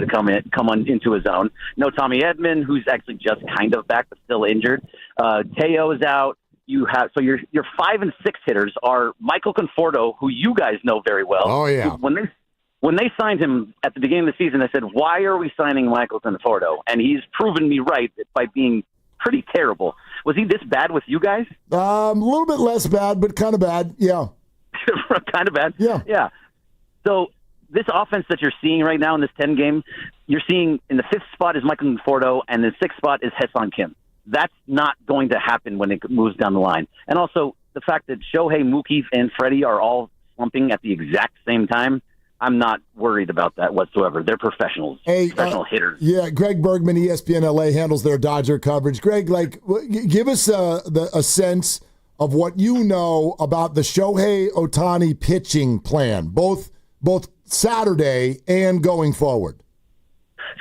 started to come into his own. No Tommy Edman, who's actually just kind of back but still injured. Teo is out. You have your 5 and 6 hitters are Michael Conforto, who you guys know very well. Oh yeah. When they signed him at the beginning of the season, I said, "Why are we signing Michael Conforto?" And he's proven me right by being pretty terrible. Was he this bad with you guys? A little bit less bad, but kind of bad. Yeah. Kind of bad. Yeah. Yeah. So this offense that you're seeing right now in this 10 game, you're seeing in the 5th spot is Michael Conforto, and the 6th spot is Haesung Kim. That's not going to happen when it moves down the line. And also the fact that Shohei, Mookie, and Freddie are all slumping at the exact same time, I'm not worried about that whatsoever. They're professionals, professional hitters. Yeah, Greg Bergman, ESPN LA, handles their Dodger coverage. Greg, give us a sense of what you know about the Shohei Ohtani pitching plan, both Saturday and going forward.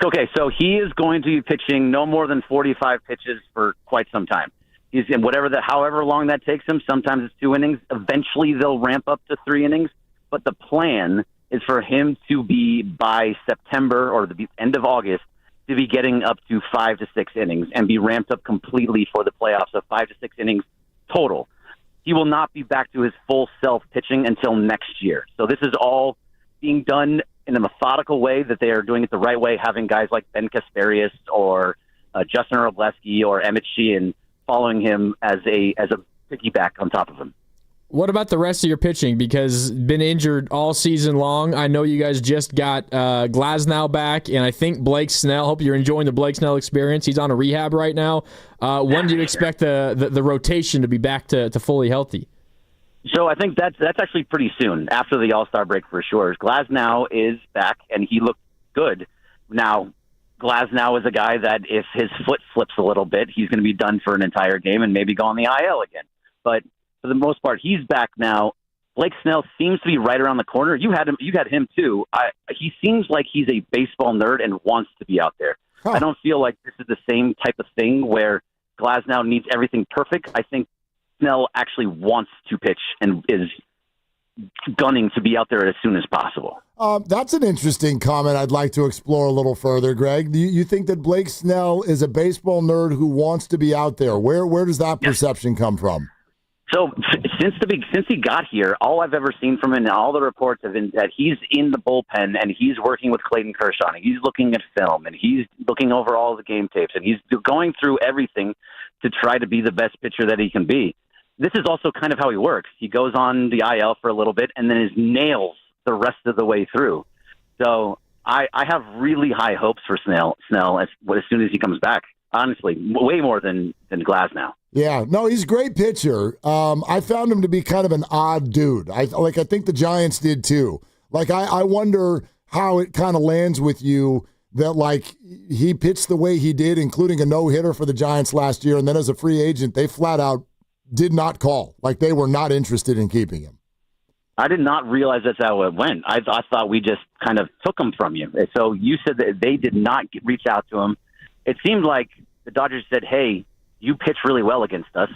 Okay, so he is going to be pitching no more than 45 pitches for quite some time. He's in however long that takes him. Sometimes it's 2 innings. Eventually, they'll ramp up to 3 innings. But the plan is for him to be, by September or the end of August, to be getting up to 5 to 6 innings and be ramped up completely for the playoffs of 5 to 6 innings total. He will not be back to his full self pitching until next year. So this is all being done in a methodical way, that they are doing it the right way, having guys like Ben Kasparius or Justin Robleski or Emmett Sheehan following him as a piggyback on top of him. What about the rest of your pitching? Because been injured all season long. I know you guys just got Glasnow back, and I think Blake Snell. Hope you're enjoying the Blake Snell experience. He's on a rehab right now. When do you expect the rotation to be back to fully healthy? So I think that's actually pretty soon, after the All-Star break for sure. Glasnow is back, and he looked good. Now, Glasnow is a guy that if his foot slips a little bit, he's going to be done for an entire game and maybe go on the IL again. But for the most part, he's back now. Blake Snell seems to be right around the corner. You had him too. He seems like he's a baseball nerd and wants to be out there. Huh. I don't feel like this is the same type of thing where Glasnow needs everything perfect. I think Snell actually wants to pitch and is gunning to be out there as soon as possible. That's an interesting comment I'd like to explore a little further, Greg. Do you think that Blake Snell is a baseball nerd who wants to be out there? Where does that perception come from? So since he got here, all I've ever seen from him and all the reports have been that he's in the bullpen and he's working with Clayton Kershaw and he's looking at film and he's looking over all the game tapes and he's going through everything to try to be the best pitcher that he can be. This is also kind of how he works. He goes on the IL for a little bit and then is nails the rest of the way through. So I have really high hopes for Snell as soon as he comes back. Honestly, way more than Glasnow. Yeah, no, he's a great pitcher. I found him to be kind of an odd dude. I think the Giants did too. I wonder how it kind of lands with you that he pitched the way he did, including a no-hitter for the Giants last year, and then as a free agent, they flat out did not call. They were not interested in keeping him. I did not realize that's how it went. I thought we just kind of took him from you. So you said that they did not reach out to him. It seemed like the Dodgers said, hey, you pitch really well against us.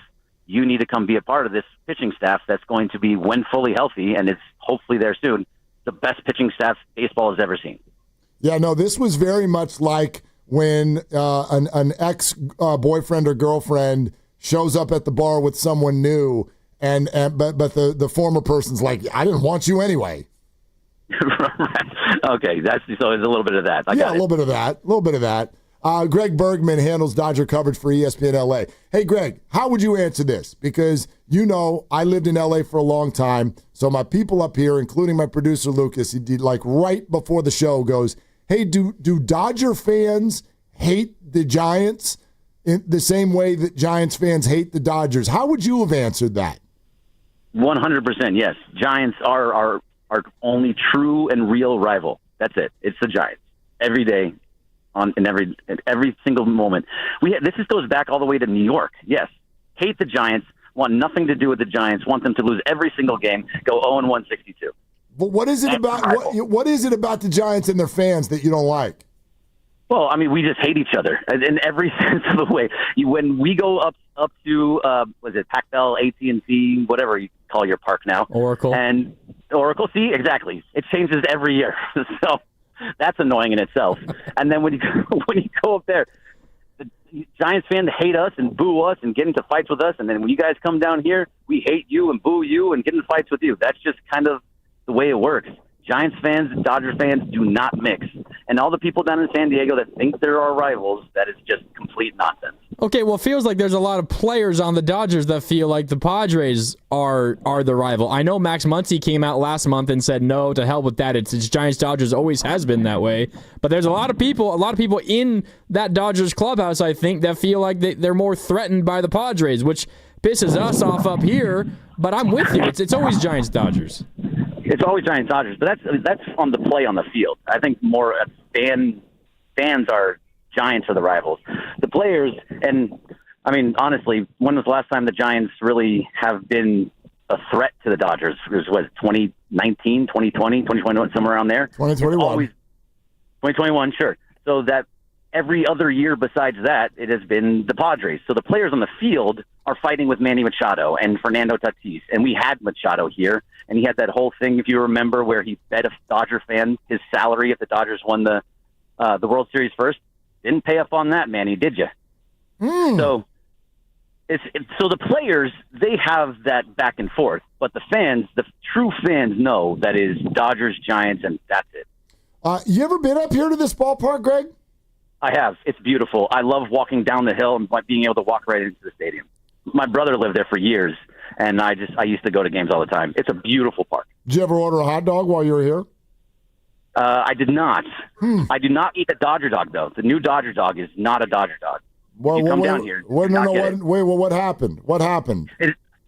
You need to come be a part of this pitching staff that's going to be, when fully healthy, and it's hopefully there soon, the best pitching staff baseball has ever seen. Yeah, no, this was very much like when an ex-boyfriend or girlfriend shows up at the bar with someone new, but the former person's like, I didn't want you anyway. Right. Okay, so there's a little bit of that. A little bit of that. Greg Bergman handles Dodger coverage for ESPN LA. Hey, Greg, how would you answer this? Because, I lived in LA for a long time, so my people up here, including my producer Lucas, he did right before the show goes, hey, do Dodger fans hate the Giants in the same way that Giants fans hate the Dodgers? How would you have answered that? 100%, yes. Giants are our only true and real rival. That's it. It's the Giants. Every day. In every single moment. This goes back all the way to New York. Yes. Hate the Giants, want nothing to do with the Giants, want them to lose every single game, go 0-162. But what is it what is it about the Giants and their fans that you don't like? Well, we just hate each other in every sense of the way. When we go up to was it Pac-Bell, AT&T, whatever you call your park now, Oracle, see, exactly. It changes every year. So that's annoying in itself. And then when you go up there, the Giants fans hate us and boo us and get into fights with us. And then when you guys come down here, we hate you and boo you and get in fights with you. That's just kind of the way it works. Giants fans and Dodger fans do not mix. And all the people down in San Diego that think there are rivals, that is just complete nonsense. Okay, well, it feels like there's a lot of players on the Dodgers that feel like the Padres are the rival. I know Max Muncy came out last month and said, no, to hell with that. It's Giants-Dodgers, always has been that way. But there's a lot of people in that Dodgers clubhouse, I think, that feel like they're more threatened by the Padres, which pisses us off up here. But I'm with you. It's always Giants-Dodgers. It's always Giants Dodgers, but that's on the play on the field. I think more fans are Giants are the rivals. The players, and I mean, honestly, when was the last time the Giants really have been a threat to the Dodgers? It was, 2019, 2020, 2021, somewhere around there? 2021. 2021, sure. So that every other year besides that, it has been the Padres. So the players on the field are fighting with Manny Machado and Fernando Tatis. And we had Machado here, and he had that whole thing, if you remember, where he bet a Dodger fan his salary if the Dodgers won the World Series first. Didn't pay up on that, Manny, did you? So so the players, they have that back and forth. But the fans, the true fans know that is Dodgers, Giants, and that's it. You ever been up here to this ballpark, Greg? I have. It's beautiful. I love walking down the hill and being able to walk right into the stadium. My brother lived there for years, and I used to go to games all the time. It's a beautiful park. Did you ever order a hot dog while you were here? I did not. I do not eat the Dodger dog, though. The new Dodger dog is not a Dodger dog. Well, come down here. What happened? What happened?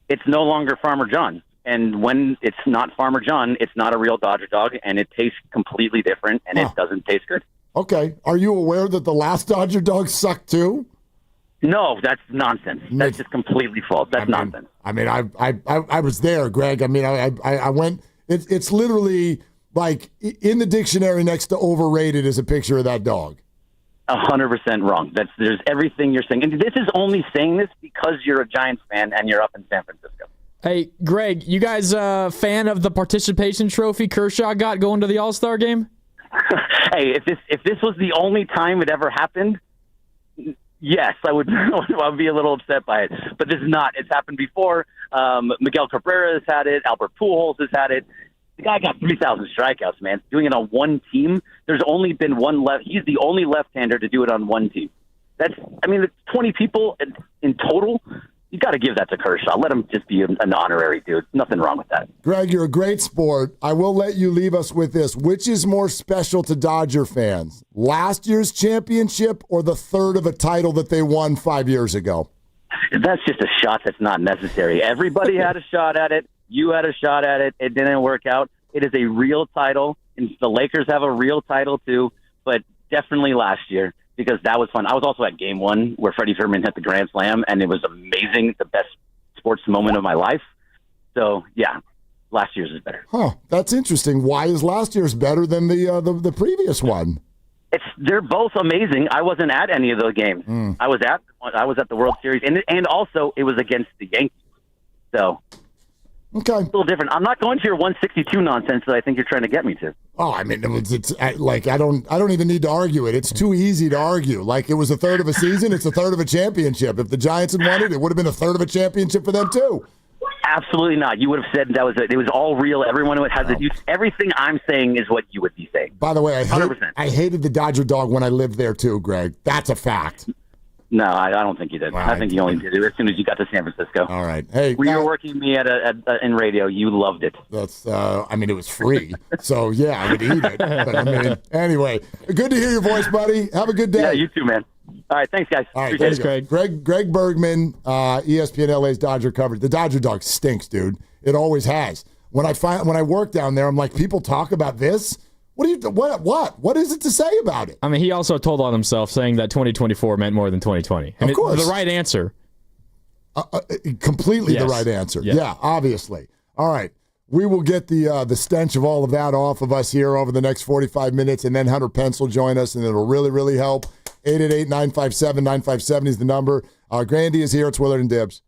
It's no longer Farmer John. And when it's not Farmer John, it's not a real Dodger dog, and it tastes completely different, and it doesn't taste good. Okay. Are you aware that the last Dodger dog sucked too? No, that's nonsense. That's just completely false. That's nonsense. I mean, I was there, Greg. I mean, I went. It's literally like in the dictionary next to overrated is a picture of that dog. 100% wrong. There's everything you're saying, and this is only saying this because you're a Giants fan and you're up in San Francisco. Hey, Greg, you guys fan of the participation trophy Kershaw got going to the All-Star game? Hey, if this was the only time it ever happened, yes, I would be a little upset by it. But this is not. It's happened before. Miguel Cabrera has had it. Albert Pujols has had it. The guy got 3,000 strikeouts, man. Doing it on one team. There's only been one left. He's the only left-hander to do it on one team. It's 20 people in total. You got to give that to Kershaw. Let him just be an honorary dude. Nothing wrong with that. Greg, you're a great sport. I will let you leave us with this. Which is more special to Dodger fans? Last year's championship or the third of a title that they won 5 years ago? That's just a shot that's not necessary. Everybody had a shot at it. You had a shot at it. It didn't work out. It is a real title, and the Lakers have a real title too, but definitely last year. Because that was fun. I was also at Game 1 where Freddie Freeman hit the Grand Slam, and it was amazing. The best sports moment of my life. So, yeah, last year's is better. Huh. That's interesting. Why is last year's better than the previous one? They're both amazing. I wasn't at any of those games. I was at the World Series, and also it was against the Yankees. So, okay, it's a little different. I'm not going to your 162 nonsense that I think you're trying to get me to. Oh, I mean, it's like I don't even need to argue it. It's too easy to argue. Like it was a third of a season, it's a third of a championship. If the Giants had won it, it would have been a third of a championship for them too. Absolutely not. You would have said it was all real. Everyone has it. Everything I'm saying is what you would be saying. By the way, I hated the Dodger dog when I lived there too, Greg. That's a fact. No, I don't think you did. I think you only did it as soon as you got to San Francisco. All right. Hey, when you were working me in radio, you loved it. That's. It was free, so yeah, I would eat it. But anyway, good to hear your voice, buddy. Have a good day. Yeah, you too, man. All right, thanks, guys. All right, thanks, Greg. Greg Bergman, ESPN LA's Dodger coverage. The Dodger dog stinks, dude. It always has. When I work down there, I'm like, people talk about this. What is it to say about it? I mean, he also told on himself, saying that 2024 meant more than 2020. Of course, the right answer. Completely the right answer. Yes. Yeah, obviously. All right, we will get the stench of all of that off of us here over the next 45 minutes, and then Hunter Pence will join us, and it'll really, really help. 888-957-9570 is the number. Grandy is here. It's Willard and Dibs.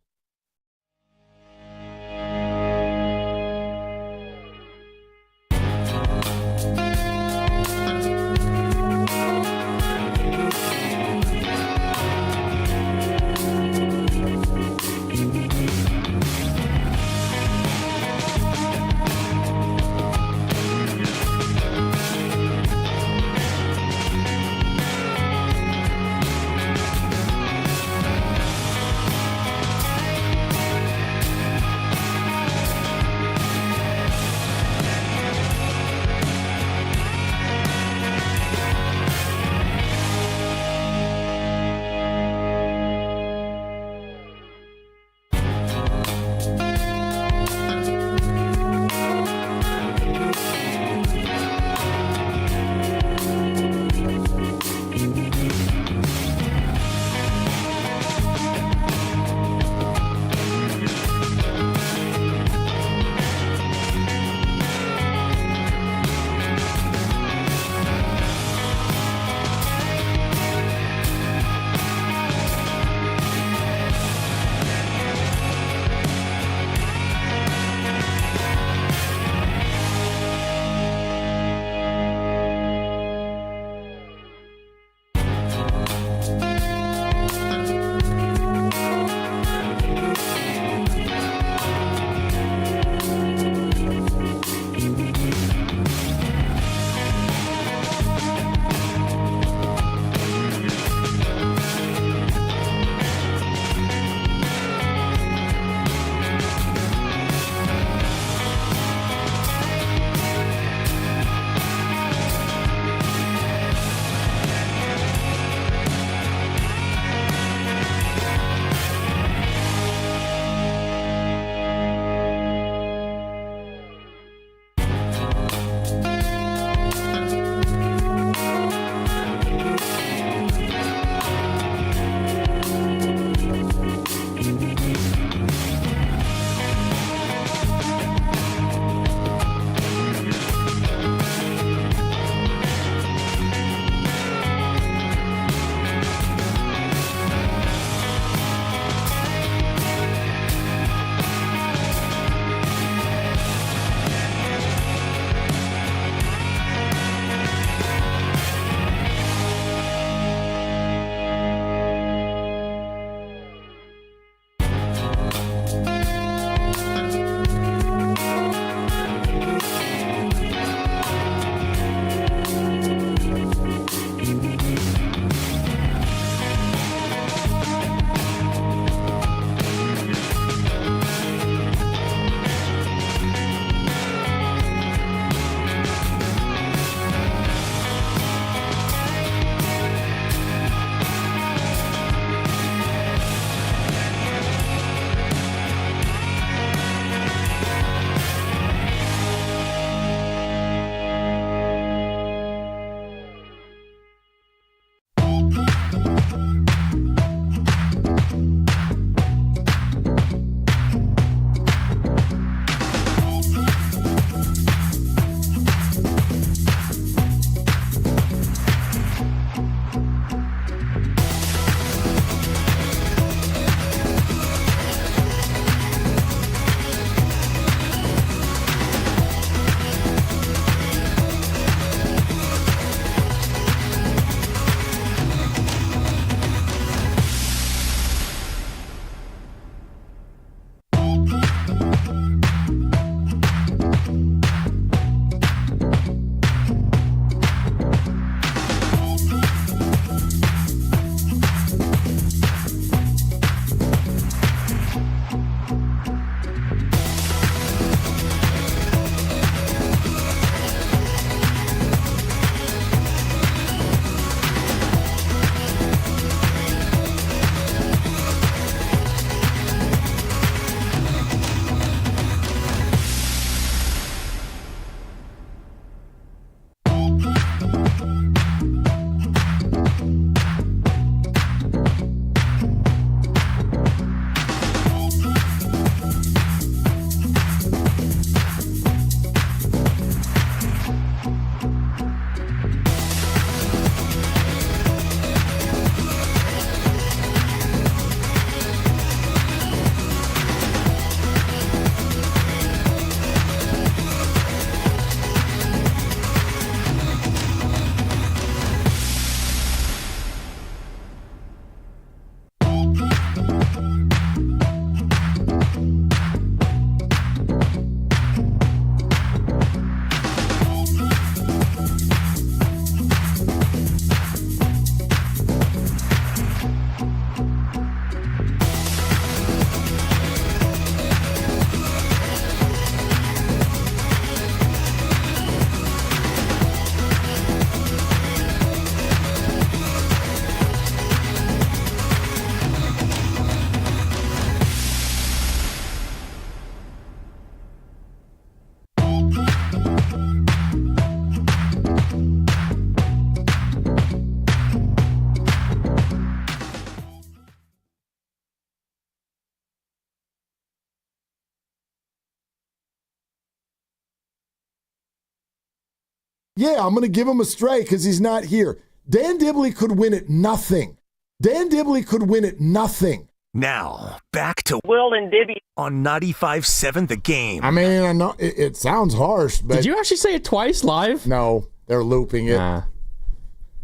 Yeah, I'm going to give him a stray because he's not here. Dan Dibley could win at nothing. Dan Dibley could win at nothing. Now, back to Will and Dibby on 95.7 The Game. I mean, I know it sounds harsh, but... Did you actually say it twice live? No, they're looping it. Nah.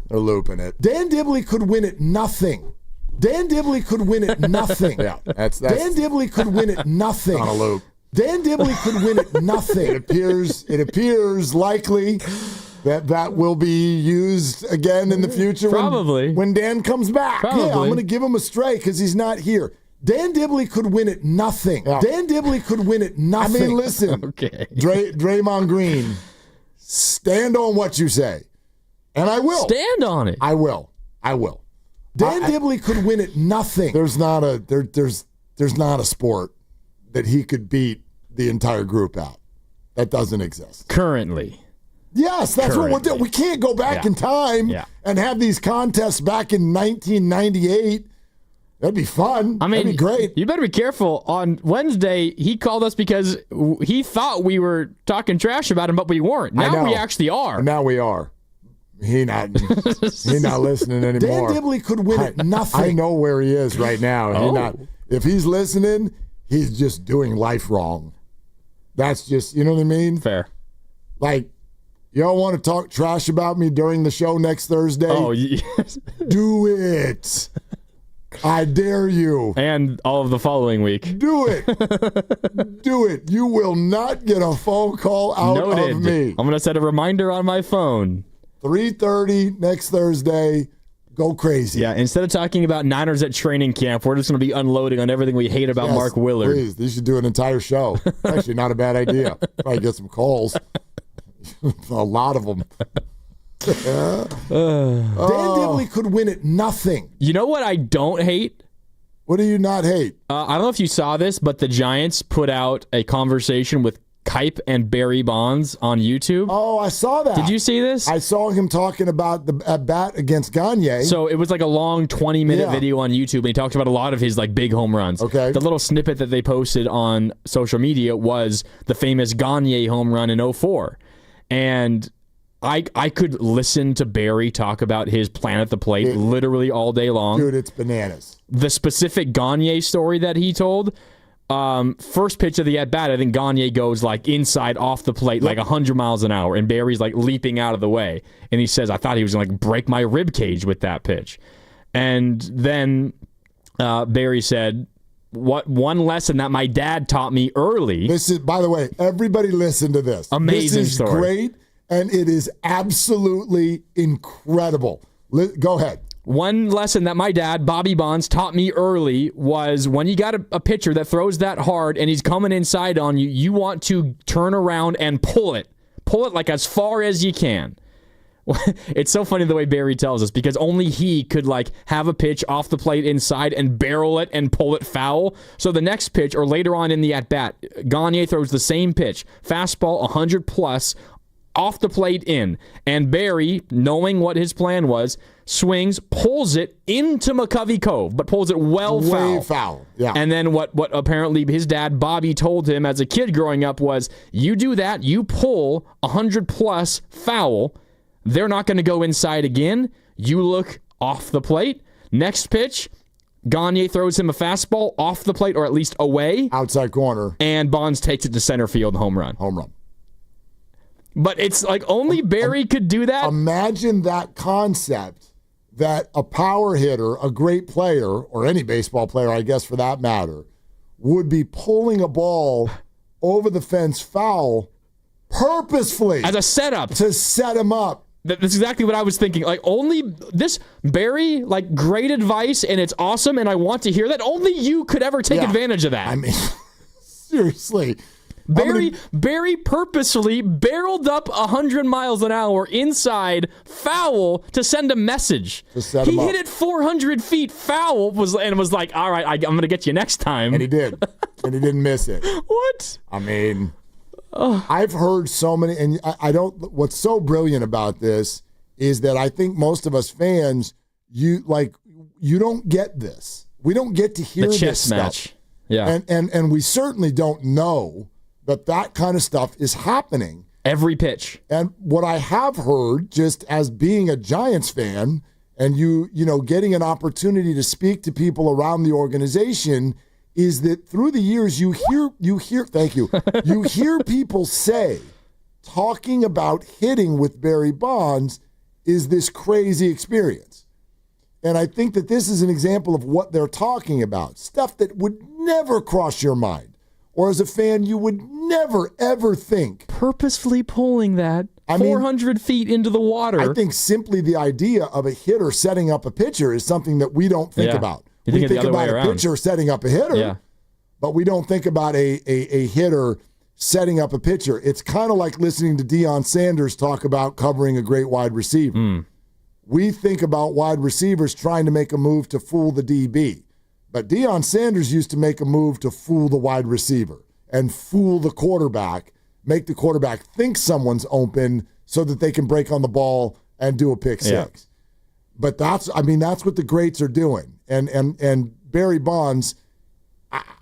They're looping it. Dan Dibley could win at nothing. Dan Dibley could win at nothing. Yeah, that's Dan Dibley could win at nothing. on a loop. Dan Dibley could win at nothing. It appears likely that will be used again in the future. Probably. When Dan comes back. Probably. Yeah, I'm going to give him a stray because he's not here. Dan Dibley could win at nothing. Yeah. Dan Dibley could win at nothing. I mean, listen. Okay. Draymond Green, stand on what you say. And I will. Stand on it. I will. Dan Dibley could win at nothing. There's not a sport that he could beat the entire group out. That doesn't exist. Currently. Yes, that's what we're doing. We can't go back in time and have these contests back in 1998. That'd be fun. I mean, that'd be great. You better be careful. On Wednesday, he called us because he thought we were talking trash about him, but we weren't. Now we actually are. Now we are. He not listening anymore. Dan Dibley could win at nothing. I know where he is right now. If he's listening, he's just doing life wrong. That's just, you know what I mean? Fair. Like, y'all want to talk trash about me during the show next Thursday? Oh, yes. Do it. I dare you. And all of the following week. Do it. Do it. You will not get a phone call out of me. I'm going to set a reminder on my phone. 3:30 next Thursday. Go crazy. Yeah, instead of talking about Niners at training camp, we're just going to be unloading on everything we hate about Mark Willard. Please, you should do an entire show. Actually, not a bad idea. Probably get some calls. A lot of them. Dan Dibley could win at nothing. You know what I don't hate? What do you not hate? I don't know if you saw this, but the Giants put out a conversation with Kipe and Barry Bonds on YouTube. Oh, I saw that. Did you see this? I saw him talking about the at-bat against Gagne. So it was like a long 20-minute video on YouTube, and he talked about a lot of his like big home runs. Okay. The little snippet that they posted on social media was the famous Gagne home run in 2004. And I could listen to Barry talk about his plan at the plate literally all day long. Dude, it's bananas. The specific Gagne story that he told, first pitch of the at-bat, I think Gagne goes like inside off the plate like 100 miles an hour, and Barry's like leaping out of the way. And he says, I thought he was going to like break my rib cage with that pitch. And then Barry said, "What one lesson that my dad taught me early." This is, by the way, everybody listen to this. Amazing this is story. Great, and it is absolutely incredible. Go ahead. One lesson that my dad, Bobby Bonds, taught me early was when you got a pitcher that throws that hard and he's coming inside on you, you want to turn around and pull it. Pull it like as far as you can. It's so funny the way Barry tells us, because only he could like have a pitch off the plate inside and barrel it and pull it foul. So the next pitch, or later on in the at-bat, Gagne throws the same pitch, fastball 100 plus, off the plate in. And Barry, knowing what his plan was, swings, pulls it into McCovey Cove, but pulls it way foul. Yeah. And then what apparently his dad, Bobby, told him as a kid growing up was, you do that, you pull 100 plus foul, they're not going to go inside again. You look off the plate. Next pitch, Gagne throws him a fastball off the plate, or at least away. Outside corner. And Bonds takes it to center field, home run. Home run. But it's like only Barry could do that. Imagine that concept, that a power hitter, a great player, or any baseball player, I guess for that matter, would be pulling a ball over the fence foul purposefully. As a setup. To set him up. That's exactly what I was thinking. Like, only this, Barry, like, great advice, and it's awesome, and I want to hear that. Only you could ever take advantage of that. I mean, seriously. Barry purposefully barreled up 100 miles an hour inside foul to send a message. He hit it 400 feet foul and was like, all right, I'm going to get you next time. And he did. And he didn't miss it. What? I mean, I've heard so many, and I don't, what's so brilliant about this is that I think most of us fans, you don't get this. We don't get to hear the chess this match. Stuff. Yeah. And we certainly don't know that kind of stuff is happening. Every pitch. And what I have heard, just as being a Giants fan, and you know, getting an opportunity to speak to people around the organization, is that through the years you hear thank you, you hear people say, talking about hitting with Barry Bonds is this crazy experience. And I think that this is an example of what they're talking about. Stuff that would never cross your mind. Or as a fan, you would never, ever think. Purposefully pulling that 400 feet into the water. I think simply the idea of a hitter setting up a pitcher is something that we don't think about. We think about a pitcher setting up a hitter, but we don't think about a hitter setting up a pitcher. It's kind of like listening to Deion Sanders talk about covering a great wide receiver. We think about wide receivers trying to make a move to fool the DB. But Deion Sanders used to make a move to fool the wide receiver and fool the quarterback, make the quarterback think someone's open so that they can break on the ball and do a pick six. But that's what the greats are doing. And Barry Bonds,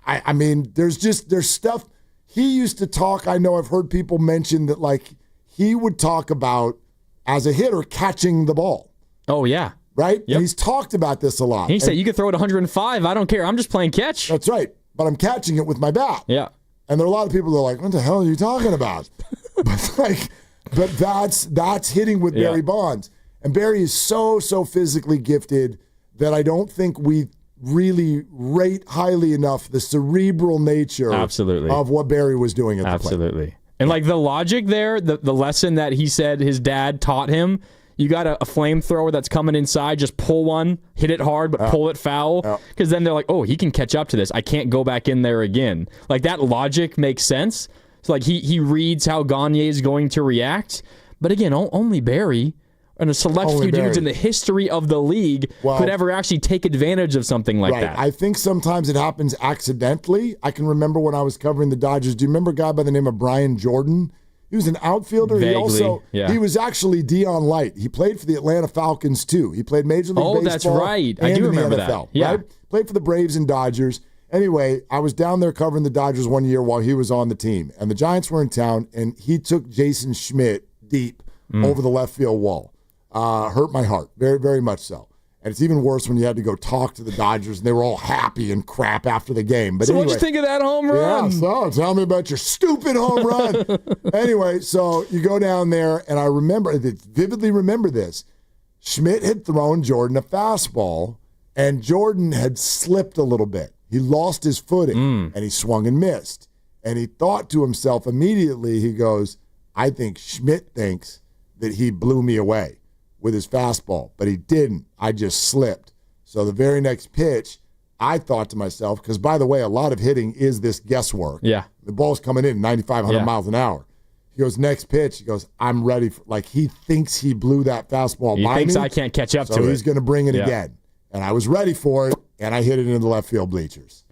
I mean, there's stuff. He used to talk, I know I've heard people mention that, like, he would talk about, as a hitter, catching the ball. Oh, yeah. Right? Yep. And he's talked about this a lot. He said, you could throw it 105. I don't care. I'm just playing catch. That's right. But I'm catching it with my bat. Yeah. And there are a lot of people that are like, what the hell are you talking about? but that's hitting with Barry Bonds. And Barry is so physically gifted that I don't think we really rate highly enough the cerebral nature of what Barry was doing at the plate. Absolutely. And like the logic there, the lesson that he said his dad taught him, you got a flamethrower that's coming inside, just pull one, hit it hard, but pull it foul. Because then they're like, oh, he can catch up to this. I can't go back in there again. Like, that logic makes sense. So, like, he reads how Gagne is going to react. But again, only Barry and a select few dudes in the history of the league could ever actually take advantage of something like that. I think sometimes it happens accidentally. I can remember when I was covering the Dodgers. Do you remember a guy by the name of Brian Jordan? He was an outfielder. Vaguely, he was actually Dion Light. He played for the Atlanta Falcons too. He played Major League Baseball. Oh, that's right. I do remember NFL, that. Yeah. Right? Played for the Braves and Dodgers. Anyway, I was down there covering the Dodgers one year while he was on the team, and the Giants were in town, and he took Jason Schmidt deep over the left field wall. Hurt my heart, very, very much so. And it's even worse when you had to go talk to the Dodgers, and they were all happy and crap after the game. But so anyway, what'd you think of that home run? Yeah, so tell me about your stupid home run. Anyway, so you go down there, and I vividly remember this. Schmidt had thrown Jordan a fastball, and Jordan had slipped a little bit. He lost his footing, and he swung and missed. And he thought to himself immediately, he goes, I think Schmidt thinks that he blew me away with his fastball, but he didn't. I just slipped. So the very next pitch, I thought to myself, because by the way, a lot of hitting is this guesswork. Yeah. The ball's coming in 95, 100 miles an hour. He goes, next pitch, he goes, I'm ready. Like, he thinks he blew that fastball by me. He thinks I can't catch up to it. So he's going to bring it again. And I was ready for it, and I hit it into the left field bleachers.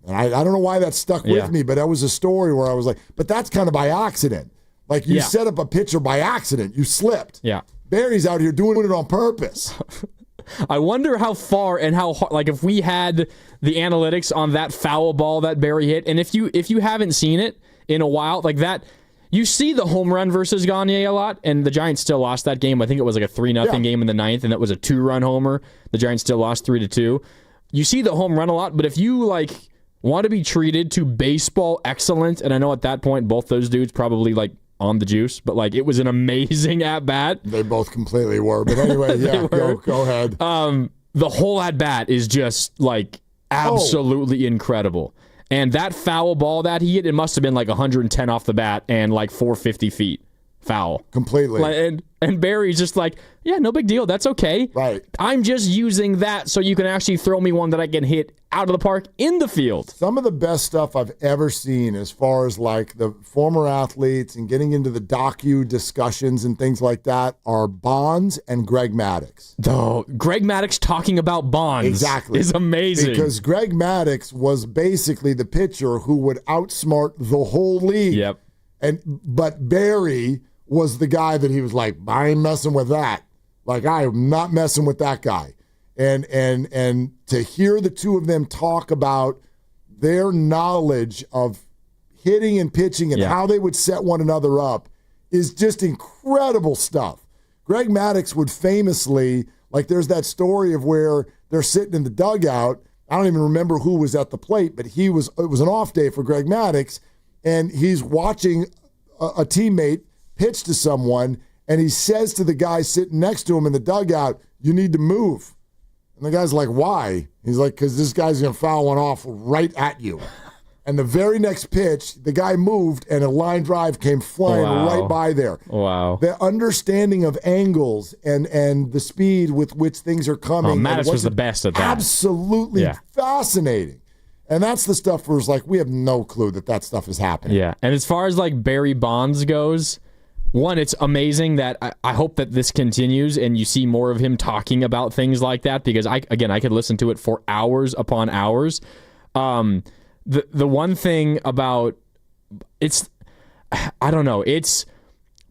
And I don't know why that stuck with me, but that was a story where I was like, but that's kind of by accident. Like, you set up a pitcher by accident. You slipped. Yeah. Barry's out here doing it on purpose. I wonder how far and how hard, like, if we had the analytics on that foul ball that Barry hit, and if you haven't seen it in a while, like that, you see the home run versus Gagne a lot, and the Giants still lost that game. I think it was like a 3-0 game in the ninth, and that was a 2-run homer. The Giants still lost 3-2. You see the home run a lot, but if you, like, want to be treated to baseball excellence, and I know at that point both those dudes probably, like, on the juice, but like, it was an amazing at bat. They both completely were, but anyway, go ahead. The whole at bat is just like absolutely incredible. And that foul ball that he hit, it must have been like 110 off the bat and like 450 feet foul. Completely. And Barry's just like, yeah, no big deal. That's okay. Right. I'm just using that so you can actually throw me one that I can hit out of the park in the field. Some of the best stuff I've ever seen as far as like the former athletes and getting into the docu discussions and things like that are Bonds and Greg Maddux. Oh, Greg Maddux talking about Bonds is amazing. Because Greg Maddux was basically the pitcher who would outsmart the whole league. Yep. But Barry was the guy that he was like, I ain't messing with that. Like, I am not messing with that guy. And to hear the two of them talk about their knowledge of hitting and pitching and how they would set one another up is just incredible stuff. Greg Maddux would famously, like there's that story of where they're sitting in the dugout. I don't even remember who was at the plate, but it was an off day for Greg Maddux, and he's watching a teammate pitch to someone, and he says to the guy sitting next to him in the dugout, "You need to move." And the guy's like, "Why?" He's like, "Because this guy's going to foul one off right at you." And the very next pitch, the guy moved, and a line drive came flying right by there. Wow. The understanding of angles and the speed with which things are coming. Maddux was the best at that. Absolutely fascinating. And that's the stuff where it's like, we have no clue that stuff is happening. Yeah. And as far as like Barry Bonds goes, one, it's amazing that I hope that this continues and you see more of him talking about things like that, because I could listen to it for hours upon hours. The one thing about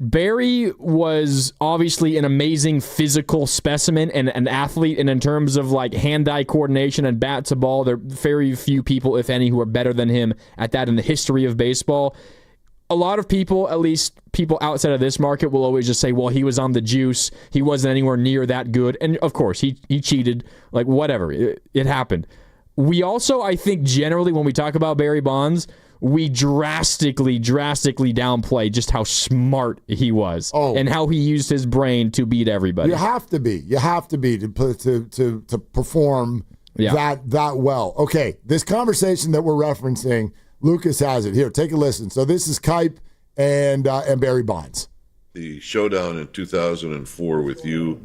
Barry was obviously an amazing physical specimen and an athlete, and in terms of like hand-eye coordination and bat to ball, there are very few people, if any, who are better than him at that in the history of baseball. A lot of people, at least people outside of this market, will always just say, well, he was on the juice. He wasn't anywhere near that good. And of course, he cheated, like whatever. It happened. We also, I think, generally, when we talk about Barry Bonds, we drastically downplay just how smart he was and how he used his brain to beat everybody. You have to be to perform that well. Okay, this conversation that we're referencing, Lucas has it here. Take a listen. So this is Kipe and Barry Bonds. The showdown in 2004 with you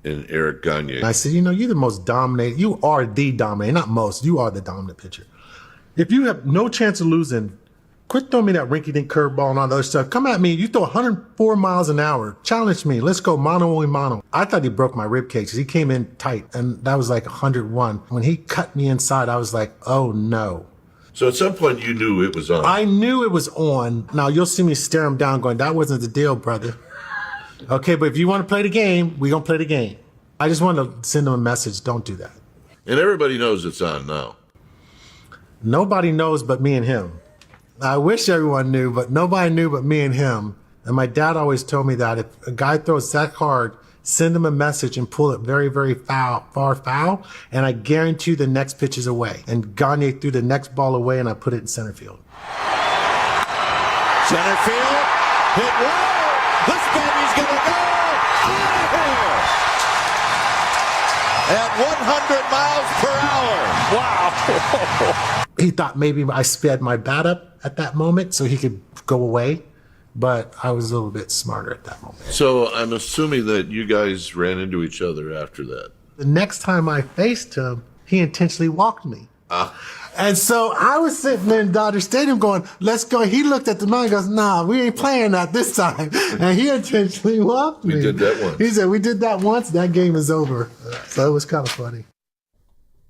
and Eric Gagne. I said, you're the most dominant. You are the dominant, not most. You are the dominant pitcher. If you have no chance of losing, quit throwing me that rinky-dink curveball and all the other stuff. Come at me. You throw 104 miles an hour. Challenge me. Let's go mano a mano. I thought he broke my rib cage because he came in tight, and that was like 101. When he cut me inside, I was like, oh, no. So at some point you knew it was on. I knew it was on. Now you'll see me stare him down going, that wasn't the deal, brother. Okay, but if you want to play the game, we're going to play the game. I just want to send him a message. Don't do that. And everybody knows it's on now. Nobody knows but me and him. I wish everyone knew, but nobody knew but me and him. And my dad always told me that if a guy throws that hard, send him a message and pull it very, very far foul, and I guarantee you the next pitch is away. And Gagne threw the next ball away, and I put it in center field. Center field, hit well. This baby's going to go out of here at 100 miles per hour. Wow. He thought maybe I sped my bat up at that moment so he could go away. But I was a little bit smarter at that moment. So I'm assuming that you guys ran into each other after that. The next time I faced him, he intentionally walked me. And so I was sitting there in Dodger Stadium going, let's go. He looked at the man and goes, nah, we ain't playing that this time. And he intentionally walked me. We did that once. He said, we did that once. That game is over. So it was kind of funny.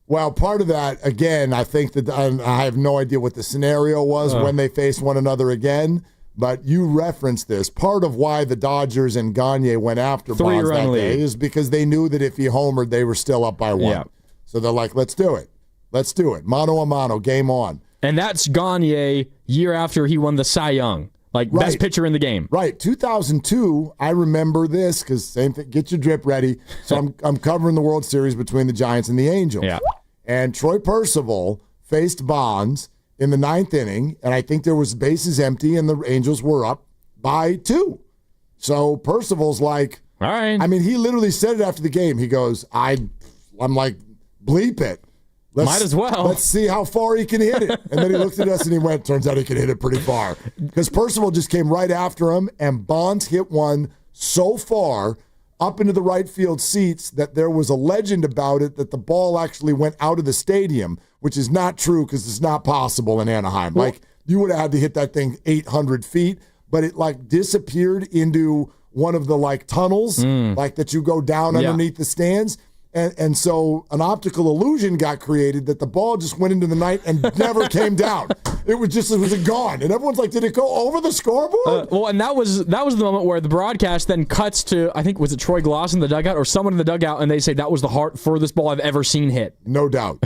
Well, part of that, again, I think that I have no idea what the scenario was when they faced one another again. But you referenced this. Part of why the Dodgers and Gagne went after Bonds that day is because they knew that if he homered, they were still up by one. Yeah. So they're like, let's do it. Let's do it. Mano a mano, game on. And that's Gagne year after he won the Cy Young. Best pitcher in the game. Right. 2002, I remember this because same thing. Get your drip ready. So I'm covering the World Series between the Giants and the Angels. Yeah. And Troy Percival faced Bonds in the ninth inning, and I think there was bases empty, and the Angels were up by 2. So Percival's like, all right. I mean, he literally said it after the game. He goes, I'm like, bleep it. Might as well. Let's see how far he can hit it. And then he looked at us and he went, turns out he can hit it pretty far. Because Percival just came right after him, and Bonds hit one so far up into the right field seats that there was a legend about it that the ball actually went out of the stadium, which is not true because it's not possible in Anaheim. You would have had to hit that thing 800 feet, but it disappeared into one of the tunnels that you go down underneath the stands. And so an optical illusion got created that the ball just went into the night and never came down. It was gone. And everyone's like, did it go over the scoreboard? And that was the moment where the broadcast then cuts to, I think, was it Troy Gloss in the dugout or someone in the dugout, and they say that was the furthest ball I've ever seen hit. No doubt.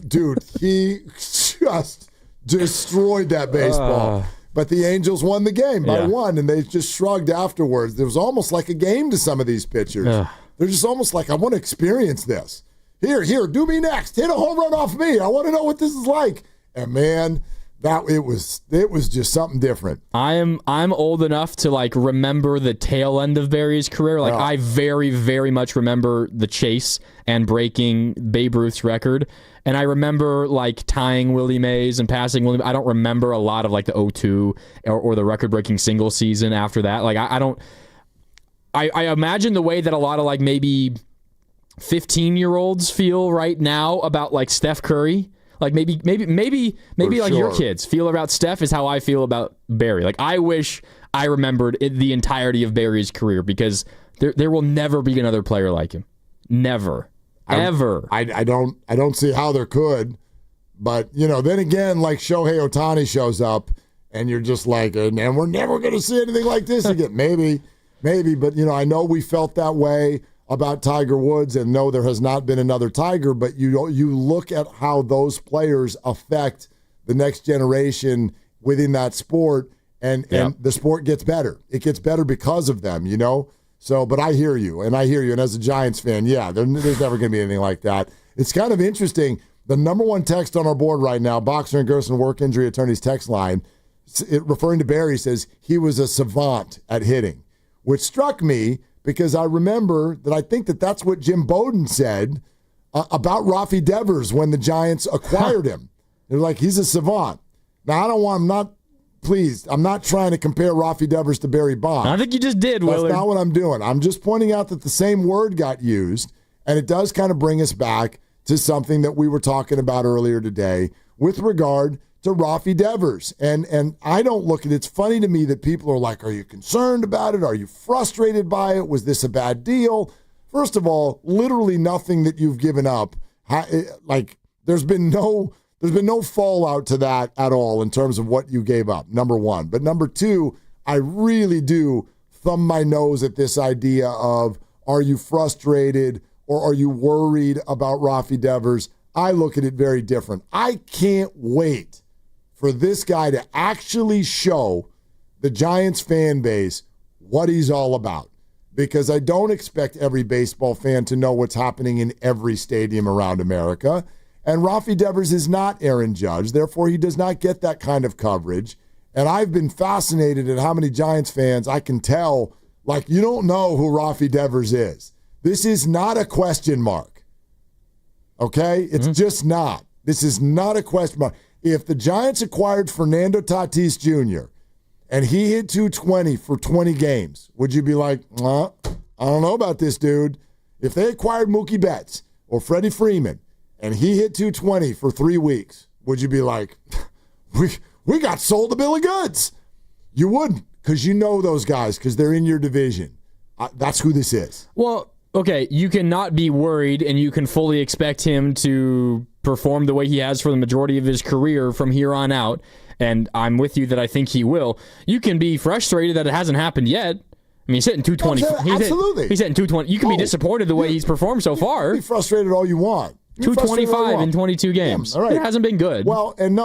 Dude, he just destroyed that baseball. But the Angels won the game by 1, and they just shrugged afterwards. There was almost like a game to some of these pitchers. They're just almost like, I want to experience this. Here, do me next. Hit a home run off me. I want to know what this is like. And man, it was just something different. I'm old enough to like remember the tail end of Barry's career. Like I very, very much remember the chase and breaking Babe Ruth's record. And I remember like tying Willie Mays and passing Willie. I don't remember a lot of like the 0-2 or the record-breaking single season after that. Like I don't. I imagine the way that a lot of like maybe 15-year-olds feel right now about like Steph Curry. Like maybe like your kids feel about Steph is how I feel about Barry. Like I wish I remembered the entirety of Barry's career because there will never be another player like him. Never. Ever. I don't see how there could. But, then again, like Shohei Ohtani shows up and you're just like, and we're never going to see anything like this again. Maybe. But, I know we felt that way about Tiger Woods, and no, there has not been another Tiger, but you look at how those players affect the next generation within that sport, and the sport gets better. It gets better because of them, So, but I hear you, and as a Giants fan, there's never going to be anything like that. It's kind of interesting. The number one text on our board right now, Boxer and Gerson Work Injury Attorneys text line, referring to Barry, says he was a savant at hitting, which struck me because I remember that I think that's what Jim Bowden said about Rafi Devers when the Giants acquired him. They're like, he's a savant. Now, I'm not trying to compare Rafi Devers to Barry Bonds. I think you just did, Willard. That's not what I'm doing. I'm just pointing out that the same word got used, and it does kind of bring us back to something that we were talking about earlier today with regard to Rafi Devers. And I don't look at it. It's funny to me that people are like, are you concerned about it? Are you frustrated by it? Was this a bad deal? First of all, literally nothing that you've given up. There's been no fallout to that at all in terms of what you gave up, number one. But number two, I really do thumb my nose at this idea of, are you frustrated or are you worried about Rafi Devers? I look at it very different. I can't wait for this guy to actually show the Giants fan base what he's all about, because I don't expect every baseball fan to know what's happening in every stadium around America. And Rafi Devers is not Aaron Judge, therefore he does not get that kind of coverage. And I've been fascinated at how many Giants fans I can tell, like, you don't know who Rafi Devers is. This is not a question mark. Okay? It's just not. This is not a question mark. If the Giants acquired Fernando Tatis Jr. and he hit 220 for 20 games, would you be like, well, I don't know about this dude? If they acquired Mookie Betts or Freddie Freeman and he hit 220 for 3 weeks, would you be like, we got sold a bill of goods? You wouldn't, because you know those guys, because they're in your division. That's who this is. Well, okay, you cannot be worried, and you can fully expect him to perform the way he has for the majority of his career from here on out, and I'm with you that I think he will. You can be frustrated that it hasn't happened yet. I mean, he's hitting 220. Absolutely. He's hitting 220. You can be disappointed the way he's performed so far. Be frustrated all you want. 225 in 22 games. Yeah, all right. It hasn't been good. Well, and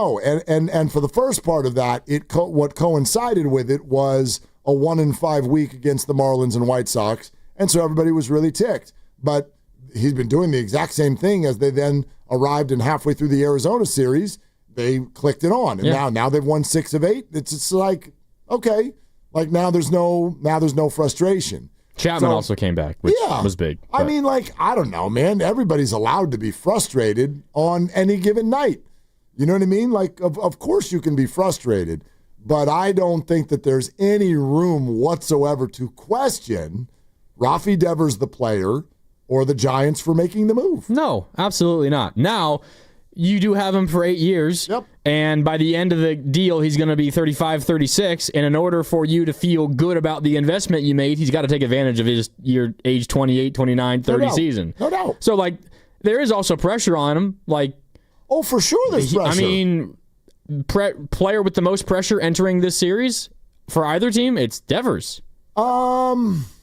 for the first part of that, what coincided with it was a 1-5 week against the Marlins and White Sox, and so everybody was really ticked. But he's been doing the exact same thing as they then arrived and halfway through the Arizona series, they clicked it on. And now they've won 6 of 8. It's like, okay, like now there's no frustration. Chapman also came back, which was big. But I mean, like, I don't know, man. Everybody's allowed to be frustrated on any given night. You know what I mean? Like, of course you can be frustrated, but I don't think that there's any room whatsoever to question Rafi Devers, the player, or the Giants for making the move. No, absolutely not. Now, you do have him for 8 years, and by the end of the deal, he's going to be 35, 36, and in order for you to feel good about the investment you made, he's got to take advantage of your age 28, 29, 30 season. No doubt. So, like, there is also pressure on him. Like, oh, for sure there's pressure. I mean, player with the most pressure entering this series for either team, it's Devers.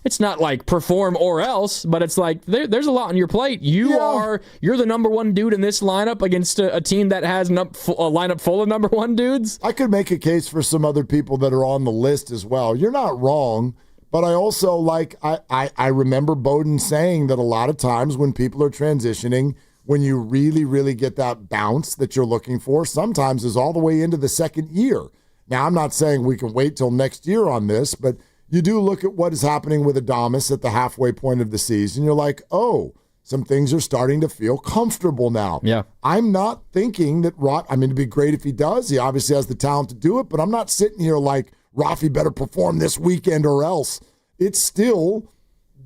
it's not like perform or else, but it's like there's a lot on your plate. You're the number one dude in this lineup against a team that has a lineup full of number one dudes. I could make a case for some other people that are on the list as well. You're not wrong, but I also I remember Bowden saying that a lot of times when people are transitioning, when you really, really get that bounce that you're looking for, sometimes is all the way into the second year. Now, I'm not saying we can wait till next year on this, but you do look at what is happening with Adames at the halfway point of the season. You're like, oh, some things are starting to feel comfortable now. Yeah. I'm not thinking that it'd be great if he does. He obviously has the talent to do it, but I'm not sitting here like, Rafi better perform this weekend or else. It's still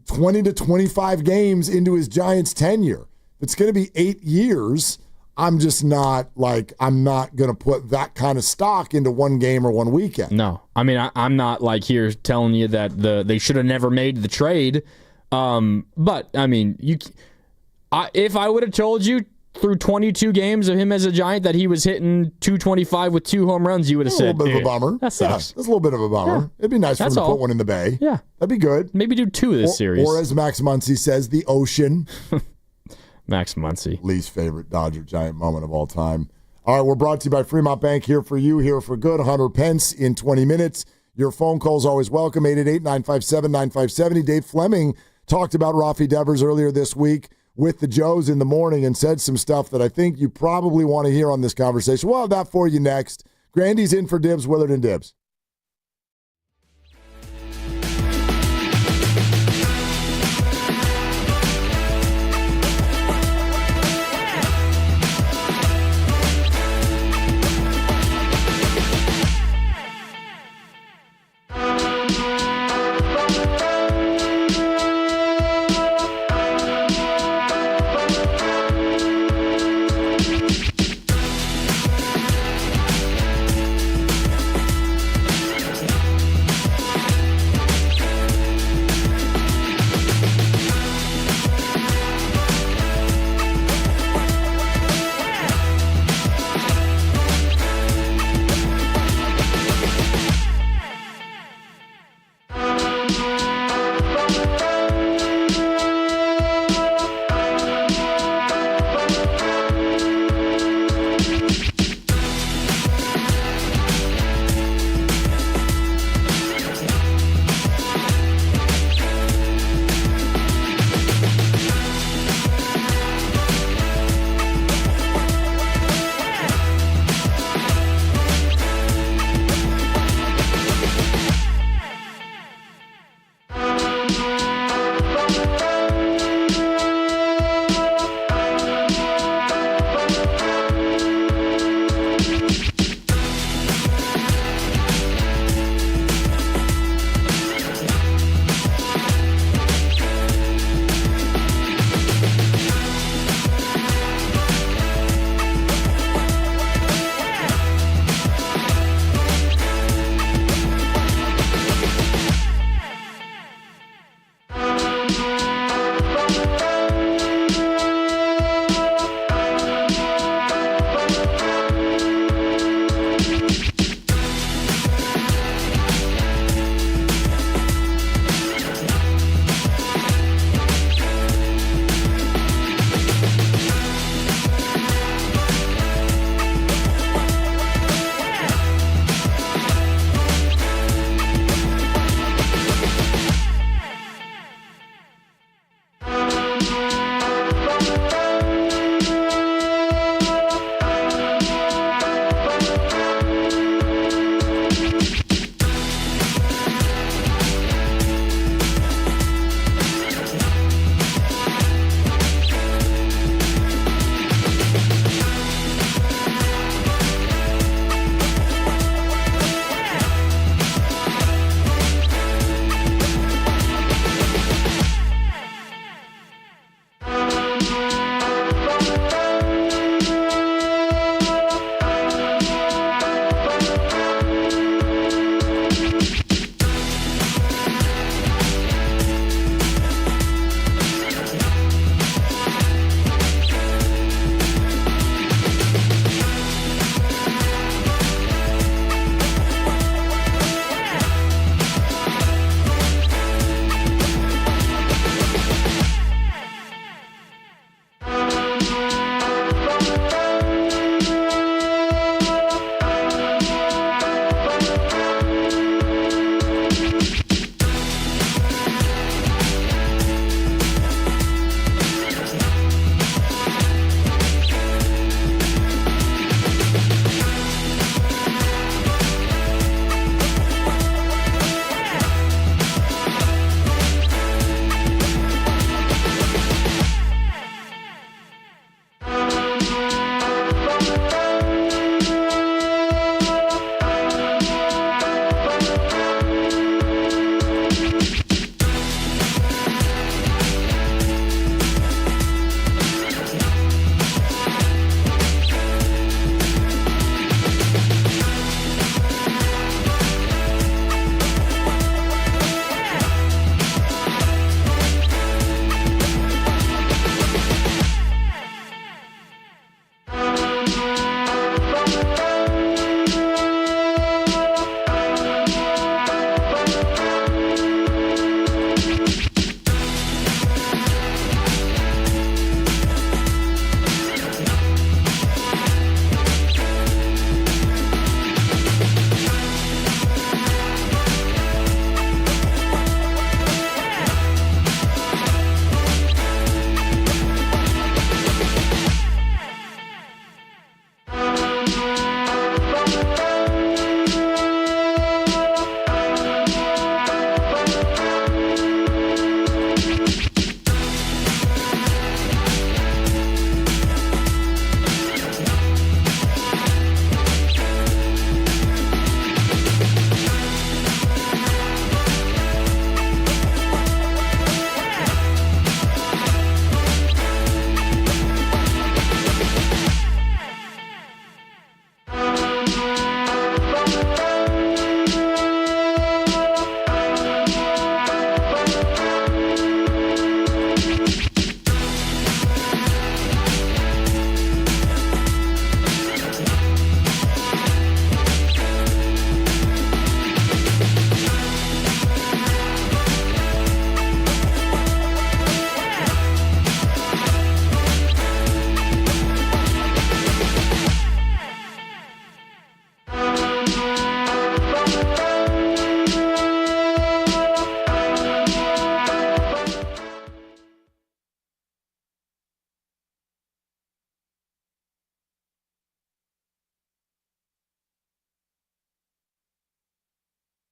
20 to 25 games into his Giants tenure. It's going to be 8 years. I'm just not I'm not going to put that kind of stock into one game or one weekend. No. I mean, I'm not like here telling you that they should have never made the trade. But, I mean, if I would have told you through 22 games of him as a Giant that he was hitting 225 with 2 home runs, you would have said, a little bit of a bummer. That sucks. Yeah, that's a little bit of a bummer. Yeah. It'd be nice for him to put one in the bay. Yeah. That'd be good. Maybe do 2 of this series. Or as Max Muncy says, the ocean. Max Muncy. Least favorite Dodger Giant moment of all time. All right, we're brought to you by Fremont Bank, here for you, here for good. Hunter Pence in 20 minutes. Your phone calls always welcome, 888-957-9570. Dave Fleming talked about Rafi Devers earlier this week with the Joes in the morning and said some stuff that I think you probably want to hear on this conversation. We'll have that for you next. Grandy's in for Dibs, Willard and Dibs.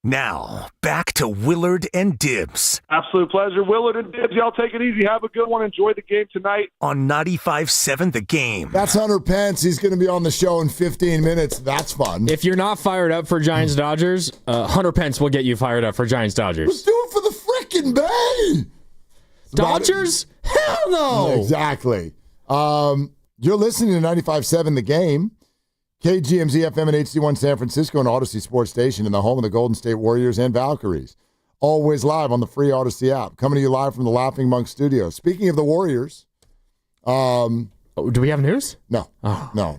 Now, back to Willard and Dibs Absolute pleasure. Willard and Dibs, y'all take it easy. Have a good one. Enjoy the game tonight. on 95.7 The Game. That's Hunter Pence. He's going to be on the show in 15 minutes. That's fun. If you're not fired up for Giants Dodgers, Hunter Pence will get you fired up for Giants Dodgers. Let's do it for the freaking Bay. Dodgers? Hell no. Exactly. You're listening to 95.7 The Game. KGMZ FM and HD1 San Francisco and Odyssey Sports Station in the home of the Golden State Warriors and Valkyries. Always live on the free Odyssey app. Coming to you live from the Laughing Monk Studio. Speaking of the Warriors. Do we have news? No. No.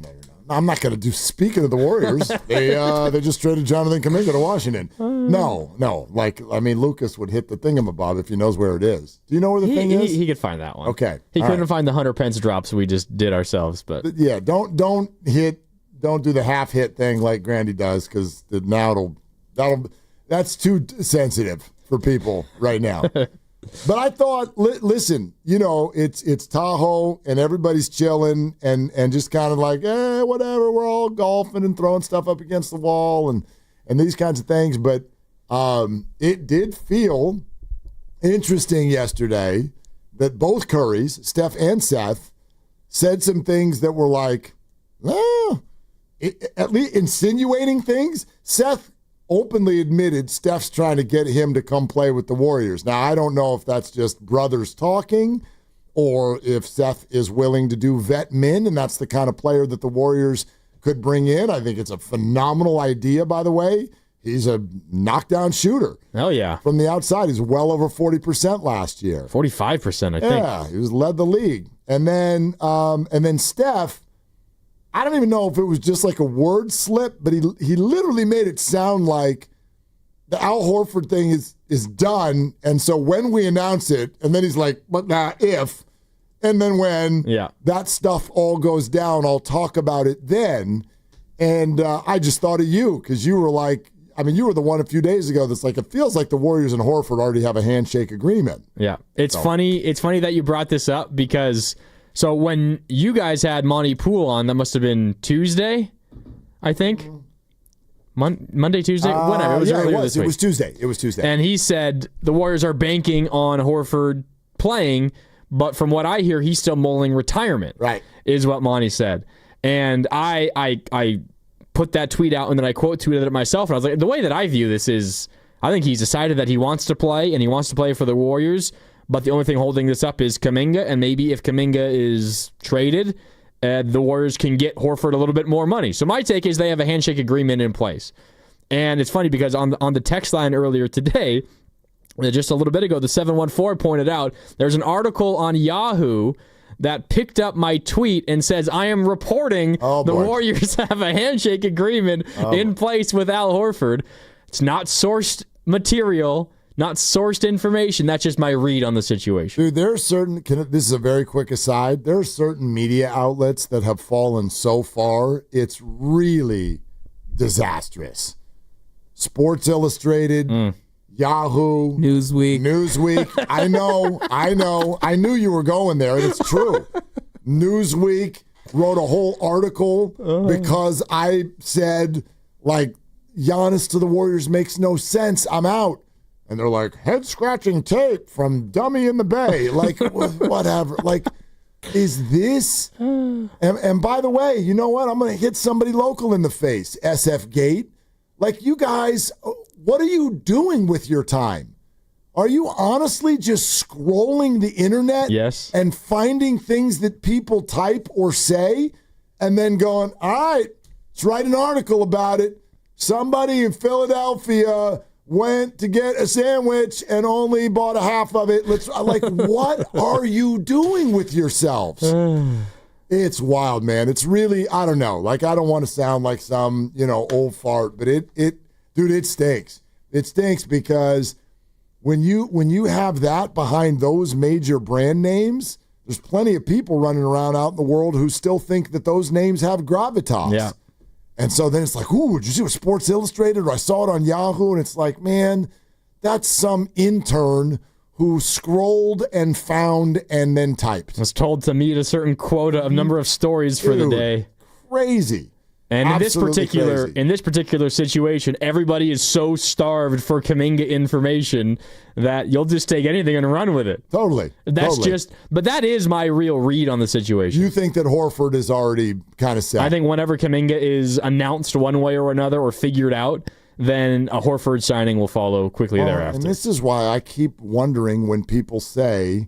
I'm not going to do speaking of the Warriors. They just traded Jonathan Kuminga to Washington. No. Lucas would hit the thingamabob if he knows where it is. Do you know where the thing is? He could find that one. Okay. He couldn't find the Hunter Pence drops we just did ourselves, but Yeah, don't do the half hit thing like Grandy does, because now that's too sensitive for people right now. But I thought, listen, it's Tahoe and everybody's chilling and just kind of like, whatever, we're all golfing and throwing stuff up against the wall and these kinds of things. But it did feel interesting yesterday that both Currys, Steph and Seth, said some things that were like, at least insinuating things. Seth openly admitted Steph's trying to get him to come play with the Warriors. Now, I don't know if that's just brothers talking or if Seth is willing to do vet min, and that's the kind of player that the Warriors could bring in. I think it's a phenomenal idea, by the way. He's a knockdown shooter. hell yeah. From the outside, he's well over 40% last year. 45%, I think. Yeah, he led the league. And then Steph, I don't even know if it was just like a word slip, but he literally made it sound like the Al Horford thing is done. And so when we announce it, and then he's like, but now if, and then when that stuff all goes down, I'll talk about it then. And I just thought of you because you were like, you were the one a few days ago that's like, it feels like the Warriors and Horford already have a handshake agreement. Yeah. It's funny. It's funny that you brought this up because so when you guys had Monty Poole on, that must have been Tuesday, I think. Monday, Tuesday, whatever. It was earlier this week. It was Tuesday. And he said the Warriors are banking on Horford playing, but from what I hear, he's still mulling retirement. Right. Is what Monty said. And I put that tweet out, and then I quote tweeted it myself, and I was like, the way that I view this is I think he's decided that he wants to play, and he wants to play for the Warriors, but the only thing holding this up is Kuminga, and maybe if Kuminga is traded, the Warriors can get Horford a little bit more money. So my take is they have a handshake agreement in place. And it's funny because on the text line earlier today, just a little bit ago, the 714 pointed out there's an article on Yahoo that picked up my tweet and says, I am reporting the Warriors have a handshake agreement in place with Al Horford. It's not sourced material, not sourced information. That's just my read on the situation. Dude, there are certain, this is a very quick aside, there are certain media outlets that have fallen so far, it's really disastrous. Sports Illustrated, Yahoo, Newsweek. I know. I knew you were going there, and it's true. Newsweek wrote a whole article because I said, like, Giannis to the Warriors makes no sense. I'm out. And they're like, head-scratching tape from Dummy in the Bay. Like, whatever. Like, is this? And by the way, you know what? I'm going to hit somebody local in the face, SF Gate. Like, you guys, what are you doing with your time? Are you honestly just scrolling the internet and finding things that people type or say and then going, all right, let's write an article about it. Somebody in Philadelphia went to get a sandwich and only bought a half of it. What are you doing with yourselves? It's wild, man. It's really, I don't know. Like, I don't want to sound like some, old fart, but dude, it stinks. It stinks because when you have that behind those major brand names, there's plenty of people running around out in the world who still think that those names have gravitas. Yeah. And so then it's like, ooh, did you see what Sports Illustrated? Or I saw it on Yahoo, and it's like, man, that's some intern who scrolled and found and then typed. Was told to meet a certain quota of number of stories for the day. Crazy. And Absolutely in this particular situation, everybody is so starved for Kuminga information that you'll just take anything and run with it. Totally. But that is my real read on the situation. You think that Horford is already kind of set? I think whenever Kuminga is announced one way or another or figured out, then a Horford signing will follow quickly thereafter. And this is why I keep wondering when people say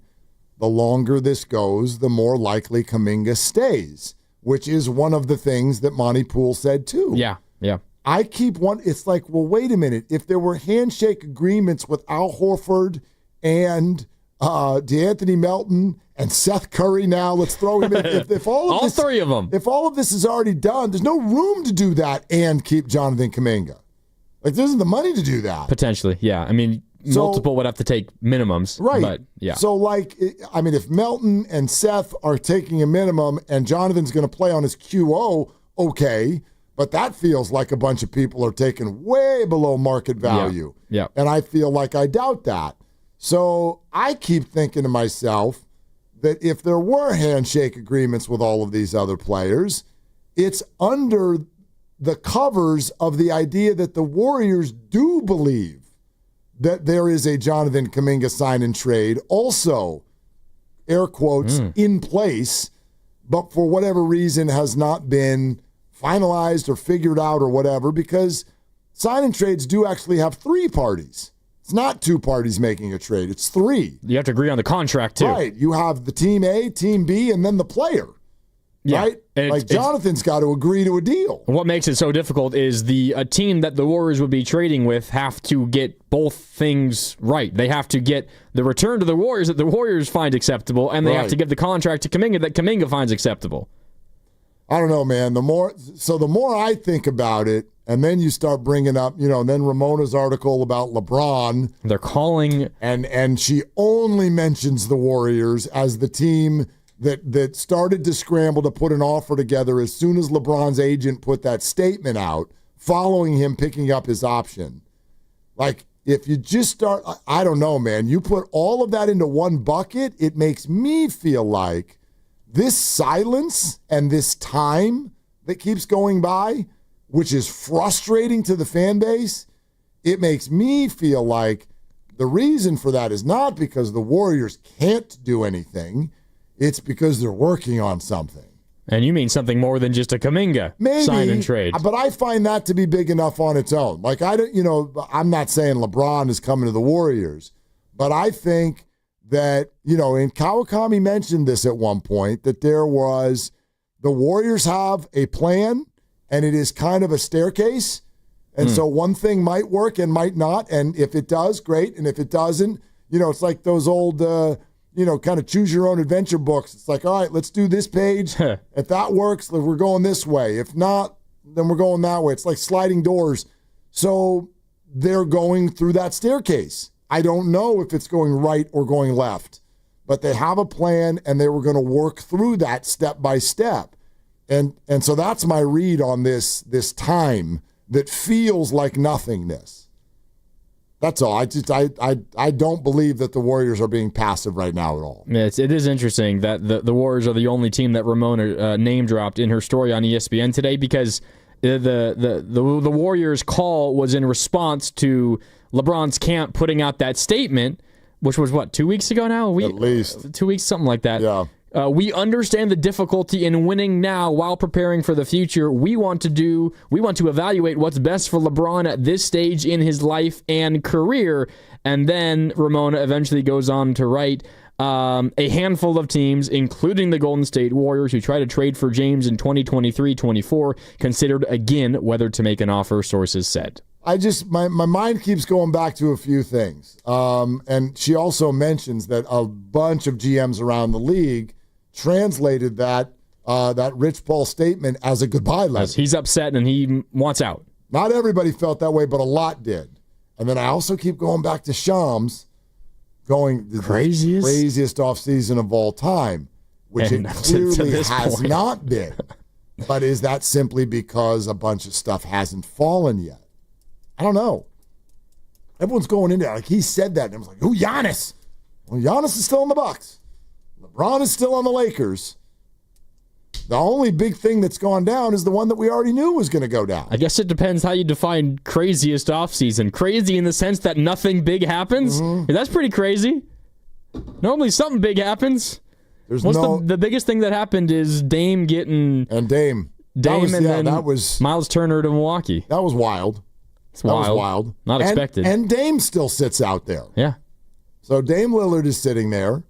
the longer this goes, the more likely Kuminga stays, which is one of the things that Monty Poole said too. Yeah. I keep it's like, well, wait a minute. If there were handshake agreements with Al Horford and DeAnthony Melton and Seth Curry now, let's throw him in. If all three of them. If all of this is already done, there's no room to do that and keep Jonathan Kuminga. Like, there isn't the money to do that. Potentially, yeah. I mean, multiple would have to take minimums. Right. But, yeah. So, like, I mean, if Melton and Seth are taking a minimum and Jonathan's going to play on his QO, okay. But that feels like a bunch of people are taking way below market value. Yeah. And I feel like I doubt that. So I keep thinking to myself that if there were handshake agreements with all of these other players, it's under the covers of the idea that the Warriors do believe that there is a Jonathan Kuminga sign and trade, also, air quotes, in place, but for whatever reason has not been finalized or figured out or whatever, because sign and trades do actually have three parties. It's not two parties making a trade. It's three. You have to agree on the contract, too. Right. You have the team A, team B, and then the player. Yeah. Right? And Jonathan's got to agree to a deal. What makes it so difficult is a team that the Warriors would be trading with have to get both things right. They have to get the return to the Warriors that the Warriors find acceptable, and they have to give the contract to Kuminga that Kuminga finds acceptable. I don't know, man. The more I think about it, and then you start bringing up, and then Ramona's article about LeBron. They're calling. And she only mentions the Warriors as the team that started to scramble to put an offer together as soon as LeBron's agent put that statement out following him picking up his option. Like, if you just start, I don't know, man. You put all of that into one bucket, it makes me feel like this silence and this time that keeps going by, which is frustrating to the fan base, it makes me feel like the reason for that is not because the Warriors can't do anything. It's because they're working on something. And you mean something more than just a Kuminga sign and trade. But I find that to be big enough on its own. Like, I'm not saying LeBron is coming to the Warriors, but I think that, and Kawakami mentioned this at one point, that there was, the Warriors have a plan, and it is kind of a staircase. And so one thing might work and might not. And if it does, great. And if it doesn't, it's like those old, kind of choose your own adventure books. It's like, all right, let's do this page. If that works, we're going this way. If not, then we're going that way. It's like sliding doors. So they're going through that staircase. I don't know if it's going right or going left, but they have a plan and they were going to work through that step by step. And so that's my read on this time that feels like nothingness. That's all. I don't believe that the Warriors are being passive right now at all. Yeah, it is interesting that the Warriors are the only team that Ramona name dropped in her story on ESPN today, because the Warriors' call was in response to LeBron's camp putting out that statement, which was, 2 weeks ago now? At least. 2 weeks, something like that. Yeah. We understand the difficulty in winning now while preparing for the future. We want to evaluate what's best for LeBron at this stage in his life and career. And then Ramona eventually goes on to write, a handful of teams, including the Golden State Warriors, who tried to trade for James in 2023-24, considered again whether to make an offer, sources said. My mind keeps going back to a few things. And she also mentions that a bunch of GMs around the league translated that Rich Paul statement as a goodbye letter. He's upset and he wants out. Not everybody felt that way, but a lot did. And then I also keep going back to Shams going the craziest offseason of all time, which it clearly has not been. But is that simply because a bunch of stuff hasn't fallen yet? I don't know. Everyone's going in there. Like, he said that, and I was like, who, Giannis? Well, Giannis is still in the Bucks. LeBron is still on the Lakers. The only big thing that's gone down is the one that we already knew was going to go down. I guess it depends how you define craziest offseason. Crazy in the sense that nothing big happens? Yeah, that's pretty crazy. Normally something big happens. The biggest thing that happened is Dame getting... And Dame. That was Miles Turner to Milwaukee. That was wild. That was wild. Not expected. And Dame still sits out there. Yeah. So Dame Lillard is sitting there.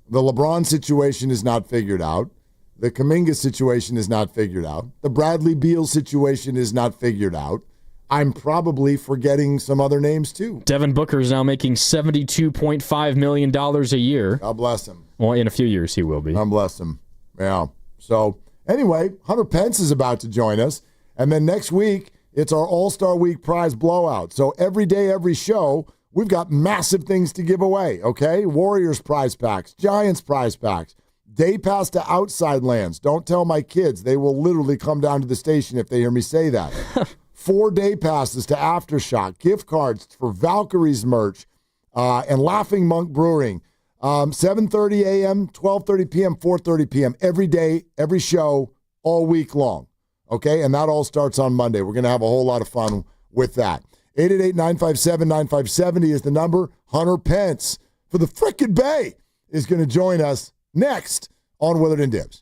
The LeBron situation is not figured out. The Kuminga situation is not figured out. The Bradley Beal situation is not figured out. I'm probably forgetting some other names too. Devin Booker is now making $72.5 million a year. God bless him. Well, in a few years he will be. God bless him. Yeah. So anyway, Hunter Pence is about to join us. And then next week, it's our All-Star Week prize blowout. So every day, every show, we've got massive things to give away, okay? Warriors prize packs, Giants prize packs, day pass to outside lands. Don't tell my kids. They will literally come down to the station if they hear me say that. 4 day passes to Aftershock, gift cards for Valkyrie's merch, and Laughing Monk Brewing. 7:30 a.m., 12:30 p.m., 4:30 p.m. every day, every show, all week long, okay? And that all starts on Monday. We're going to have a whole lot of fun with that. 888-957-9570 is the number. Hunter Pence for the frickin' Bay is going to join us next on Willard and Dibs.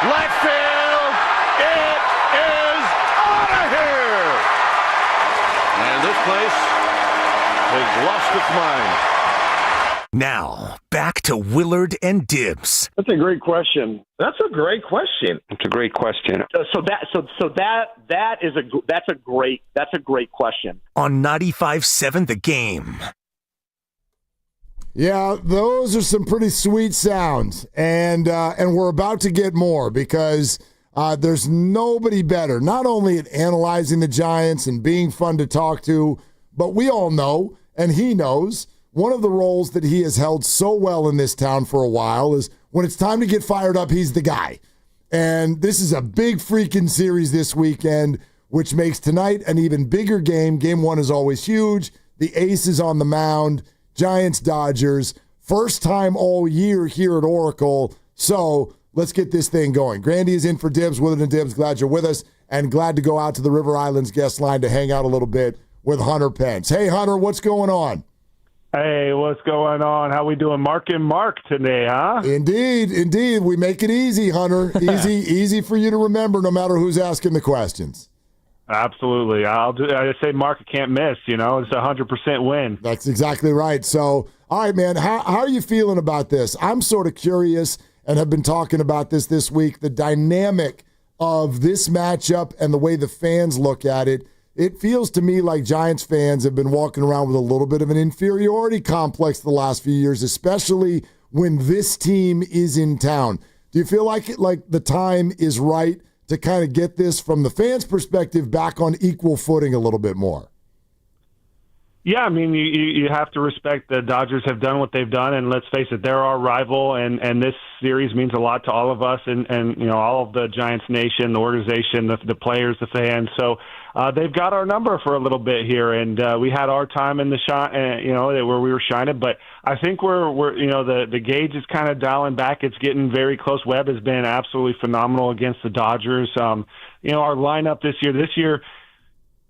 Left field. It is out of here. And this place has lost its mind. Now, back to Willard and Dibs. That's a great question. That's a great question. That's a great question. On 95.7 The Game. Yeah, those are some pretty sweet sounds, and we're about to get more because there's nobody better, not only at analyzing the Giants and being fun to talk to, but we all know, and he knows, one of the roles that he has held so well in this town for a while is when it's time to get fired up, he's the guy. And this is a big freaking series this weekend, which makes tonight an even bigger game. Game one is always huge. The ace is on the mound. Giants, Dodgers. First time all year here at Oracle. So let's get this thing going. Grandy is in for Dibs. Willard and Dibs, glad you're with us. And glad to go out to the River Islands guest line to hang out a little bit with Hunter Pence. Hey, Hunter, what's going on? Hey, what's going on? How we doing? Mark and Mark today, huh? Indeed. We make it easy, Hunter. Easy for you to remember no matter who's asking the questions. Absolutely. I say Mark can't miss, It's a 100% win. That's exactly right. So, all right, man, how are you feeling about this? I'm sort of curious and have been talking about this week, the dynamic of this matchup and the way the fans look at it. It feels to me like Giants fans have been walking around with a little bit of an inferiority complex the last few years, especially when this team is in town. Do you feel like the time is right to kind of get this from the fans' perspective back on equal footing a little bit more? Yeah, I mean, you have to respect the Dodgers have done what they've done, and let's face it, they're our rival, and this series means a lot to all of us and all of the Giants nation, the organization, the players, the fans. So they've got our number for a little bit here, and we had our time in the shot, where we were shining. But I think we're the gauge is kind of dialing back. It's getting very close. Webb has been absolutely phenomenal against the Dodgers. Our lineup this year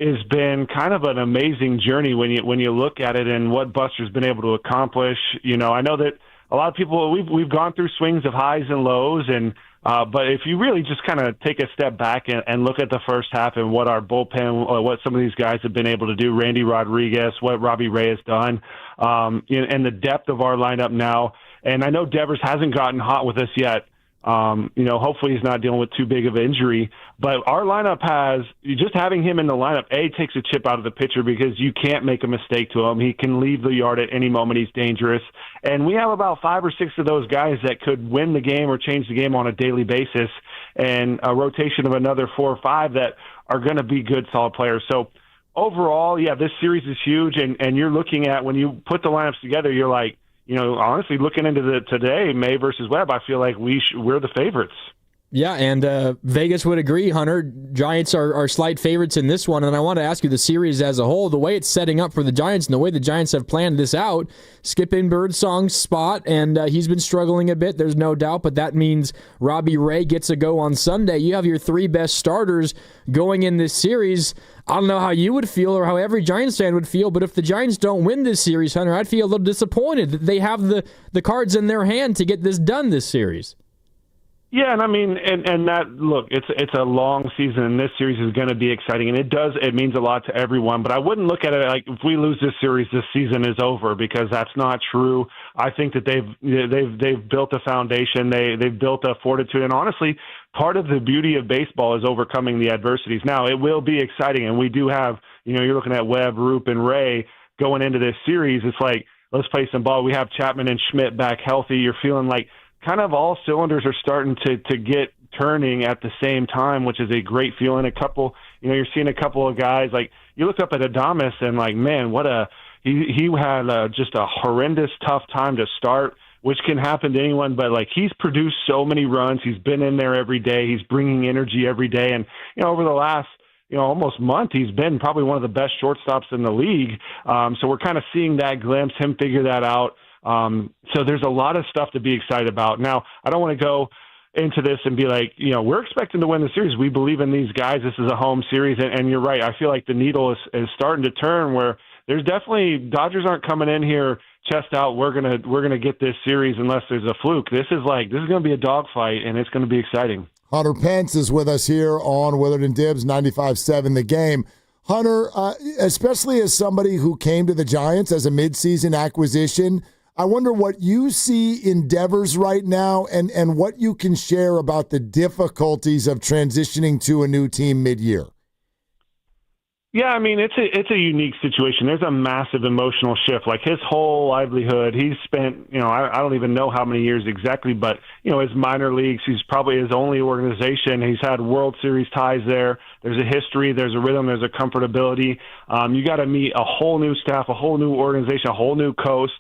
has been kind of an amazing journey when you look at it and what Buster's been able to accomplish. I know that a lot of people we've gone through swings of highs and lows, and but if you really just kind of take a step back and look at the first half and what our bullpen, what some of these guys have been able to do, Randy Rodriguez, what Robbie Ray has done, and the depth of our lineup now. And I know Devers hasn't gotten hot with us yet. Hopefully he's not dealing with too big of an injury, but our lineup has, just having him in the lineup, takes a chip out of the pitcher because you can't make a mistake to him. He can leave the yard at any moment. He's dangerous. And we have about 5 or 6 of those guys that could win the game or change the game on a daily basis, and a rotation of another 4 or 5 that are going to be good, solid players. So overall, yeah, this series is huge. And you're looking at, when you put the lineups together, you're like, honestly, looking into today, May versus Webb, I feel like we're the favorites. Yeah, and Vegas would agree, Hunter. Giants are slight favorites in this one, and I want to ask you the series as a whole, the way it's setting up for the Giants and the way the Giants have planned this out. Skip in Birdsong's spot, and he's been struggling a bit, there's no doubt, but that means Robbie Ray gets a go on Sunday. You have your 3 best starters going in this series. I don't know how you would feel or how every Giants fan would feel, but if the Giants don't win this series, Hunter, I'd feel a little disappointed that they have the cards in their hand to get this done this series. Yeah, and I mean, and that, look, it's a long season, and this series is going to be exciting, and it means a lot to everyone. But I wouldn't look at it like if we lose this series, this season is over, because that's not true. I think that they've built a foundation, they've built a fortitude, and honestly, part of the beauty of baseball is overcoming the adversities. Now, it will be exciting, and we do have, you're looking at Webb, Roop, and Ray going into this series. It's like, let's play some ball. We have Chapman and Schmidt back healthy. You're feeling like kind of all cylinders are starting to get turning at the same time, which is a great feeling. You're seeing a couple of guys, like you look up at Adames and like, man, he had just a horrendous tough time to start, which can happen to anyone, but like he's produced so many runs. He's been in there every day. He's bringing energy every day. And, over the last, almost month, he's been probably one of the best shortstops in the league. So we're kind of seeing that glimpse, him figure that out. So there's a lot of stuff to be excited about. Now, I don't want to go into this and be like, we're expecting to win the series. We believe in these guys. This is a home series. And you're right. I feel like the needle is starting to turn, where there's definitely, Dodgers aren't coming in here chest out. We're going to get this series unless there's a fluke. This is going to be a dogfight, and it's going to be exciting. Hunter Pence is with us here on Willard and Dibs, 95.7 The Game. Hunter, especially as somebody who came to the Giants as a midseason acquisition, I wonder what you see in Devers right now and what you can share about the difficulties of transitioning to a new team mid-year. Yeah, I mean, it's a unique situation. There's a massive emotional shift. Like his whole livelihood, he's spent, I don't even know how many years exactly, but, his minor leagues, he's probably his only organization. He's had World Series ties there. There's a history, there's a rhythm, there's a comfortability. You got to meet a whole new staff, a whole new organization, a whole new coast.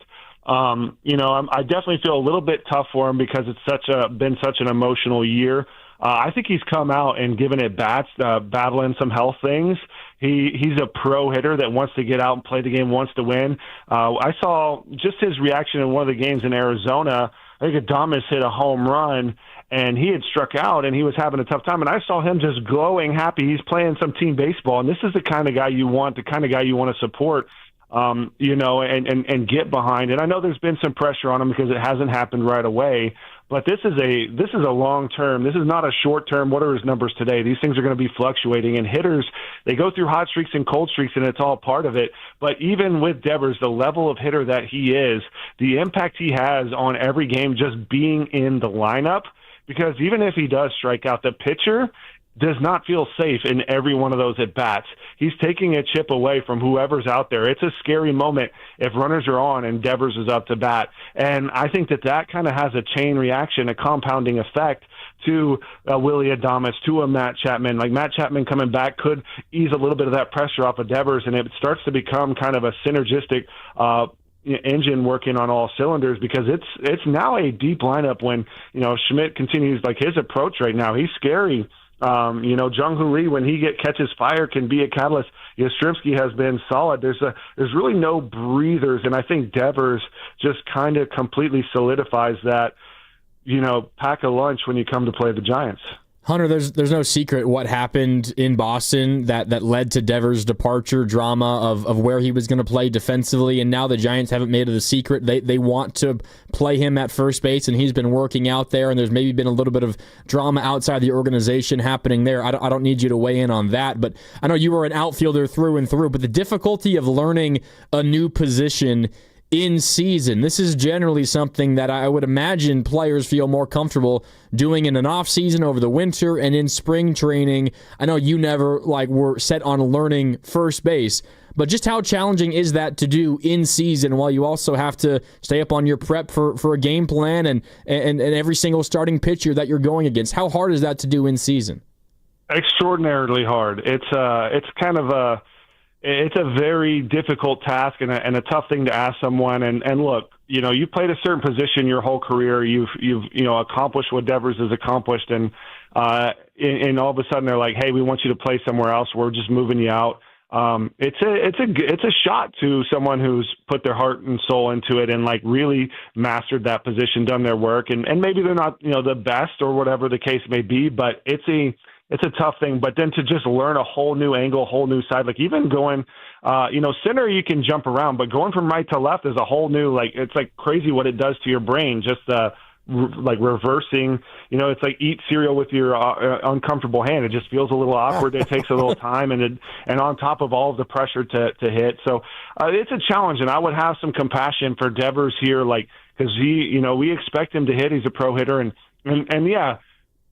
I definitely feel a little bit tough for him because it's been such an emotional year. I think he's come out and given it bats, battling some health things. He's a pro hitter that wants to get out and play the game, wants to win. I saw just his reaction in one of the games in Arizona. I think Adames hit a home run, and he had struck out, and he was having a tough time. And I saw him just glowing, happy. He's playing some team baseball, and this is the kind of guy you want, the kind of guy you want to support. And get behind. And I know there's been some pressure on him because it hasn't happened right away. But this is a long term. This is not a short term. What are his numbers today? These things are going to be fluctuating. And hitters, they go through hot streaks and cold streaks, and it's all part of it. But even with Devers, the level of hitter that he is, the impact he has on every game, just being in the lineup. Because even if he does strike out, the pitcher does not feel safe in every one of those at-bats. He's taking a chip away from whoever's out there. It's a scary moment if runners are on and Devers is up to bat. And I think that kind of has a chain reaction, a compounding effect to Willie Adames, to a Matt Chapman. Like Matt Chapman coming back could ease a little bit of that pressure off of Devers, and it starts to become kind of a synergistic engine working on all cylinders because it's now a deep lineup when, Schmidt continues like his approach right now. He's scary. Jung-Hoo Lee, when he catches fire, can be a catalyst. Yastrzemski has been solid. There's really no breathers, and I think Devers just kind of completely solidifies that, pack a lunch when you come to play the Giants. Hunter, there's no secret what happened in Boston that led to Devers' departure, drama of where he was going to play defensively, and now the Giants haven't made it a secret. They want to play him at first base, and he's been working out there, and there's maybe been a little bit of drama outside the organization happening there. I don't need you to weigh in on that, but I know you were an outfielder through and through, but the difficulty of learning a new position in season. This is generally something that I would imagine players feel more comfortable doing in an off season over the winter and in spring training. I know you never were set on learning first base, but just how challenging is that to do in season while you also have to stay up on your prep for a game plan and every single starting pitcher that you're going against? How hard is that to do in season? Extraordinarily hard. It's kind of it's a very difficult task and a tough thing to ask someone. And look, you've played a certain position your whole career. You've accomplished what Devers has accomplished, and all of a sudden they're like, hey, we want you to play somewhere else. We're just moving you out. It's a shot to someone who's put their heart and soul into it and really mastered that position, done their work, and maybe they're not the best or whatever the case may be, but it's a tough thing. But then to just learn a whole new angle, whole new side, even going, center, you can jump around, but going from right to left is a whole new, it's crazy what it does to your brain. Just reversing, it's like eat cereal with your uncomfortable hand. It just feels a little awkward. It takes a little time, and on top of all of the pressure to hit. So it's a challenge, and I would have some compassion for Devers here, because we expect him to hit. He's a pro hitter, and yeah,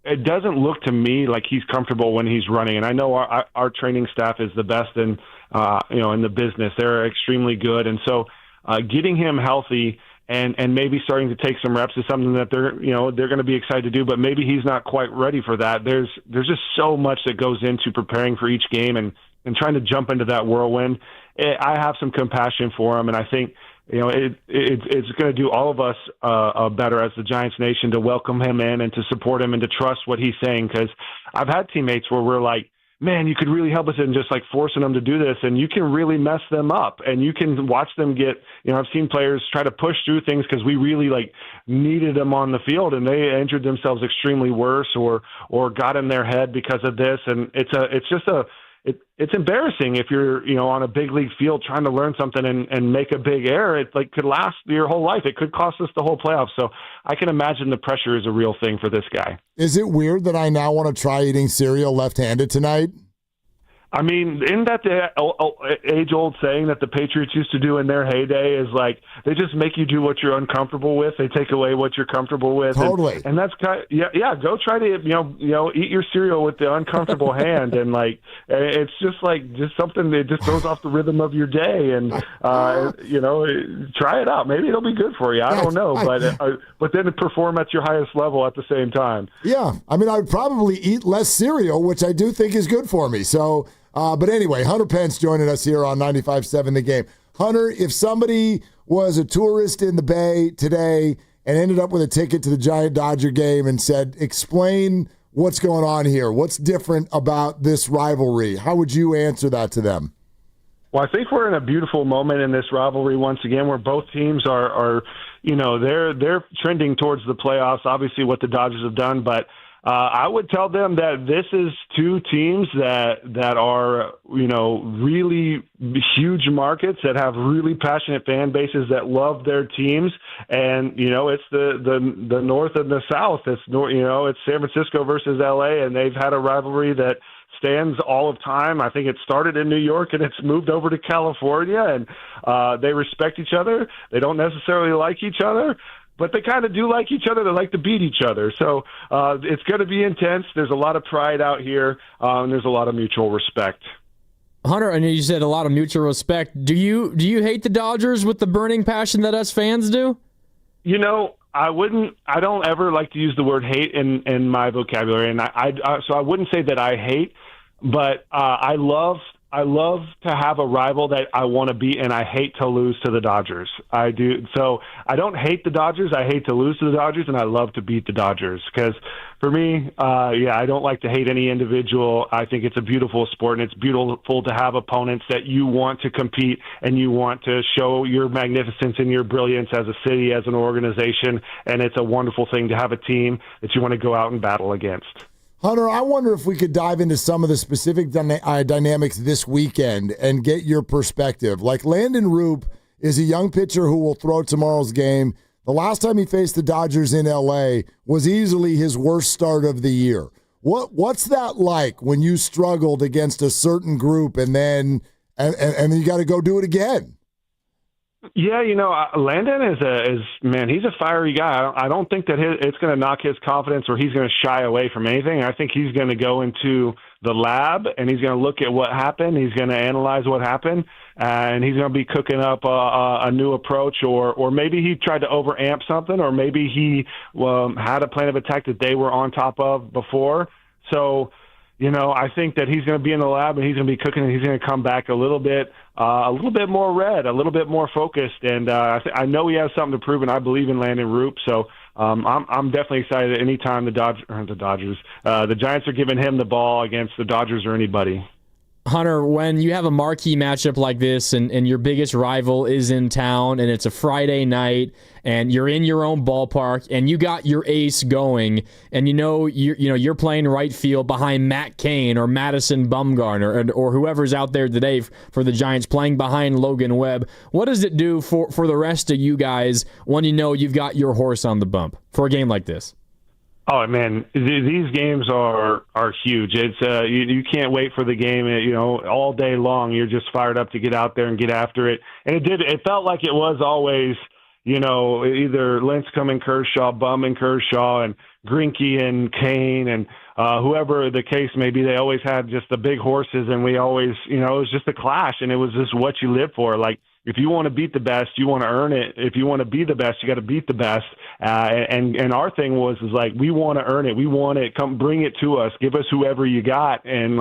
it doesn't look to me like he's comfortable when he's running. And I know our training staff is the best in the business. They're extremely good. And so getting him healthy and maybe starting to take some reps is something that they're going to be excited to do, but maybe he's not quite ready for that. There's just so much that goes into preparing for each game and trying to jump into that whirlwind. I have some compassion for him, and I think it's going to do all of us better as the Giants nation to welcome him in and to support him and to trust what he's saying. Because I've had teammates where we're like, man, you could really help us in just forcing them to do this, and you can really mess them up, and you can watch them get, I've seen players try to push through things because we really needed them on the field, and they injured themselves extremely worse or got in their head because of this. And it's just a it's embarrassing if you're, on a big league field trying to learn something and make a big error. It could last your whole life. It could cost us the whole playoffs. So I can imagine the pressure is a real thing for this guy. Is it weird that I now want to try eating cereal left-handed tonight? I mean, isn't that the age-old saying that the Patriots used to do in their heyday is they just make you do what you're uncomfortable with. They take away what you're comfortable with. Totally. And that's kind of, go try to, eat your cereal with the uncomfortable hand. And it's just something that just throws off the rhythm of your day. And, try it out. Maybe it'll be good for you. I don't know. But then perform at your highest level at the same time. Yeah. I mean, I'd probably eat less cereal, which I do think is good for me. So, but anyway, Hunter Pence joining us here on 95.7 The Game. Hunter, if somebody was a tourist in the Bay today and ended up with a ticket to the Giant-Dodger game and said, explain what's going on here, what's different about this rivalry, how would you answer that to them? Well, I think we're in a beautiful moment in this rivalry once again, where both teams are they're trending towards the playoffs. Obviously, what the Dodgers have done, but I would tell them that this is two teams that are really huge markets that have really passionate fan bases that love their teams, and it's the North and the South. It's it's San Francisco versus LA, and they've had a rivalry that stands all of time. I think it started in New York and it's moved over to California, and they respect each other. They don't necessarily like each other, but they kind of do like each other. They like to beat each other. So it's going to be intense. There's a lot of pride out here, and there's a lot of mutual respect. Hunter, I know you said a lot of mutual respect. Do you hate the Dodgers with the burning passion that us fans do? I don't ever like to use the word hate in my vocabulary, and so I wouldn't say that I hate, but I love to have a rival that I want to beat, and I hate to lose to the Dodgers. I do. So I don't hate the Dodgers. I hate to lose to the Dodgers, and I love to beat the Dodgers because for me, I don't like to hate any individual. I think it's a beautiful sport, and it's beautiful to have opponents that you want to compete and you want to show your magnificence and your brilliance as a city, as an organization, and it's a wonderful thing to have a team that you want to go out and battle against. Hunter, I wonder if we could dive into some of the specific dynamics this weekend and get your perspective. Like Landon Roop is a young pitcher who will throw tomorrow's game. The last time he faced the Dodgers in L.A. was easily his worst start of the year. What's that like when you struggled against a certain group and then you got to go do it again? Yeah, Landon is he's a fiery guy. I don't think that it's going to knock his confidence or he's going to shy away from anything. I think he's going to go into the lab and he's going to look at what happened. He's going to analyze what happened, and he's going to be cooking up a new approach, or maybe he tried to overamp something, or maybe he had a plan of attack that they were on top of before. So, I think that he's going to be in the lab and he's going to be cooking, and he's going to come back a little bit more red, a little bit more focused. And I know he has something to prove, and I believe in Landon Roop. So I'm definitely excited anytime the Giants are giving him the ball against the Dodgers or anybody. Hunter, when you have a marquee matchup like this and your biggest rival is in town and it's a Friday night and you're in your own ballpark and you got your ace going and you're playing right field behind Matt Cain or Madison Bumgarner or whoever's out there today for the Giants playing behind Logan Webb, what does it do for the rest of you guys when you've got your horse on the bump for a game like this? Oh man, these games are huge. It's you can't wait for the game. All day long. You're just fired up to get out there and get after it. And it felt like it was always, either Lincecum and Kershaw, Bum and Kershaw, and Greinke and Kane, and whoever the case may be. They always had just the big horses, and we always, it was just a clash, and it was just what you live for. Like, if you want to beat the best, you want to earn it. If you want to be the best, you got to beat the best. And our thing was we want to earn it. We want it. Come bring it to us. Give us whoever you got. And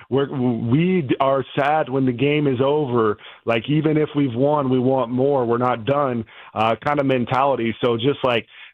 we are sad when the game is over. Like, even if we've won, we want more. We're not done. Kind of mentality. So just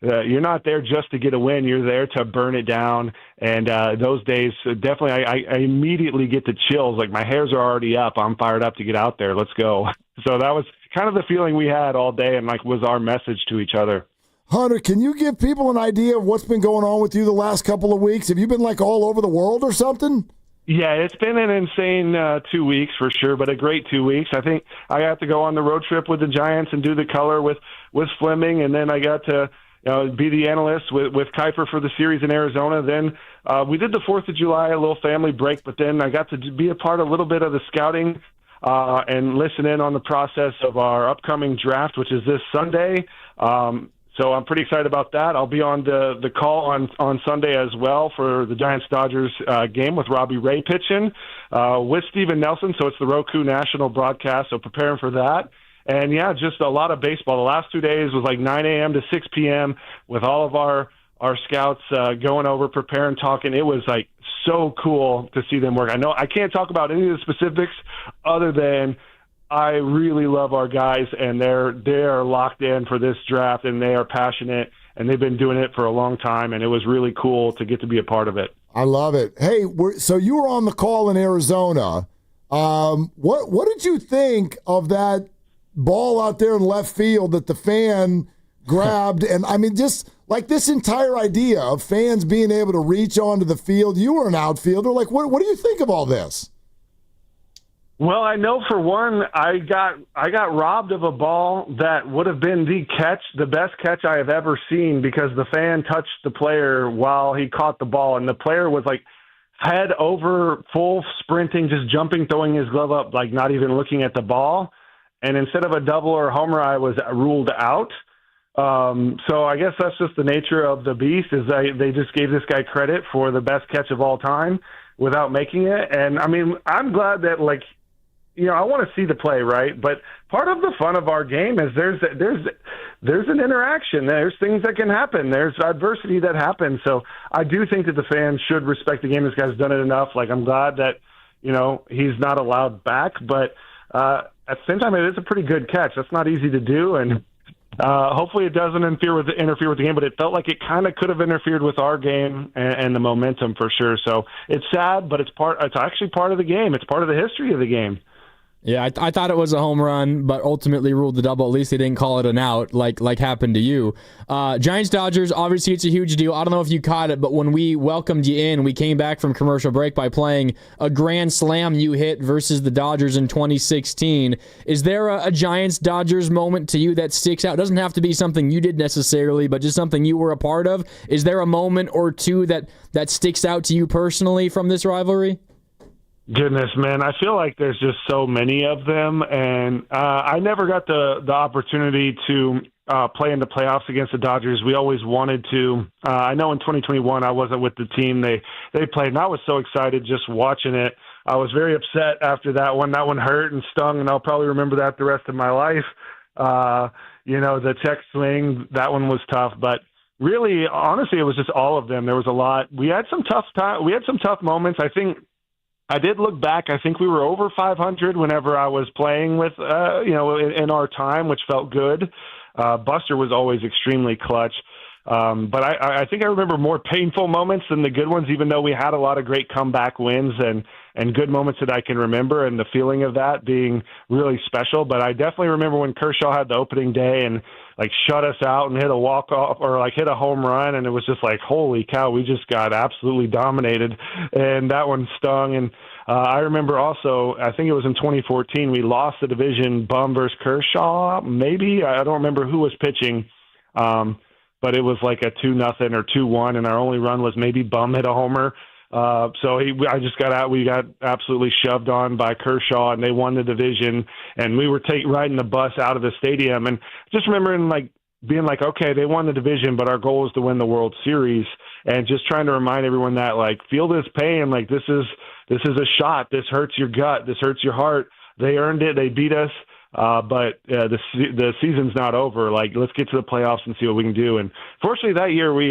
you're not there just to get a win. You're there to burn it down. And those days, definitely, I immediately get the chills. Like, my hairs are already up. I'm fired up to get out there. Let's go. So that was kind of the feeling we had all day, and was our message to each other. Hunter, can you give people an idea of what's been going on with you the last couple of weeks? Have you been all over the world or something? Yeah, it's been an insane 2 weeks for sure, but a great 2 weeks. I think I got to go on the road trip with the Giants and do the color with Fleming, and then I got to be the analyst with Kuiper for the series in Arizona. Then we did the 4th of July, a little family break, but then I got to be a part a little bit of the scouting and listen in on the process of our upcoming draft, which is this Sunday. So I'm pretty excited about that. I'll be on the call on Sunday as well for the Giants-Dodgers game with Robbie Ray pitching with Steven Nelson. So it's the Roku national broadcast, so preparing for that. And, yeah, just a lot of baseball. The last 2 days was like 9 a.m. to 6 p.m. with all of our scouts going over, preparing, talking. It was, like, so cool to see them work. I know I can't talk about any of the specifics other than I really love our guys, and they're locked in for this draft, and they are passionate, and they've been doing it for a long time, and it was really cool to get to be a part of it. I love it. Hey, so you were on the call in Arizona. What did you think of that ball out there in left field that the fan grabbed? And, I mean, just like this entire idea of fans being able to reach onto the field. You were an outfielder. Like, what do you think of all this? Well, I know for one, I got robbed of a ball that would have been the best catch I have ever seen, because the fan touched the player while he caught the ball, and the player was like head over, full sprinting, just jumping, throwing his glove up, like not even looking at the ball. And instead of a double or a homer, I was ruled out. So I guess that's just the nature of the beast, is they just gave this guy credit for the best catch of all time without making it. And I mean, I'm glad that, like, I want to see the play, right? But part of the fun of our game is there's an interaction. There's things that can happen. There's adversity that happens. So I do think that the fans should respect the game. This guy's done it enough. Like, I'm glad that, he's not allowed back. But at the same time, it is a pretty good catch. That's not easy to do. And hopefully it doesn't interfere with the game. But it felt like it kind of could have interfered with our game and the momentum for sure. So it's sad, but it's actually part of the game. It's part of the history of the game. Yeah, I thought it was a home run, but ultimately ruled the double. At least they didn't call it an out like happened to you. Giants-Dodgers, obviously it's a huge deal. I don't know if you caught it, but when we welcomed you in, we came back from commercial break by playing a grand slam you hit versus the Dodgers in 2016. Is there a Giants-Dodgers moment to you that sticks out? It doesn't have to be something you did necessarily, but just something you were a part of. Is there a moment or two that sticks out to you personally from this rivalry? Goodness, man, I feel like there's just so many of them, and I never got the opportunity to play in the playoffs against the Dodgers. We always wanted to. I know in 2021 I wasn't with the team they played, and I was so excited just watching it. I was very upset after that one. That one hurt and stung, and I'll probably remember that the rest of my life. The check swing, that one was tough, but really, honestly, it was just all of them. There was a lot. We had some tough moments. I think I did look back. I think we were over 500 whenever I was playing with, in our time, which felt good. Buster was always extremely clutch. But I think I remember more painful moments than the good ones, even though we had a lot of great comeback wins and good moments that I can remember, and the feeling of that being really special. But I definitely remember when Kershaw had the opening day and shut us out and hit a walk-off or hit a home run, and it was just like, holy cow, we just got absolutely dominated, and that one stung. And I remember also, I think it was in 2014, we lost the division, Bum versus Kershaw, maybe. I don't remember who was pitching, but it was like a 2-0 or 2-1, and our only run was maybe Bum hit a homer. We got absolutely shoved on by Kershaw, and they won the division, and we were riding the bus out of the stadium, and just remembering being like, okay, they won the division, but our goal is to win the World Series, and just trying to remind everyone that feel this pain, this is a shot, this hurts your gut, this hurts your heart. They earned it, they beat us. But the season's not over. Let's get to the playoffs and see what we can do. And fortunately, that year we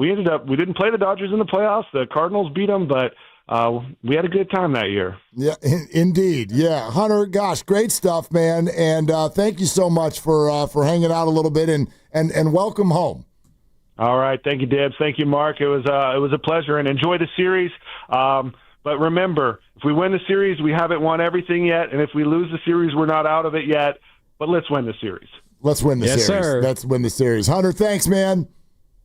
didn't play the Dodgers in the playoffs. The Cardinals beat them, but we had a good time that year. Yeah, indeed. Yeah, Hunter, gosh, great stuff, man. And thank you so much for hanging out a little bit and welcome home. All right, thank you, Dibs. Thank you, Mark. It was a pleasure, and enjoy the series. But remember, if we win the series, we haven't won everything yet. And if we lose the series, we're not out of it yet. But let's win the series. Let's win the series. Sir. Let's win the series. Hunter, thanks, man.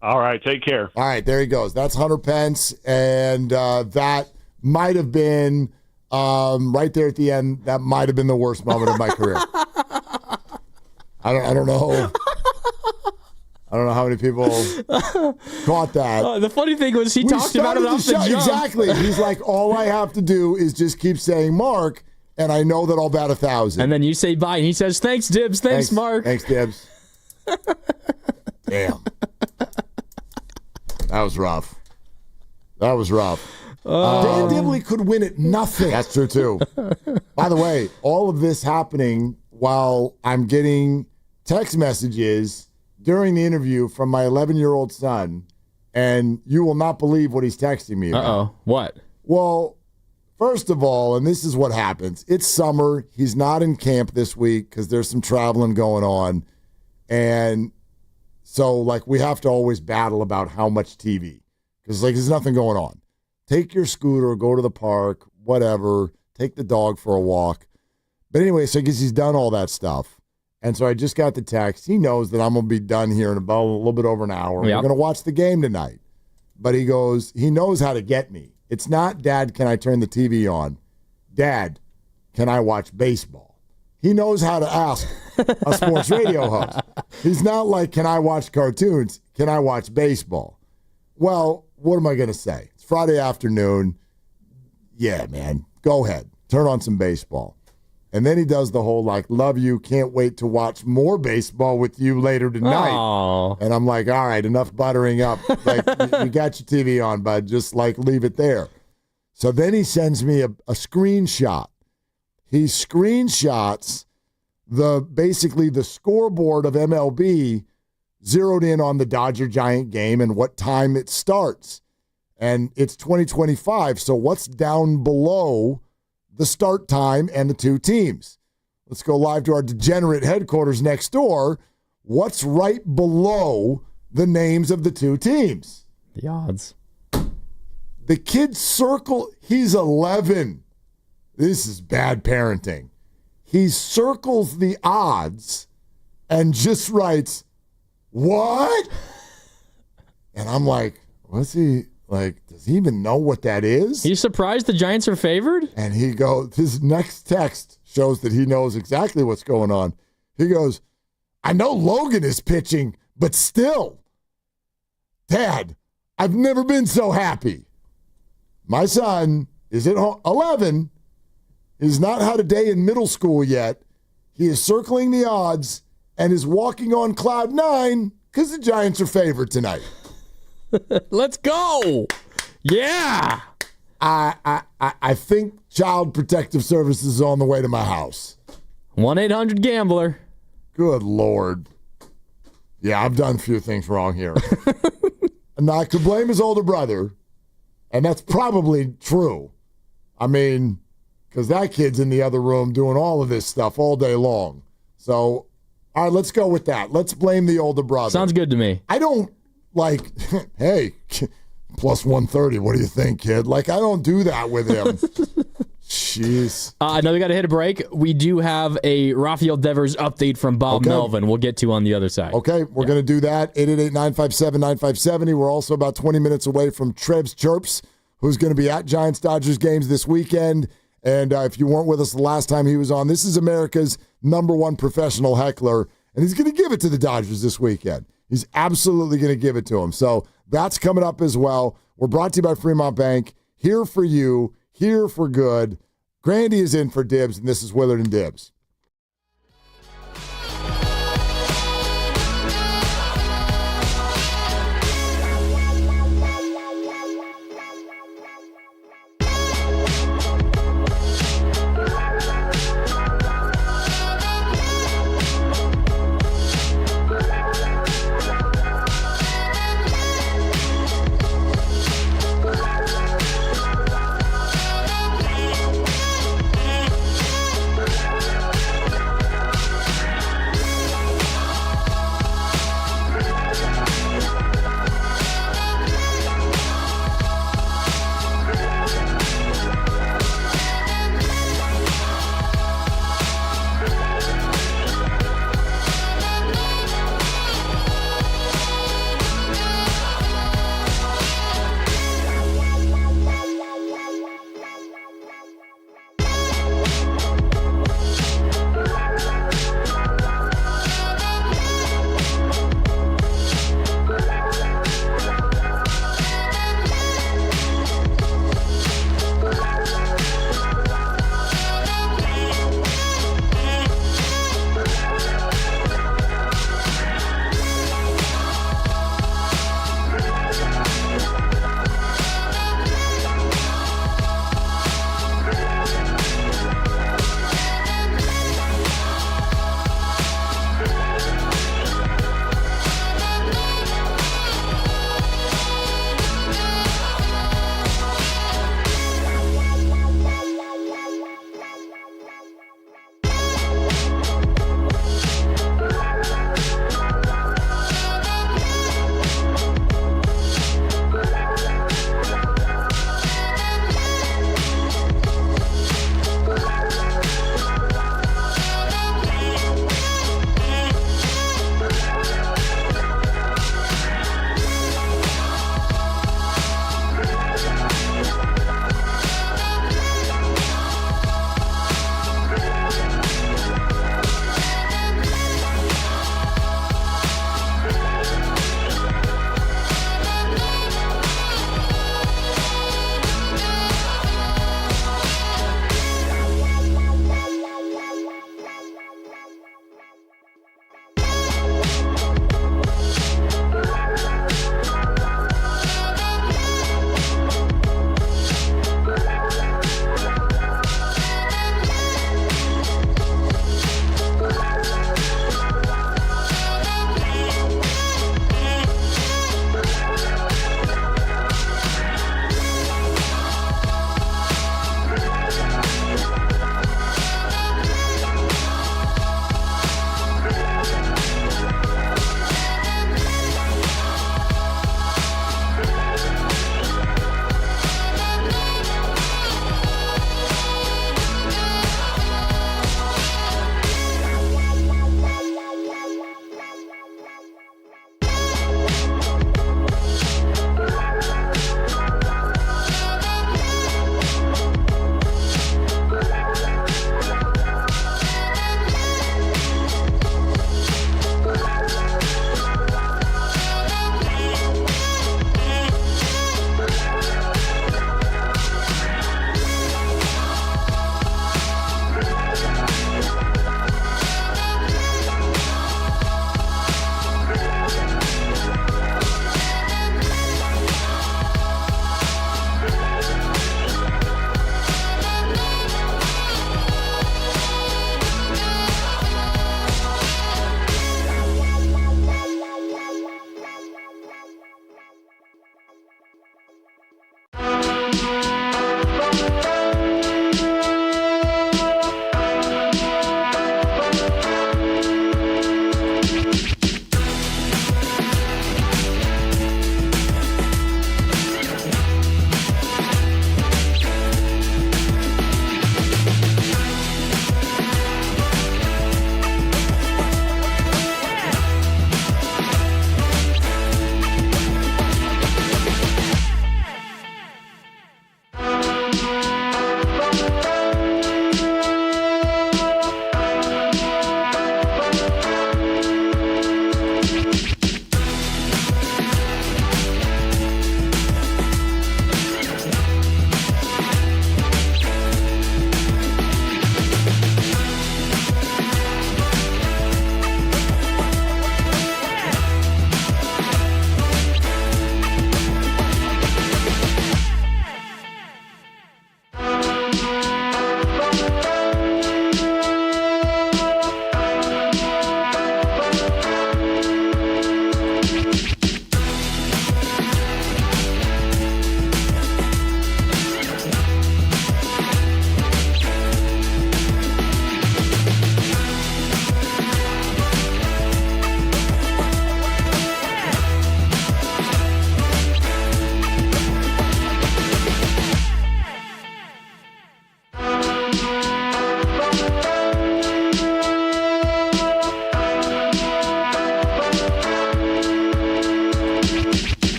All right, take care. All right, there he goes. That's Hunter Pence, and that might have been right there at the end. That might have been the worst moment of my career. I don't know. I don't know how many people caught that. The funny thing was he talked about it off the jump. Exactly. He's like, all I have to do is just keep saying Mark, and I know that I'll bat 1,000. And then you say bye, and he says, thanks, Dibs. Thanks, Mark. Thanks, Dibs. Damn. That was rough. Dan Dibley could win at nothing. That's true, too. By the way, all of this happening while I'm getting text messages during the interview from my 11-year-old son, and you will not believe what he's texting me about. Uh-oh. What? Well, first of all, and this is what happens. It's summer. He's not in camp this week because there's some traveling going on. And so, like, we have to always battle about how much TV because, like, there's nothing going on. Take your scooter, go to the park, whatever. Take the dog for a walk. But anyway, so I guess he's done all that stuff. And so I just got the text. He knows that I'm going to be done here in about a little bit over an hour. Yep. We're going to watch the game tonight. But he knows how to get me. It's not, Dad, can I turn the TV on? Dad, can I watch baseball? He knows how to ask a sports radio host. He's not like, can I watch cartoons? Can I watch baseball? Well, what am I going to say? It's Friday afternoon. Yeah, man, go ahead. Turn on some baseball. And then he does the whole, like, love you, can't wait to watch more baseball with you later tonight. Aww. And I'm like, all right, enough buttering up. Like, you got your TV on, bud. Just, like, leave it there. So then he sends me a screenshot. He screenshots basically the scoreboard of MLB zeroed in on the Dodger-Giant game and what time it starts. And it's 2025, so what's down below the start time and the two teams? Let's go live to our degenerate headquarters next door. What's right below the names of the two teams? The odds. The kid circle, he's 11. This is bad parenting. He circles the odds and just writes, what? And I'm like, what's he? Like, does he even know what that is? He's surprised the Giants are favored? And he goes, his next text shows that he knows exactly what's going on. He goes, I know Logan is pitching, but still, Dad, I've never been so happy. My son is at 11. He's not had a day in middle school yet. He is circling the odds and is walking on cloud 9 because the Giants are favored tonight. Let's go. Yeah. I think Child Protective Services is on the way to my house. 1-800-GAMBLER. Good Lord. Yeah, I've done a few things wrong here. And I could blame his older brother, and that's probably true. I mean, because that kid's in the other room doing all of this stuff all day long. So, all right, let's go with that. Let's blame the older brother. Sounds good to me. I don't, like, hey, plus 130, what do you think, kid? Like, I don't do that with him. Jeez. I know we got to hit a break. We do have a Rafael Devers update from Bob Melvin. We'll get to on the other side. Okay, we're going to do that. 888-957-9570. We're also about 20 minutes away from Trev's Chirps, who's going to be at Giants-Dodgers games this weekend. And if you weren't with us the last time he was on, this is America's #1 professional heckler, and he's going to give it to the Dodgers this weekend. He's absolutely going to give it to him. So that's coming up as well. We're brought to you by Fremont Bank. Here for you, here for good. Grandy is in for Dibs, and this is Willard and Dibs.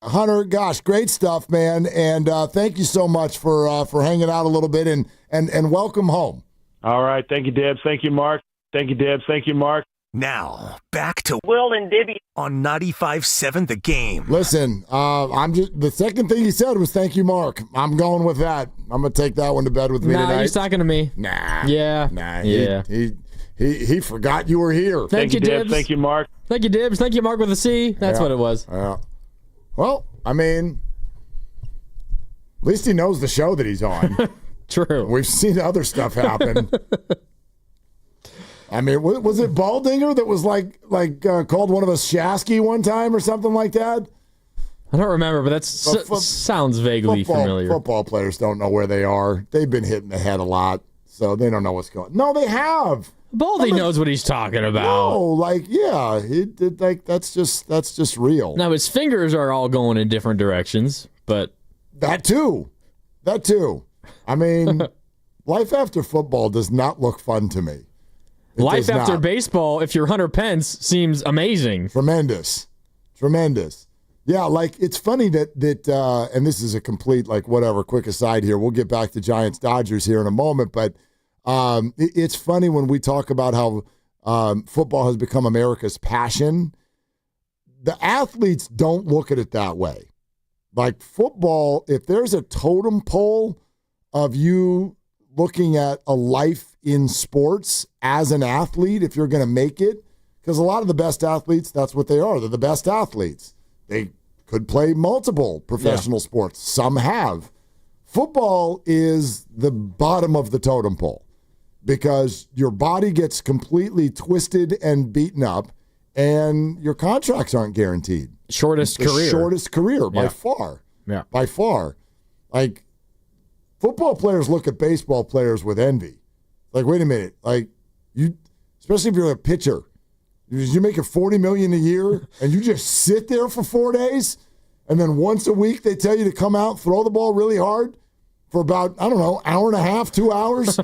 Hunter, gosh, great stuff, man. And thank you so much for hanging out a little bit and welcome home. All right. Thank you, Dibs. Thank you, Mark. Thank you, Dibs. Thank you, Mark. Now, back to Will and Dibby on 95.7 The Game. Listen, the second thing he said was thank you, Mark. I'm going with that. I'm going to take that one to bed with me tonight. He's talking to me. Nah. Yeah. Nah. Yeah. He forgot you were here. Thank you, Dibs. Thank you, Mark. Thank you, Dibs. Thank you, Mark with a C. That's what it was. Yeah. Well, I mean, at least he knows the show that he's on. True. We've seen other stuff happen. I mean, was it Baldinger that was called one of us Shasky one time or something like that? I don't remember, but that sounds vaguely familiar. Football players don't know where they are. They've been hit in the head a lot, so they don't know what's going on. No, they have. Baldy knows what he's talking about. No, that's just real. Now, his fingers are all going in different directions, but... That too. I mean, life after football does not look fun to me. Life after baseball, if you're Hunter Pence, seems amazing. Tremendous. Yeah, it's funny that and this is a complete, quick aside here. We'll get back to Giants-Dodgers here in a moment, but it's funny when we talk about how football has become America's passion. The athletes don't look at it that way. Like football, if there's a totem pole of you looking at a life in sports as an athlete, if you're going to make it, because a lot of the best athletes, that's what they are. They're the best athletes. They could play multiple professional sports. Some have. Football is the bottom of the totem pole because your body gets completely twisted and beaten up and your contracts aren't guaranteed. Shortest career by far. Yeah. By far. Football players look at baseball players with envy. Wait a minute. You, especially if you're a pitcher, you're making $40 million a year and you just sit there for 4 days and then once a week they tell you to come out, throw the ball really hard for about, hour and a half, 2 hours.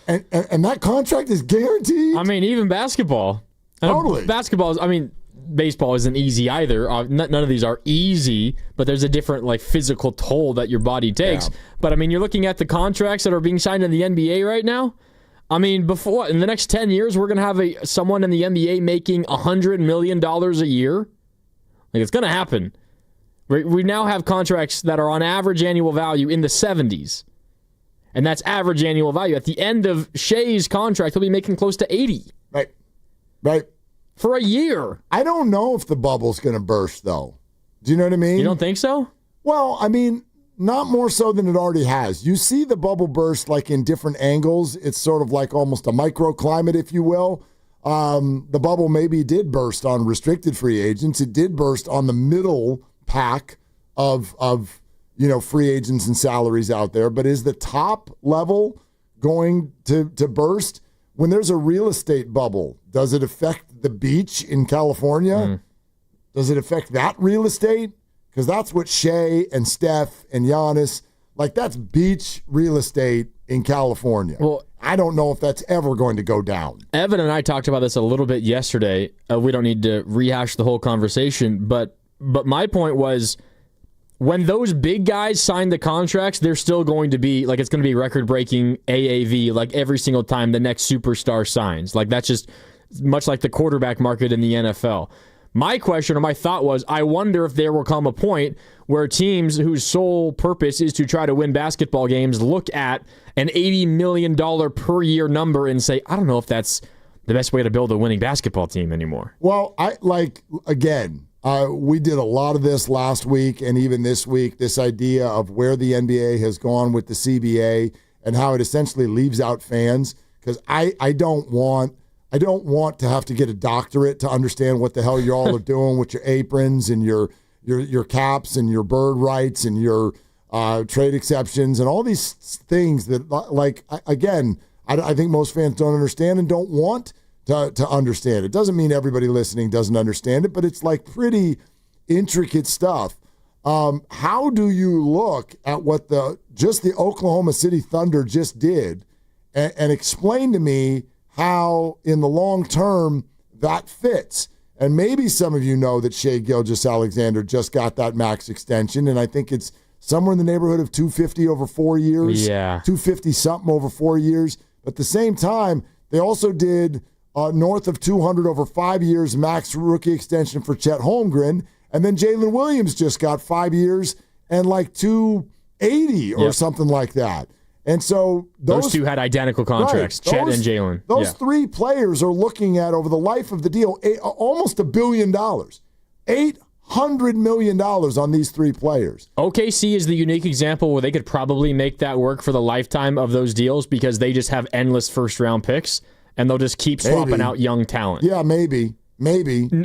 and that contract is guaranteed. I mean, even basketball. Totally. Baseball isn't easy either. None of these are easy, but there's a different physical toll that your body takes. Yeah. But you're looking at the contracts that are being signed in the NBA right now. Before in the next 10 years, we're going to have someone in the NBA making $100 million a year. It's going to happen. We now have contracts that are on average annual value in the 70s. And that's average annual value. At the end of Shea's contract, he'll be making close to 80. Right. For a year. I don't know if the bubble's going to burst, though. Do you know what I mean? You don't think so? Well, not more so than it already has. You see the bubble burst in different angles. It's sort of almost a microclimate, if you will. The bubble maybe did burst on restricted free agents. It did burst on the middle pack of free agents and salaries out there. But is the top level going to burst? When there's a real estate bubble, does it affect the beach in California? Does it affect that real estate? Because that's what Shea and Steph and Giannis, that's beach real estate in California. Well, I don't know if that's ever going to go down. Evan and I talked about this a little bit yesterday. We don't need to rehash the whole conversation, but my point was when those big guys sign the contracts, they're still going to be, it's going to be record-breaking AAV, every single time the next superstar signs. That's just much like the quarterback market in the NFL. My question or my thought was, I wonder if there will come a point where teams whose sole purpose is to try to win basketball games look at an $80 million per year number and say, I don't know if that's the best way to build a winning basketball team anymore. Well, we did a lot of this last week and even this week, this idea of where the NBA has gone with the CBA and how it essentially leaves out fans, because I don't want to have to get a doctorate to understand what the hell you all are doing with your aprons and your caps and your bird rights and your trade exceptions and all these things that, I think most fans don't understand and don't want to understand. It doesn't mean everybody listening doesn't understand it, but it's pretty intricate stuff. How do you look at what the Oklahoma City Thunder just did and explain to me how in the long term that fits? And maybe some of you know that Shea Gilgeous-Alexander just got that max extension, and I think it's somewhere in the neighborhood of $250 over 4 years. Yeah. $250-something over 4 years. But at the same time, they also did north of $200 over 5 years max rookie extension for Chet Holmgren. And then Jalen Williams just got 5 years and like $280 or something like that. And so those two had identical contracts, right, Chet and Jalen. Those three players are looking at, over the life of the deal, almost $1 billion. $800 million on these three players. OKC is the unique example where they could probably make that work for the lifetime of those deals because they just have endless first-round picks, and they'll just keep swapping out young talent. Yeah, maybe.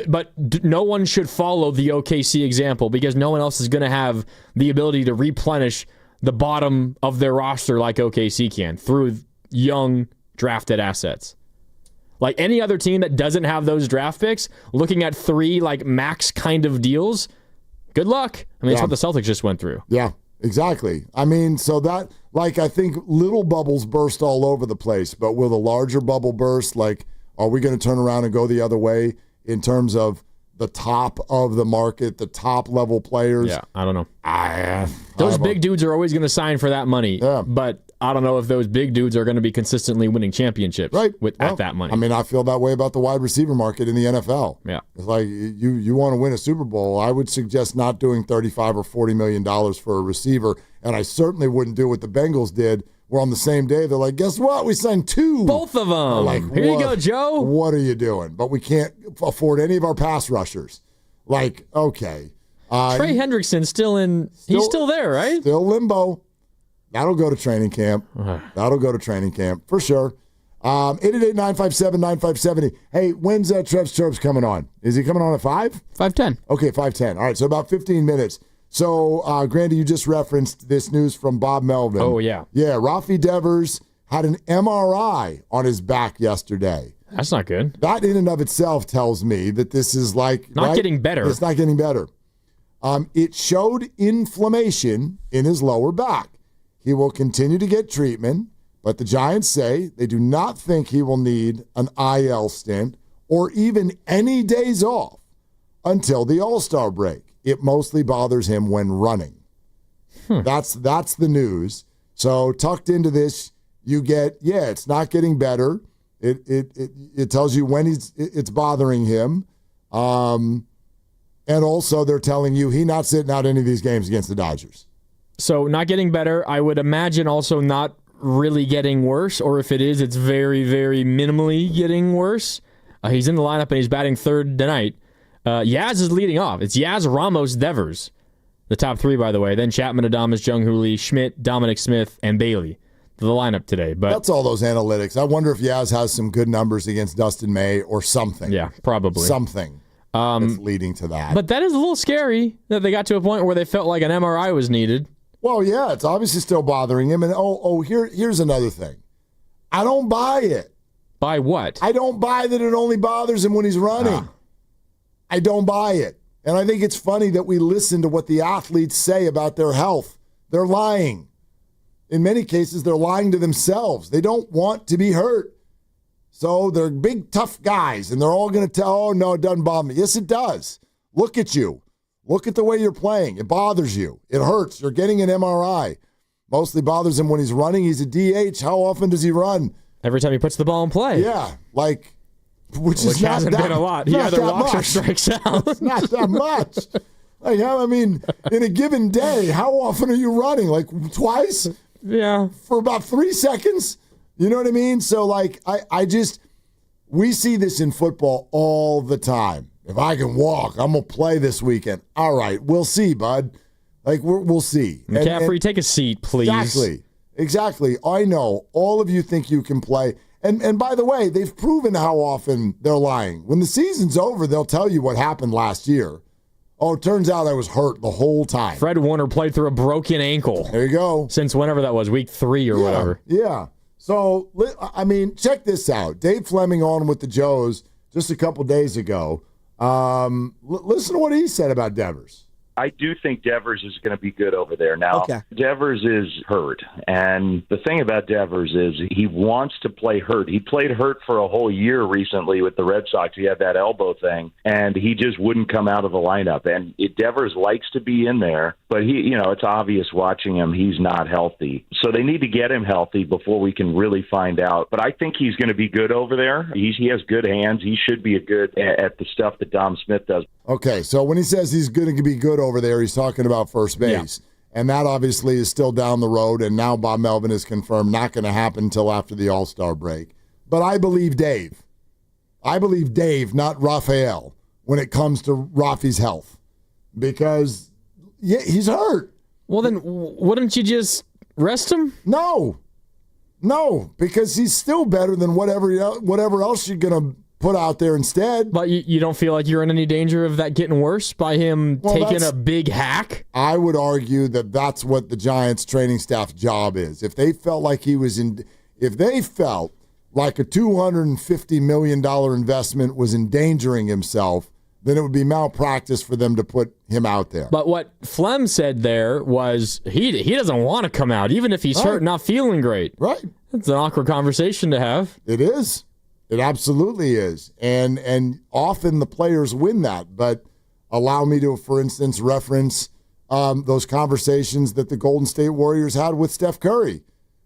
But no one should follow the OKC example because no one else is going to have the ability to replenish the bottom of their roster like OKC can through young drafted assets. Like any other team that doesn't have those draft picks, looking at three like max kind of deals, good luck. I mean, it's what the Celtics just went through. Yeah, exactly. I mean, so that, like, I think little bubbles burst all over the place, but will the larger bubble burst? Like, are we going to turn around and go the other way in terms of the top of the market, the top level players? Yeah, I don't know. Those big dudes are always going to sign for that money, but I don't know if those big dudes are going to be consistently winning championships at that money. I mean, I feel that way about the wide receiver market in the NFL. Yeah. It's like you want to win a Super Bowl, I would suggest not doing $35 or $40 million for a receiver, and I certainly wouldn't do what the Bengals did, where on the same day they're like, guess what? We signed two. Both of them. Like, here you go, Joe. What are you doing? But we can't afford any of our pass rushers. Like, okay. Trey Hendrickson's he's still there, right? Still limbo. That'll go to training camp. That'll go to training camp for sure. 888-957-9570. Hey, when's Trev's Chirps coming on? Is he coming on at 5? 5:10. Okay, 5:10. All right, so about 15 minutes. So, Grandy, you just referenced this news from Bob Melvin. Oh, yeah. Yeah, Rafi Devers had an MRI on his back yesterday. That's not good. That in and of itself tells me that this is like... Not getting better. It's not getting better. It showed inflammation in his lower back. He will continue to get treatment, but the Giants say they do not think he will need an IL stint or even any days off until the All-Star break. It mostly bothers him when running. That's the news. So tucked into this, you get, it's not getting better. It tells you when it's bothering him. And also they're telling you he's not sitting out any of these games against the Dodgers. So not getting better. I would imagine also not really getting worse, or if it is, it's very, very minimally getting worse. He's in the lineup and he's batting third tonight. Yaz is leading off. It's Yaz, Ramos, Devers. The top three, by the way. Then Chapman, Adames, Jung-Hoo Lee, Schmidt, Dominic Smith, and Bailey. The lineup today. But that's all those analytics. I wonder if Yaz has some good numbers against Dustin May or something. Yeah, probably. Something that's leading to that. But that is a little scary that they got to a point where they felt like an MRI was needed. Well, yeah, it's obviously still bothering him. And here's another thing. I don't buy it. Buy what? I don't buy that it only bothers him when he's running. I don't buy it. And I think it's funny that we listen to what the athletes say about their health. They're lying. In many cases, they're lying to themselves. They don't want to be hurt. So they're big, tough guys, and they're all going to tell, oh, no, it doesn't bother me. Yes, it does. Look at you. Look at the way you're playing. It bothers you. It hurts. You're getting an MRI. Mostly bothers him when he's running. He's a DH. How often does he run? Every time he puts the ball in play. Yeah, which is not hasn't been a lot. He either walks or strikes out. It's not that much. I mean, in a given day, how often are you running? Like twice? Yeah. For about 3 seconds? You know what I mean? So, we see this in football all the time. If I can walk, I'm going to play this weekend. All right, we'll see, bud. We'll see. McCaffrey, take a seat, please. Exactly. I know. All of you think you can play. And by the way, they've proven how often they're lying. When the season's over, they'll tell you what happened last year. Oh, it turns out I was hurt the whole time. Fred Warner played through a broken ankle. There you go. Since whenever that was, week 3 or whatever. Yeah. So, I mean, check this out. Dave Fleming on with the Joes just a couple days ago. Listen to what he said about Devers. I do think Devers is going to be good over there. Now, Devers is hurt. And the thing about Devers is he wants to play hurt. He played hurt for a whole year recently with the Red Sox. He had that elbow thing, and he just wouldn't come out of the lineup. And Devers likes to be in there, but it's obvious watching him, he's not healthy. So they need to get him healthy before we can really find out. But I think he's going to be good over there. He has good hands. He should be good at the stuff that Dom Smith does. Okay, so when he says he's going to be good over there, he's talking about first base. Yeah. And that obviously is still down the road, and now Bob Melvin is confirmed not going to happen until after the All-Star break. But I believe Dave. I believe Dave, not Rafael, when it comes to Rafi's health. Because, he's hurt. Well, then wouldn't you just rest him? No, because he's still better than whatever else you're going to put out there instead. But you don't feel like you're in any danger of that getting worse by him taking a big hack? I would argue that that's what the Giants training staff's job is. If they felt like if they felt like a $250 million investment was endangering himself, then it would be malpractice for them to put him out there. But what Flem said there was he doesn't want to come out, even if he's hurt, not feeling great. Right. It's an awkward conversation to have. It is. It absolutely is. And often the players win that. But allow me to, for instance, reference those conversations that the Golden State Warriors had with Steph Curry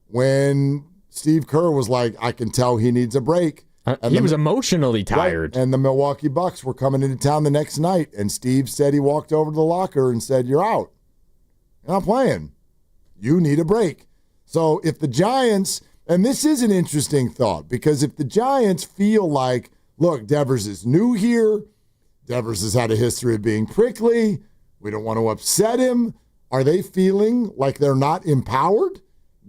when Steve Kerr was like, I can tell he needs a break. He was emotionally tired. Right, and the Milwaukee Bucks were coming into town the next night, and Steve said he walked over to the locker and said, you're out. You're not playing. You need a break. So if the Giants, and this is an interesting thought, because if the Giants feel like, look, Devers is new here, Devers has had a history of being prickly, we don't want to upset him, are they feeling like they're not empowered?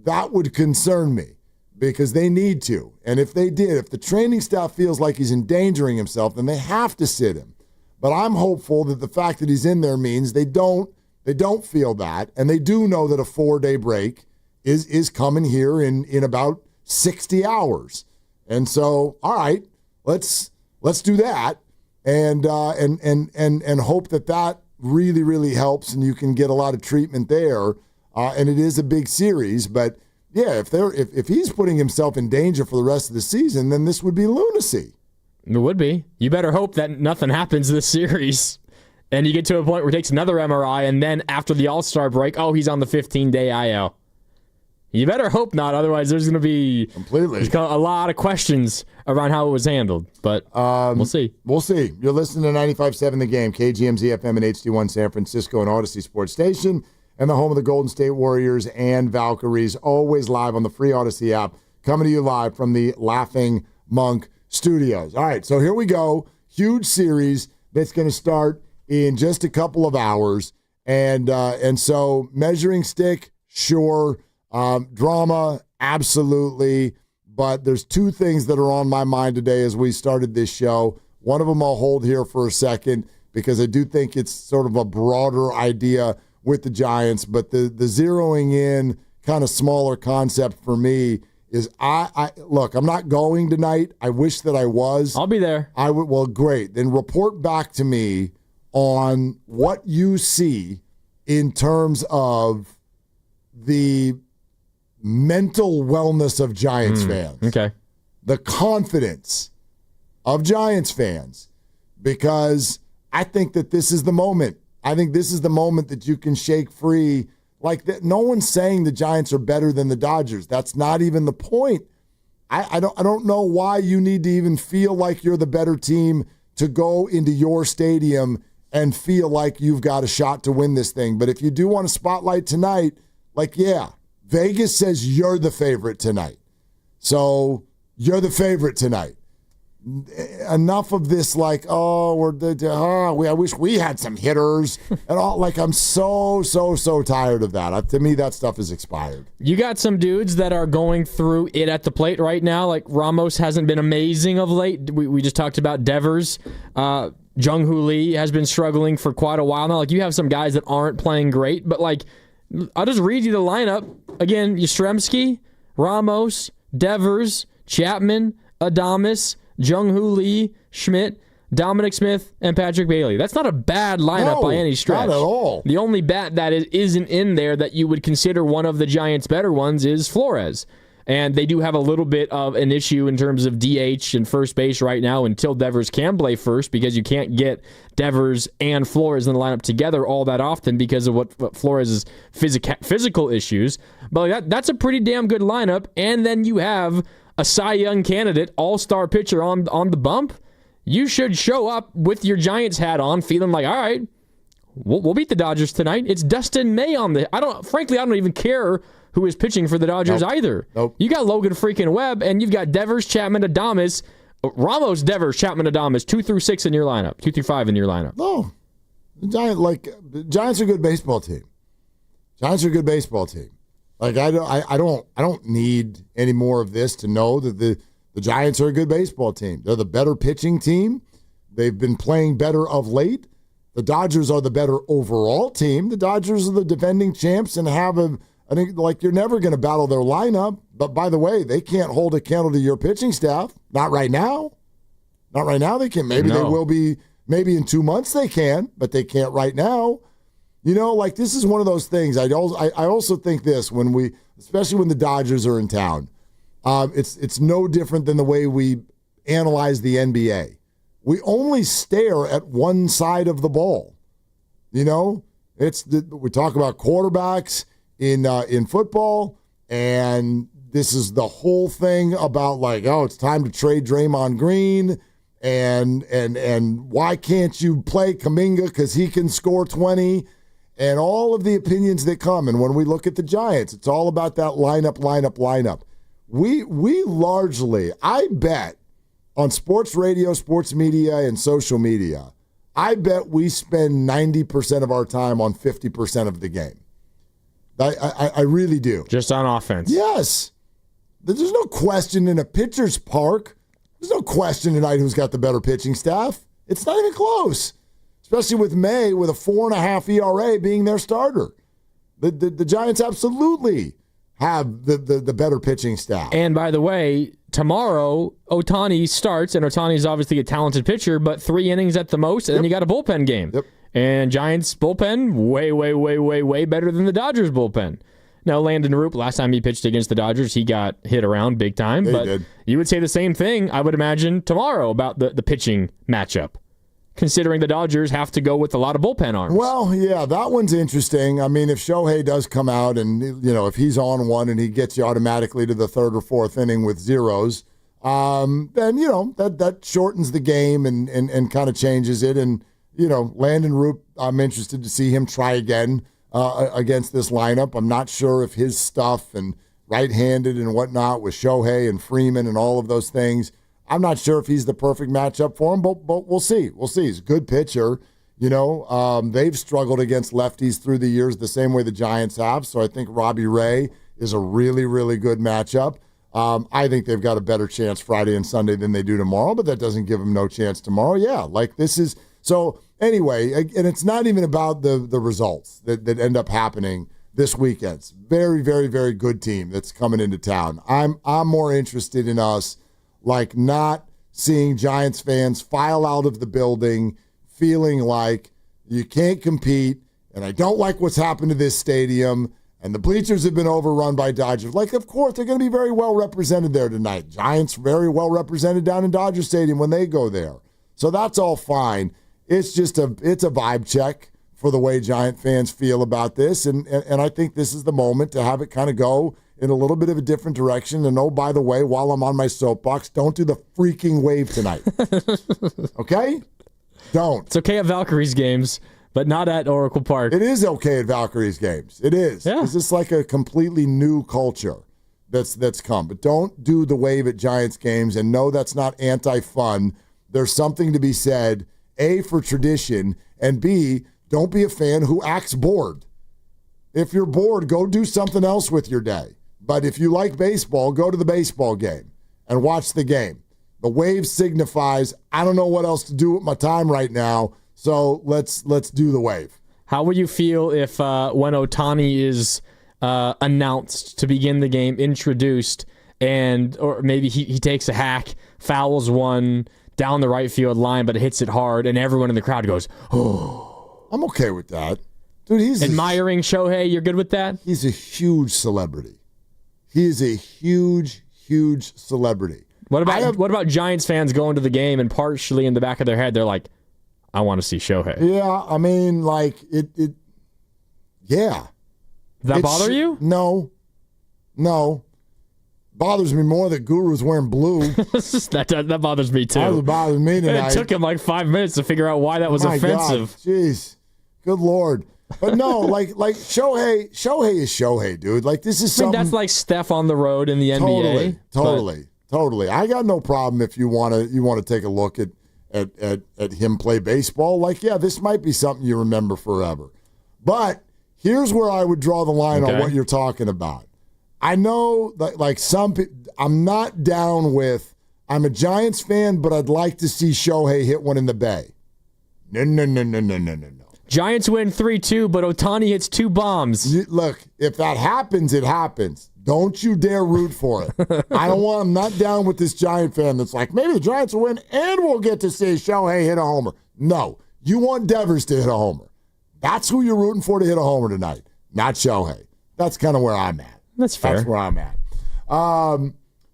That would concern me. Because they need to. And if they did, if the training staff feels like he's endangering himself, then they have to sit him. But I'm hopeful that the fact that he's in there means they don't feel that. And they do know that a 4-day break is coming here in about 60 hours. And so, all right, let's do that and hope that really, really helps and you can get a lot of treatment there. And it is a big series, but yeah, if he's putting himself in danger for the rest of the season, then this would be lunacy. It would be. You better hope that nothing happens this series. And you get to a point where he takes another MRI, and then after the All-Star break, he's on the 15-day IL. You better hope not, otherwise there's going to be a lot of questions around how it was handled. But we'll see. We'll see. You're listening to 95.7 The Game, KGMZ FM and HD1 San Francisco and Odyssey Sports Station, and the home of the Golden State Warriors and Valkyries, always live on the free Odyssey app, coming to you live from the Laughing Monk Studios. All right, so here we go. Huge series that's going to start in just a couple of hours. And so measuring stick, sure. Drama, absolutely. But there's two things that are on my mind today as we started this show. One of them I'll hold here for a second because I do think it's sort of a broader idea with the Giants, but the zeroing in kind of smaller concept for me is I look, I'm not going tonight. I wish that I was. I'll be there. I would. Well, great. Then report back to me on what you see in terms of the mental wellness of Giants fans. Okay. The confidence of Giants fans, because I think that this is the moment. I think this is the moment that you can shake free. Like that, no one's saying the Giants are better than the Dodgers. That's not even the point. I don't know why you need to even feel like you're the better team to go into your stadium and feel like you've got a shot to win this thing. But if you do want a spotlight tonight, Vegas says you're the favorite tonight. So you're the favorite tonight. Enough of this I wish we had some hitters and all. I'm so tired of that. To me, that stuff is expired. You got some dudes that are going through it at the plate right now. Like Ramos hasn't been amazing of late. We just talked about Devers. Jung-Hoo Lee has been struggling for quite a while now. You have some guys that aren't playing great, but I'll just read you the lineup. Again, Yastrzemski, Ramos, Devers, Chapman, Adames, Jung-Hoo Lee, Schmidt, Dominic Smith, and Patrick Bailey. That's not a bad lineup by any stretch. Not at all. The only bat that isn't in there that you would consider one of the Giants' better ones is Flores. And they do have a little bit of an issue in terms of DH and first base right now until Devers can play first, because you can't get Devers and Flores in the lineup together all that often because of what Flores' physical issues. But that's a pretty damn good lineup. And then you have a Cy Young candidate, all-star pitcher on the bump. You should show up with your Giants hat on, feeling like, all right, we'll beat the Dodgers tonight. It's Dustin May on the... I don't even care who is pitching for the Dodgers either. Nope. You got Logan freaking Webb, and you've got Devers, Chapman, Adames, Ramos, Devers, Chapman, Adames, 2 through 5 in your lineup. No, the Giants are a good baseball team. Like I don't need any more of this to know that the Giants are a good baseball team. They're the better pitching team. They've been playing better of late. The Dodgers are the better overall team. The Dodgers are the defending champs and I think, like, you're never going to battle their lineup. But, by the way, they can't hold a candle to your pitching staff. Not right now. They can. Maybe they will be. Maybe in 2 months they can, but they can't right now. Like, this is one of those things. I also think this, especially when the Dodgers are in town, it's no different than the way we analyze the NBA. We only stare at one side of the ball. We talk about quarterbacks in football, and this is the whole thing about, like, it's time to trade Draymond Green, and why can't you play Kuminga because he can score 20, and all of the opinions that come. And when we look at the Giants, it's all about that lineup. We largely, I bet, on sports radio, sports media, and social media, I bet we spend 90% of our time on 50% of the game. I really do. Just on offense. Yes. There's no question in a pitcher's park. There's no question tonight who's got the better pitching staff. It's not even close, especially with May with a 4.5 ERA being their starter. The Giants absolutely have the better pitching staff. And by the way, tomorrow Ohtani starts, and Ohtani's obviously a talented pitcher, but 3 innings at the most, and then you got a bullpen game. Yep. And Giants bullpen, way better than the Dodgers bullpen. Now, Landon Roop, last time he pitched against the Dodgers, he got hit around big time. Yeah, but you would say the same thing, I would imagine, tomorrow about the pitching matchup, considering the Dodgers have to go with a lot of bullpen arms. Well, yeah, that one's interesting. I mean, if Shohei does come out and, if he's on one and he gets you automatically to the 3rd or 4th inning with zeros, then, that shortens the game and kind of changes it. And, Landon Roop, I'm interested to see him try again against this lineup. I'm not sure if his stuff and right-handed and whatnot with Shohei and Freeman and all of those things, I'm not sure if he's the perfect matchup for him, but we'll see. He's a good pitcher. They've struggled against lefties through the years the same way the Giants have, so I think Robbie Ray is a really, really good matchup. I think they've got a better chance Friday and Sunday than they do tomorrow, but that doesn't give them no chance tomorrow. Yeah, like this is – so anyway, and it's not even about the results that end up happening this weekend. It's very, very, very good team that's coming into town. I'm more interested in us like not seeing Giants fans file out of the building feeling like you can't compete, and I don't like what's happened to this stadium, and the bleachers have been overrun by Dodgers. Like, of course, they're going to be very well represented there tonight. Giants very well represented down in Dodger Stadium when they go there. So that's all fine. It's just it's a vibe check for the way Giant fans feel about this, and I think this is the moment to have it kind of go in a little bit of a different direction. And oh, by the way, while I'm on my soapbox, don't do the freaking wave tonight. Okay? Don't. It's okay at Valkyrie's games, but not at Oracle Park. It is okay at Valkyrie's games. It is. Yeah. It's just like a completely new culture that's come. But don't do the wave at Giants games, and no, that's not anti-fun. There's something to be said, A, for tradition, and B, don't be a fan who acts bored. If you're bored, go do something else with your day. But if you like baseball, go to the baseball game and watch the game. The wave signifies, I don't know what else to do with my time right now, so let's do the wave. How would you feel if when Ohtani is announced to begin the game, introduced, or maybe he takes a hack, fouls one, down the right field line, but it hits it hard, and everyone in the crowd goes, oh. I'm okay with that. Dude, he's admiring Shohei. You're good with that? He's a huge celebrity. He is a huge, huge celebrity. What about Giants fans going to the game and partially in the back of their head, they're like, I want to see Shohei. Yeah, I mean, like, yeah. Does that bother you? No. Bothers me more that Guru's wearing blue. that bothers me too. That bothers me tonight. It took him like 5 minutes to figure out why that was offensive. Jeez, good Lord. But no, like Shohei is Shohei, dude. Like, this is something. That's like Steph on the road in the NBA. Totally. I got no problem if you want to take a look at him play baseball. Like, yeah, this might be something you remember forever. But here's where I would draw the line on what you're talking about. I know that, like, I'm not down with, I'm a Giants fan, but I'd like to see Shohei hit one in the Bay. No. Giants win 3-2, but Ohtani hits 2 bombs. Look, if that happens, it happens. Don't you dare root for it. I'm not down with this Giant fan that's like, maybe the Giants will win and we'll get to see Shohei hit a homer. No, you want Devers to hit a homer. That's who you're rooting for to hit a homer tonight, not Shohei. That's kind of where I'm at. That's fair. That's where I'm at.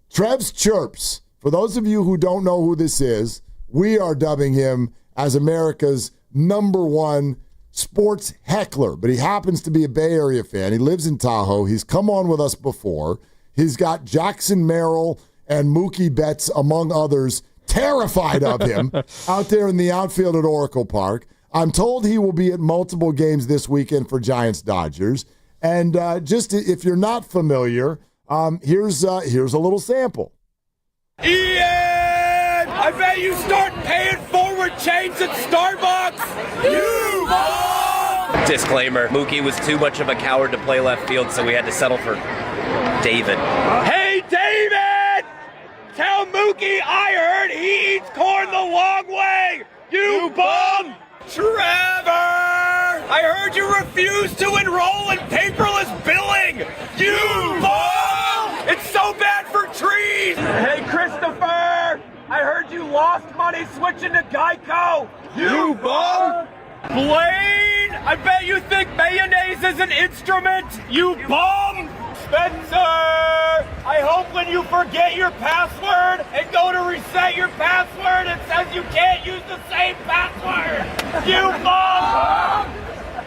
Trev's Chirps. For those of you who don't know who this is, we are dubbing him as America's #1 sports heckler, but he happens to be a Bay Area fan. He lives in Tahoe. He's come on with us before. He's got Jackson Merrill and Mookie Betts, among others, terrified of him out there in the outfield at Oracle Park. I'm told he will be at multiple games this weekend for Giants-Dodgers. And just if you're not familiar, here's a little sample. Ian, I bet you start paying forward change at Starbucks. You mom! Disclaimer, Mookie was too much of a coward to play left field, so we had to settle for David. Hey, David! Tell Mookie I heard he eats corn the long way. You bum! Trevor! I heard you refuse to enroll in paperless billing! You bum! It's so bad for trees! Hey, Christopher! I heard you lost money switching to Geico! You bum! Blaine! I bet you think mayonnaise is an instrument! You bum! Spencer! I hope when you forget your password and go to reset your password, it says you can't use the same password! You bum!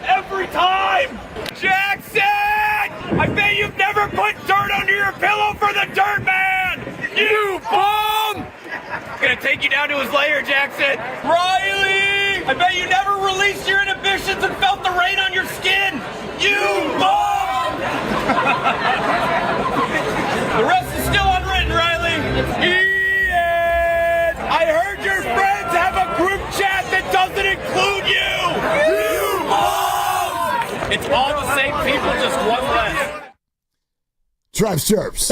Every time! Jackson! I bet you've never put dirt under your pillow for the dirt man! You bum! Gonna take you down to his lair, Jackson. Riley! I bet you never released your inhibitions and felt the rain on your skin! You bum! The rest is still unwritten, Riley. Ian! I heard your friends have a group chat that doesn't include you! You bum! It's all the same people, just one less. Trev's Chirps.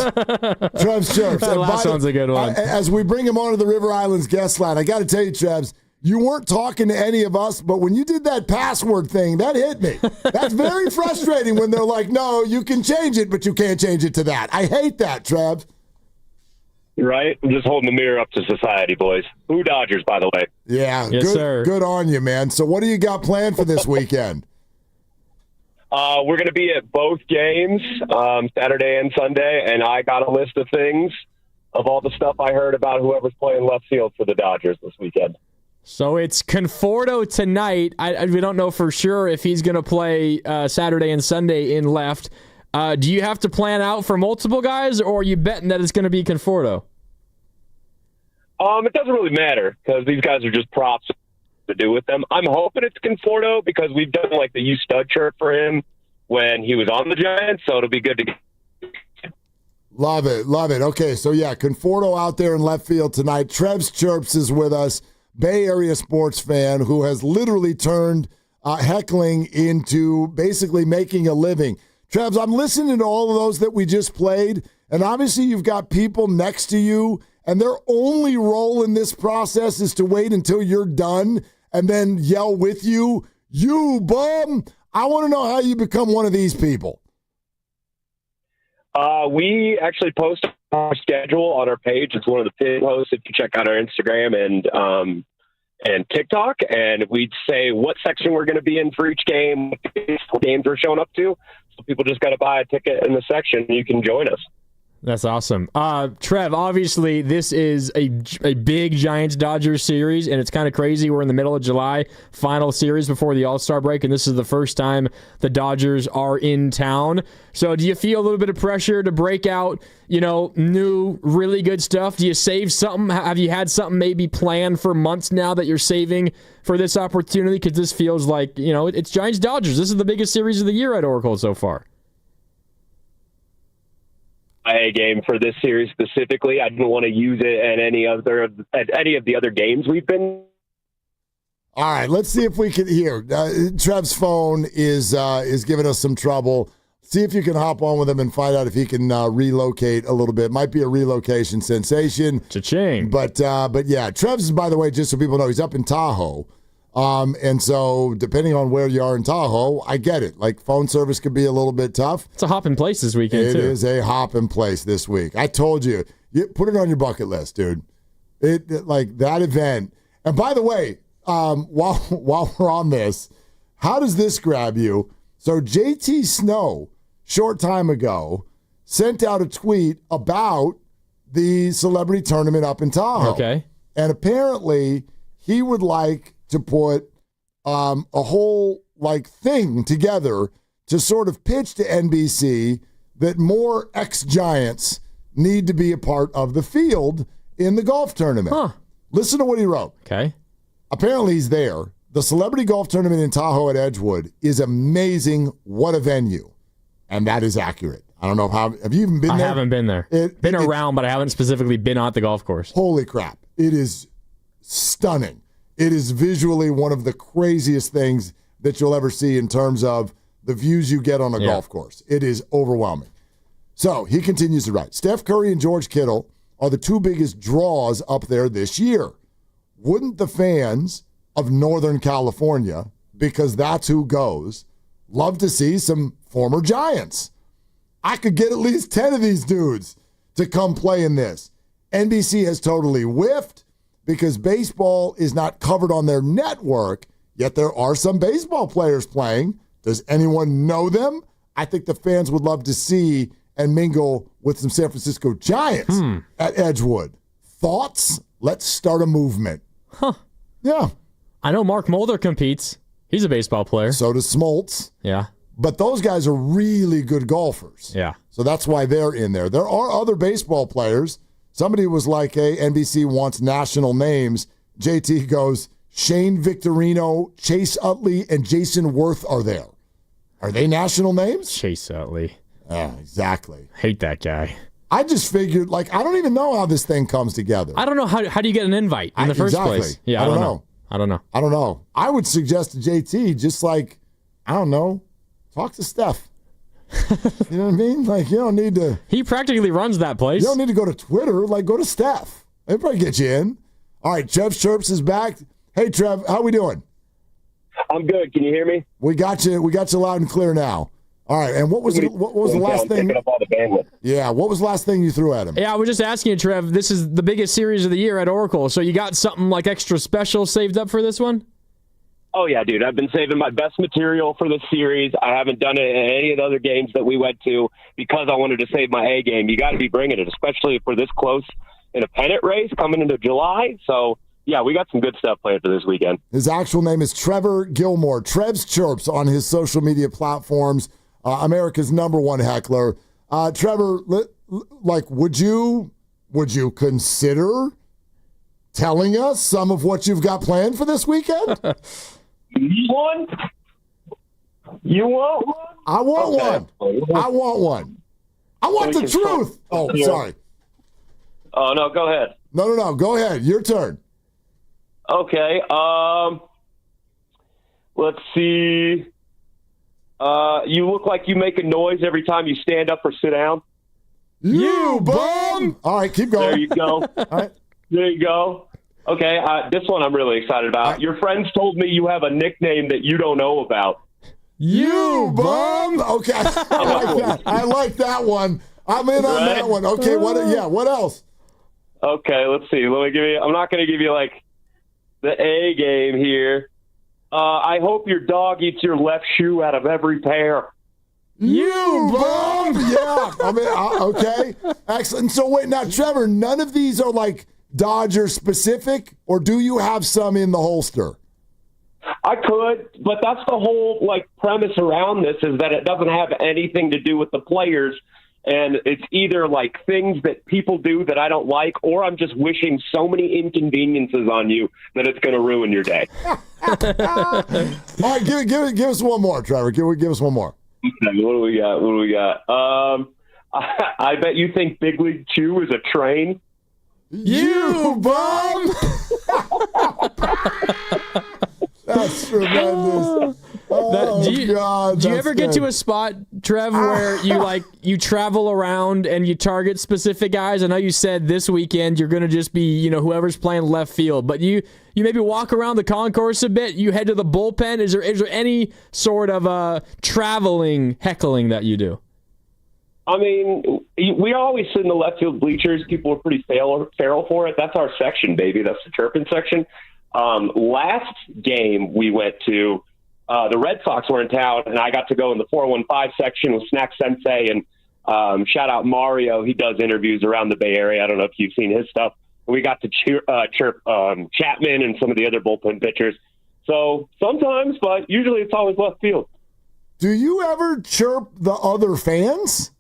Trev's Chirps. That last one's a good one. As we bring him onto the River Islands guest line, I got to tell you, Trevs, you weren't talking to any of us, but when you did that password thing, that hit me. That's very frustrating when they're like, no, you can change it, but you can't change it to that. I hate that, Trev. Right? I'm just holding the mirror up to society, boys. Who Dodgers, by the way? Yeah, yes, sir. Good on you, man. So what do you got planned for this weekend? We're going to be at both games, Saturday and Sunday, and I got a list of things of all the stuff I heard about whoever's playing left field for the Dodgers this weekend. So it's Conforto tonight. We don't know for sure if he's going to play Saturday and Sunday in left. Do you have to plan out for multiple guys, or are you betting that it's going to be Conforto? It doesn't really matter because these guys are just props to do with them. I'm hoping it's Conforto because we've done like the "You Stud" shirt for him when he was on the Giants, so it'll be good to get. Love it. Okay, so yeah, Conforto out there in left field tonight. Trev's Chirps is with us, Bay Area sports fan who has literally turned heckling into basically making a living. Trevs, I'm listening to all of those that we just played, and obviously you've got people next to you, and their only role in this process is to wait until you're done and then yell with you, "You bum!" I want to know how you become one of these people. We actually post our schedule on our page. It's one of the pin posts if you check out our Instagram and TikTok. And we'd say what section we're going to be in for each game, what games we're showing up to. So people just got to buy a ticket in the section and you can join us. That's awesome. Trev, obviously this is a big Giants-Dodgers series, and it's kind of crazy. We're in the middle of July, final series before the All-Star break, and this is the first time the Dodgers are in town. So do you feel a little bit of pressure to break out, new, really good stuff? Do you save something? Have you had something maybe planned for months now that you're saving for this opportunity? Because this feels like, it's Giants-Dodgers. This is the biggest series of the year at Oracle so far. A game for this series specifically. I didn't want to use it at any of the other games we've been. All right, let's see if we can hear. Trev's phone is giving us some trouble. See if you can hop on with him and find out if he can relocate a little bit. Might be a relocation sensation. Cha-ching. But yeah, Trev's, by the way, just so people know, he's up in Tahoe. And so depending on where you are in Tahoe, I get it. Like phone service could be a little bit tough. It's a hop in place this weekend, too. It is a hop in place this week. I told you, put it on your bucket list, dude. Like that event. And by the way, while we're on this, how does this grab you? So JT Snow, short time ago, sent out a tweet about the celebrity tournament up in Tahoe. Okay. And apparently he would like to put a whole thing together to sort of pitch to NBC that more ex-Giants need to be a part of the field in the golf tournament. Huh. Listen to what he wrote. Okay. Apparently he's there. The celebrity golf tournament in Tahoe at Edgewood is amazing. What a venue. And that is accurate. I don't know have you even been there? I haven't been there. Been around, but I haven't specifically been on the golf course. Holy crap. It is stunning. It is visually one of the craziest things that you'll ever see in terms of the views you get on a golf course. It is overwhelming. So he continues to write, Steph Curry and George Kittle are the two biggest draws up there this year. Wouldn't the fans of Northern California, because that's who goes, love to see some former Giants? I could get at least 10 of these dudes to come play in this. NBC has totally whiffed, because baseball is not covered on their network, yet there are some baseball players playing. Does anyone know them? I think the fans would love to see and mingle with some San Francisco Giants at Edgewood. Thoughts? Let's start a movement. Huh. Yeah. I know Mark Mulder competes. He's a baseball player. So does Smoltz. Yeah. But those guys are really good golfers. Yeah. So that's why they're in there. There are other baseball players. Somebody was like, hey, NBC wants national names. JT goes, Shane Victorino, Chase Utley, and Jason Worth are there. Are they national names? Chase Utley. Yeah, exactly. Hate that guy. I just figured, I don't even know how this thing comes together. I don't know. How do you get an invite in the first place? Yeah, I don't know. I don't know. I would suggest to JT, just I don't know, talk to Steph. You know what I mean? You don't need to. He practically runs that place. You don't need to go to Twitter. Go to Steph. They'll probably get you in. All right, Trev Chirps is back. Hey, Trev, how we doing? I'm good. Can you hear me? We got you. We got you loud and clear now. All right, and what was the last thing? Up all the bandwidth. Yeah, what was the last thing you threw at him? Yeah, I was just asking you, Trev. This is the biggest series of the year at Oracle, so you got something extra special saved up for this one? Oh, yeah, dude. I've been saving my best material for this series. I haven't done it in any of the other games that we went to because I wanted to save my A game. You got to be bringing it, especially if we're this close in a pennant race coming into July. So, yeah, we got some good stuff planned for this weekend. His actual name is Trevor Gilmore. Trev's Chirps on his social media platforms. America's #1 heckler. Trevor, would you consider telling us some of what you've got planned for this weekend? You want one? I want one. I want one. I want the truth. Oh, sorry. Oh, no, go ahead. No. Go ahead. Your turn. Okay. Let's see. You look like you make a noise every time you stand up or sit down. You bum! All right, keep going. There you go. All right. There you go. Okay, this one I'm really excited about. Your friends told me you have a nickname that you don't know about. You bum! Okay, I like that. I like that one. I'm in on Right? that one. Okay, what else? Okay, let's see. I'm not going to give you like the A game here. I hope your dog eats your left shoe out of every pair. You bum! Yeah. I mean, okay. Excellent. So wait, now, Trevor, none of these are like Dodger specific, or do you have some in the holster? I could, but that's the whole like premise around this is that it doesn't have anything to do with the players. And it's either like things that people do that I don't like, or I'm just wishing so many inconveniences on you that it's going to ruin your day. All right, give us one more, Trevor. Give us one more. Okay, what do we got? I bet you think Big League Chew is a train. You bum! That's tremendous. Do you ever get to a spot, Trev, where you travel around and you target specific guys? I know you said this weekend you're going to just be, whoever's playing left field, but you maybe walk around the concourse a bit. You head to the bullpen. Is there any sort of traveling heckling that you do? I mean, we always sit in the left field bleachers. People are pretty feral for it. That's our section, baby. That's the chirping section. Last game we went to, the Red Sox were in town, and I got to go in the 415 section with Snack Sensei, and shout out Mario. He does interviews around the Bay Area. I don't know if you've seen his stuff. We got to chirp Chapman and some of the other bullpen pitchers. So sometimes, but usually it's always left field. Do you ever chirp the other fans?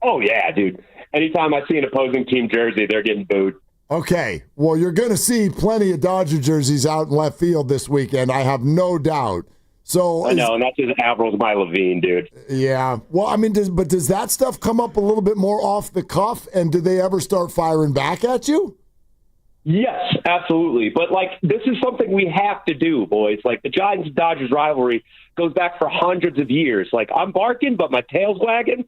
Oh, yeah, dude. Anytime I see an opposing team jersey, they're getting booed. Okay. Well, you're going to see plenty of Dodger jerseys out in left field this weekend, I have no doubt. So I know, and that's just Avrils my Levine, dude. Yeah. Well, I mean, does that stuff come up a little bit more off the cuff, and do they ever start firing back at you? Yes, absolutely. But, this is something we have to do, boys. The Giants-Dodgers rivalry goes back for hundreds of years. I'm barking, but my tail's wagging,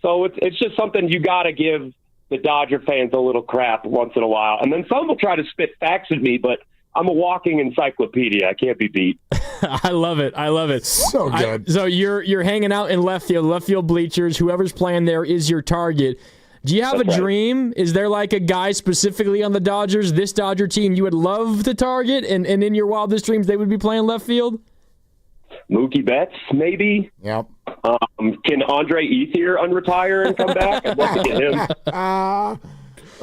So it's just something you got to give the Dodger fans a little crap once in a while. And then some will try to spit facts at me, but I'm a walking encyclopedia. I can't be beat. I love it. So good. So you're hanging out in left field bleachers. Whoever's playing there is your target. Do you have a dream? Is there a guy specifically on the Dodgers, this Dodger team, you would love to target, and in your wildest dreams they would be playing left field? Mookie Betts, maybe. Yep. Can Andre Ethier unretire and come back? I'd love to get him.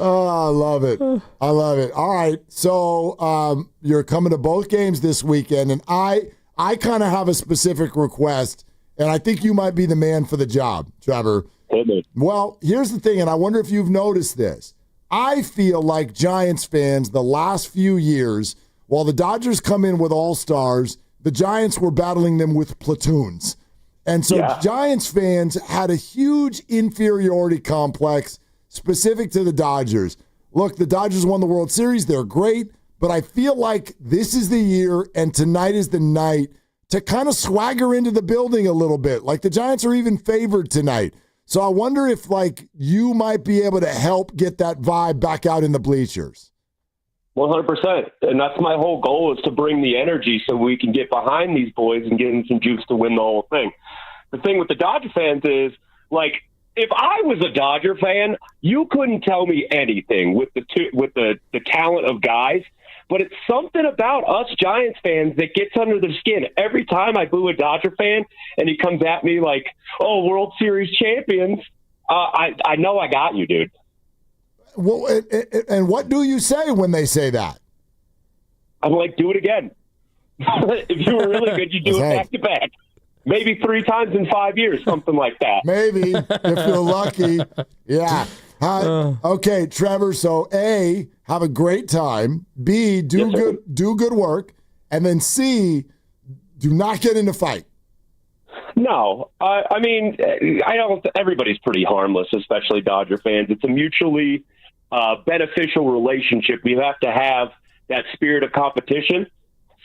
Oh, I love it. All right. So you're coming to both games this weekend, and I kind of have a specific request, and I think you might be the man for the job, Trevor. Well, here's the thing, and I wonder if you've noticed this. I feel like Giants fans the last few years, while the Dodgers come in with all-stars, the Giants were battling them with platoons. And so Giants fans had a huge inferiority complex specific to the Dodgers. Look, the Dodgers won the World Series. They're great. But I feel like this is the year and tonight is the night to kind of swagger into the building a little bit. The Giants are even favored tonight. So I wonder if, you might be able to help get that vibe back out in the bleachers. 100%. And that's my whole goal, is to bring the energy so we can get behind these boys and get in some juice to win the whole thing. The thing with the Dodger fans is, if I was a Dodger fan, you couldn't tell me anything with the talent of guys. But it's something about us Giants fans that gets under their skin. Every time I boo a Dodger fan and he comes at me oh, World Series champions, I know I got you, dude. Well, and what do you say when they say that? I'm do it again. If you were really good, you do it back to back. Maybe 3 times in 5 years, something like that. Maybe, if you're lucky. Yeah. Okay, Trevor, so A, have a great time. B, do good work. And then C, do not get in a fight. No. I mean, everybody's pretty harmless, especially Dodger fans. It's a mutually beneficial relationship. We have to have that spirit of competition.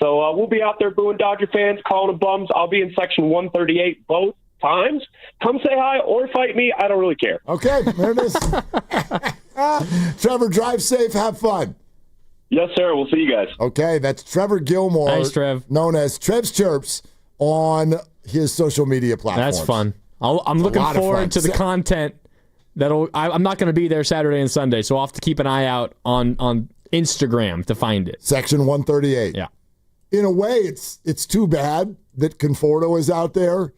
So we'll be out there booing Dodger fans, calling them bums. I'll be in section 138 both times. Come say hi or fight me. I don't really care. Okay, there it is. Trevor, drive safe. Have fun. Yes, sir. We'll see you guys. Okay, that's Trevor Gilmore. Thanks, Trev. Known as Trev's Chirps on his social media platforms. That's fun. I'm looking forward to the content. I'm not going to be there Saturday and Sunday, so I'll have to keep an eye out on Instagram to find it. Section 138. Yeah. In a way, it's too bad that Conforto is out there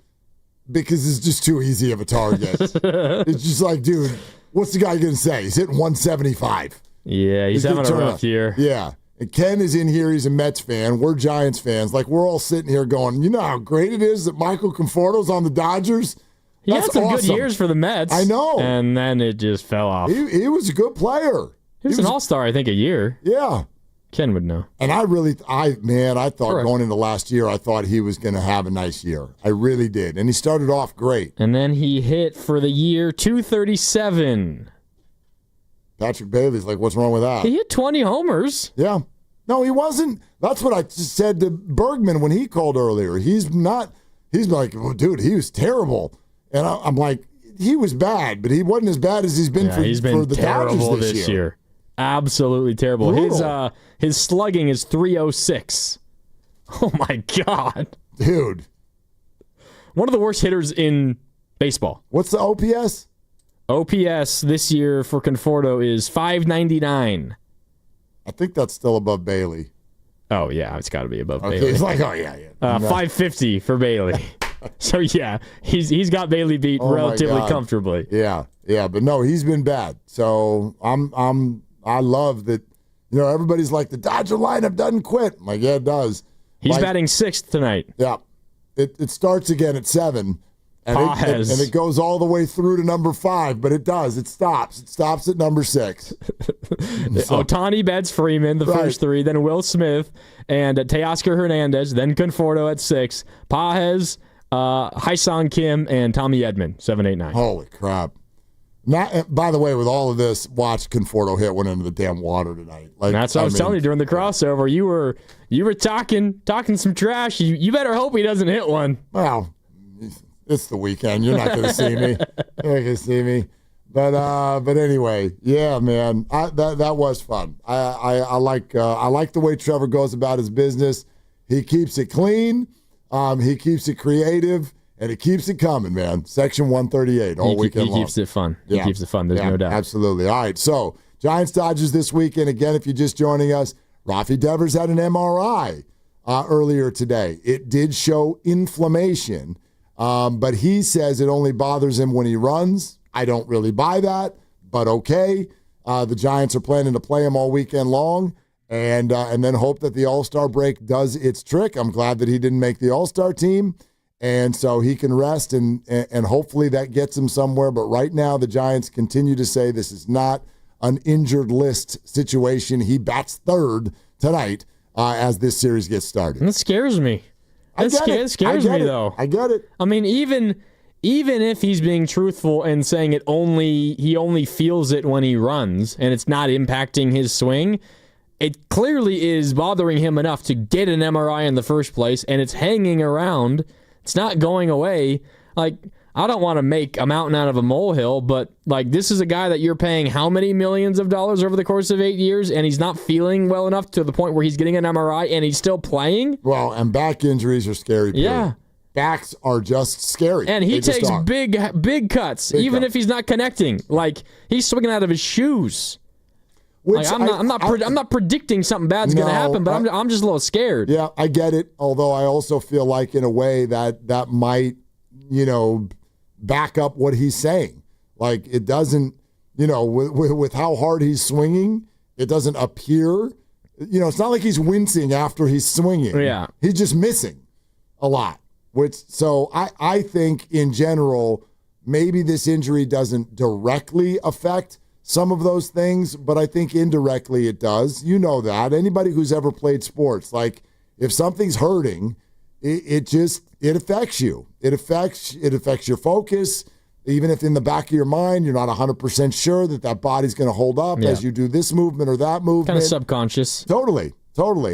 because it's just too easy of a target. It's just like, dude, what's the guy going to say? He's hitting 175. Yeah, he's having a rough year. Yeah. And Ken is in here. He's a Mets fan. We're Giants fans. Like, we're all sitting here going, you know how great it is that Michael Conforto's on the Dodgers? He had some good years for the Mets. I know. And then it just fell off. He was a good player. He was an all-star, I think, a year. Yeah. Ken would know. And I thought going into last year, I thought he was going to have a nice year. I really did. And he started off great. And then he hit for the year 237. Patrick Bailey's like, what's wrong with that? He hit 20 homers. Yeah. No, he wasn't. That's what I just said to Bergman when he called earlier. He's like, well, dude, he was terrible. And I'm like, he was bad, but he wasn't as bad as he's been for the Dodgers this year. Absolutely terrible. Brutal. His slugging is 306. Oh my God. Dude. One of the worst hitters in baseball. What's the OPS? OPS this year for Conforto is 599. I think that's still above Bailey. Oh yeah, it's got to be above okay, Bailey. It's like, oh yeah. 550 for Bailey. So yeah, he's got Bailey beat relatively comfortably. Yeah, but no, he's been bad. So I love that. You know, everybody's like, the Dodger lineup doesn't quit. I'm like, yeah, it does. He's batting 6th tonight. Yeah, it starts again at 7, and it goes all the way through to number 5. But it does. It stops. It stops at number 6. Ohtani bats Freeman the first 3, then Will Smith and Teoscar Hernandez, then Conforto at 6, Pages, Hyesung Kim, and Tommy Edman, 7, 8, 9. Holy crap. By the way, with all of this, watch Conforto hit one into the damn water tonight. Like, that's what I was telling you during the crossover. You were talking some trash. You better hope he doesn't hit one. Well, it's the weekend. You're not going to see me. You're not going to see me. But anyway, yeah, man, that was fun. I like the way Trevor goes about his business. He keeps it clean. He keeps it creative. And it keeps it coming, man. Section 138 all weekend long. He keeps it fun. He keeps it fun. There's no doubt. Absolutely. All right, so Giants-Dodgers this weekend. Again, if you're just joining us, Rafi Devers had an MRI earlier today. It did show inflammation, but he says it only bothers him when he runs. I don't really buy that, but okay. The Giants are planning to play him all weekend long and then hope that the All-Star break does its trick. I'm glad that he didn't make the All-Star team. And so he can rest, and hopefully that gets him somewhere. But right now, the Giants continue to say this is not an injured list situation. He bats 3rd tonight as this series gets started. That scares me. It scares me, though. I get it. I mean, even if he's being truthful and saying he only feels it when he runs and it's not impacting his swing, it clearly is bothering him enough to get an MRI in the first place, and it's hanging around. It's not going away. Like, I don't want to make a mountain out of a molehill, but like, this is a guy that you're paying how many millions of dollars over the course of 8 years, and he's not feeling well enough to the point where he's getting an MRI and he's still playing? Well, and back injuries are scary. Period. Yeah. Backs are just scary. And he takes big cuts, even if he's not connecting. Like, he's swinging out of his shoes. Like, I'm not predicting something bad's going to happen, but I'm just a little scared. Yeah, I get it. Although I also feel like in a way that might, back up what he's saying. Like, it doesn't, with how hard he's swinging, it doesn't appear. It's not like he's wincing after he's swinging. Yeah, he's just missing a lot. So I think in general, maybe this injury doesn't directly affect some of those things, but I think indirectly it does. You know that. Anybody who's ever played sports, like, if something's hurting, it affects you. It affects your focus. Even if in the back of your mind you're not 100% sure that body's going to hold up as you do this movement or that movement. Kind of subconscious. Totally.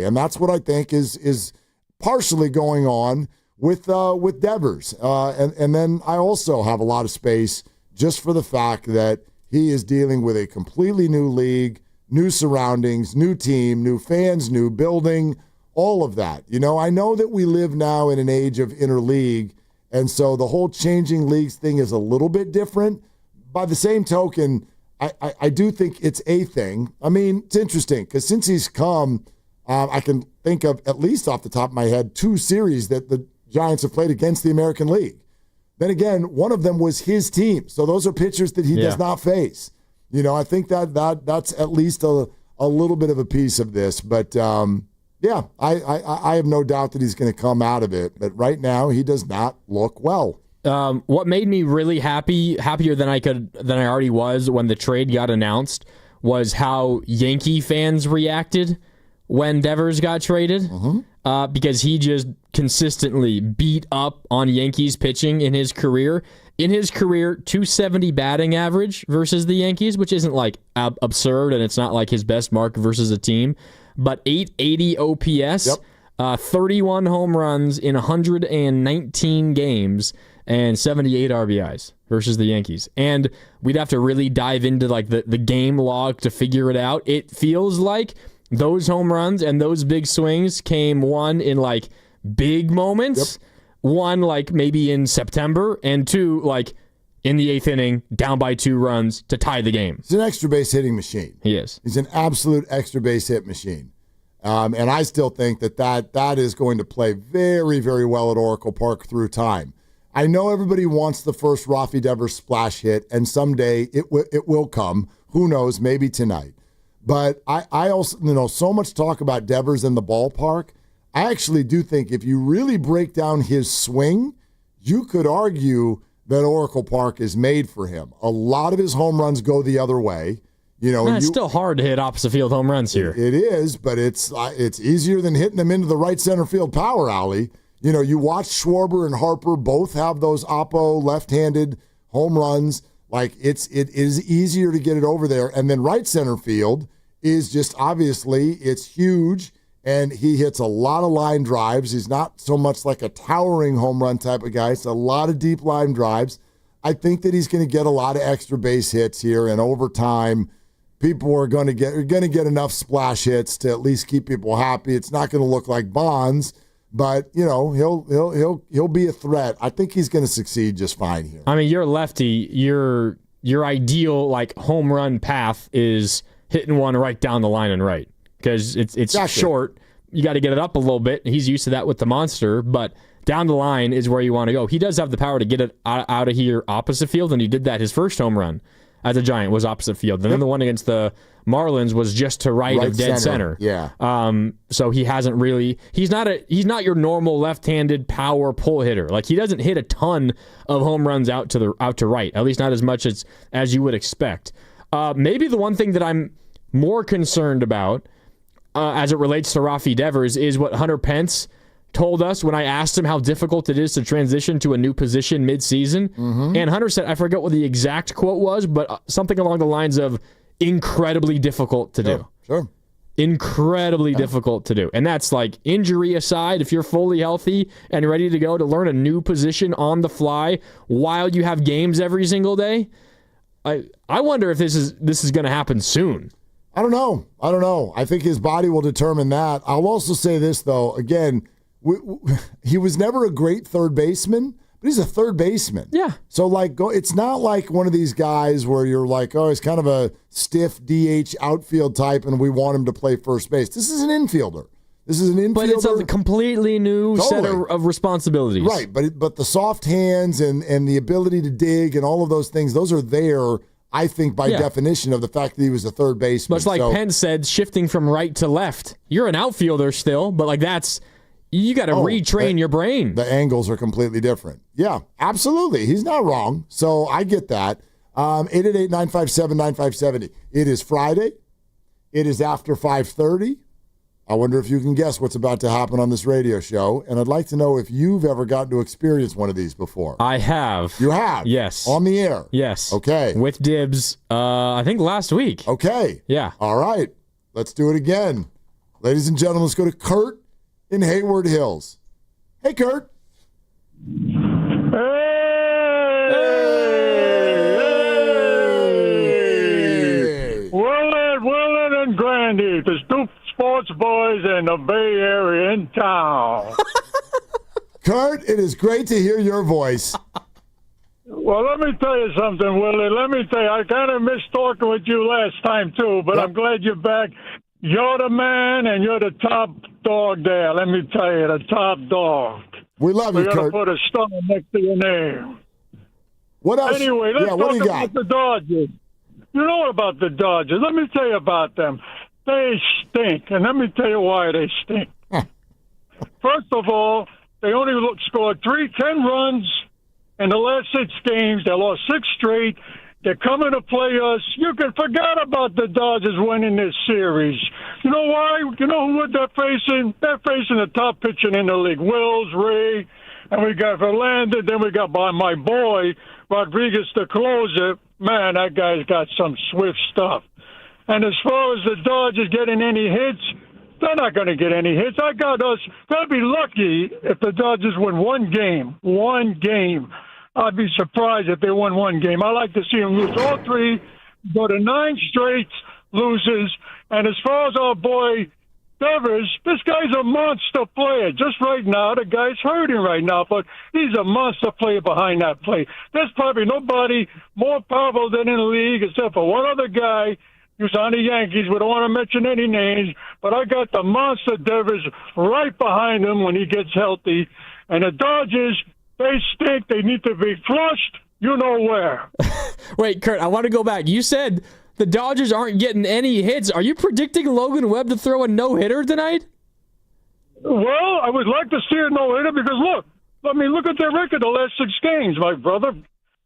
And that's what I think is partially going on with Devers. And then I also have a lot of space just for the fact that he is dealing with a completely new league, new surroundings, new team, new fans, new building, all of that. I know that we live now in an age of interleague, And so the whole changing leagues thing is a little bit different. By the same token, I do think it's a thing. I mean, it's interesting because since he's come, I can think of, at least off the top of my head, 2 series that the Giants have played against the American League. Then again, one of them was his team. So those are pitchers that he does not face. I think that's at least a little bit of a piece of this. But, I have no doubt that he's going to come out of it. But right now, he does not look well. What made me really happier than I already was when the trade got announced, was how Yankee fans reacted when Devers got traded. Because he just consistently beat up on Yankees pitching in his career. In his career, 270 batting average versus the Yankees, which isn't like absurd, and it's not like his best mark versus a team, but 880 OPS, 31 home runs in 119 games, and 78 RBIs versus the Yankees. And we'd have to really dive into like the game log to figure it out. It feels like those home runs and those big swings came, one, in like big moments, one like maybe in September, and 2 like in the 8th inning, down by 2 runs to tie the game. He's an extra base hitting machine. He is. He's an absolute extra base hit machine. And I still think that is going to play very, very well at Oracle Park through time. I know everybody wants the first Rafi Devers splash hit, and someday it will come. Who knows? Maybe tonight. But I also, so much talk about Devers in the ballpark. I actually do think if you really break down his swing, you could argue that Oracle Park is made for him. A lot of his home runs go the other way. It's still hard to hit opposite field home runs here. It is, but it's easier than hitting them into the right center field power alley. You watch Schwarber and Harper both have those oppo left-handed home runs. Like it is easier to get it over there. And then right center field is just obviously it's huge, and he hits a lot of line drives. He's not so much like a towering home run type of guy. It's a lot of deep line drives. I think that he's going to get a lot of extra base hits here, and over time, people are going to get enough splash hits to at least keep people happy. It's not going to look like Bonds, but he'll be a threat. I think he's going to succeed just fine here. I mean, you're a lefty. Your ideal like home run path is hitting one right down the line and right, because it's exactly. Short. You got to get it up a little bit. He's used to that with the monster, but down the line is where you want to go. He does have the power to get it out of here opposite field, and he did that. His first home run as a Giant was opposite field. And then the one against the Marlins was just to right of dead center. Yeah. So he hasn't really. He's not your normal left-handed power pull hitter. Like, he doesn't hit a ton of home runs out to right. At least not as much as you would expect. Maybe the one thing that I'm more concerned about as it relates to Rafi Devers is what Hunter Pence told us when I asked him how difficult it is to transition to a new position mid-season. Mm-hmm. And Hunter said, I forget what the exact quote was, but something along the lines of incredibly difficult to do. Sure. Incredibly difficult to do. And that's like, injury aside, if you're fully healthy and ready to go to learn a new position on the fly while you have games every single day, I wonder if this is going to happen soon. I don't know. I think his body will determine that. I'll also say this, though. Again, he was never a great third baseman, but he's a third baseman. Yeah. So, it's not like one of these guys where you're like, oh, he's kind of a stiff DH outfield type, and we want him to play first base. This is an infielder. But it's a completely new set of responsibilities. Right, but the soft hands and the ability to dig and all of those things, those are there, I think, by definition of the fact that he was a third baseman. Much like Pence said, shifting from right to left. You're an outfielder still, but that's... You got to retrain your brain. The angles are completely different. Yeah, absolutely. He's not wrong. So I get that. 888-957-9570. It is Friday. It is after 5:30. I wonder if you can guess what's about to happen on this radio show. And I'd like to know if you've ever gotten to experience one of these before. I have. You have? Yes. On the air? Yes. Okay. With Dibs, I think last week. Okay. Yeah. All right. Let's do it again. Ladies and gentlemen, let's go to Kurt in Hayward Hills. Hey, Kurt. Hey! Willard and Grandy, the two sports boys in the Bay Area in town. Kurt, it is great to hear your voice. Well, let me tell you something, Willie. Let me tell you, I kind of missed talking with you last time, too, but I'm glad you're back. You're the man, and you're the top dog there. Let me tell you, the top dog. We love you, Kurt. Kurt. Put a star next to your name. What else? Anyway, let's talk about the Dodgers. You know about the Dodgers. Let me tell you about them. They stink, and let me tell you why they stink. First of all, they only scored 10 runs in the last 6 games. They lost 6 straight. They're coming to play us. You can forget about the Dodgers winning this series. You know why? You know who they're facing? They're facing the top pitcher in the league, Wills, Ray, and we got Verlander. Then we got my boy, Rodriguez, the closer. Man, that guy's got some swift stuff. And as far as the Dodgers getting any hits, they're not going to get any hits. I got us. They'll be lucky if the Dodgers win one game. One game. I'd be surprised if they won one game. I like to see them lose all 3, go to 9 straight loses. And as far as our boy Devers, this guy's a monster player. Just right now, the guy's hurting right now, but he's a monster player behind that plate. There's probably nobody more powerful than in the league except for one other guy who's on the Yankees. We don't want to mention any names, but I got the monster Devers right behind him when he gets healthy. And the Dodgers, they stink. They need to be flushed. You know where. Wait, Kurt, I want to go back. You said the Dodgers aren't getting any hits. Are you predicting Logan Webb to throw a no-hitter tonight? Well, I would like to see a no-hitter because, look at their record the last 6 games, my brother.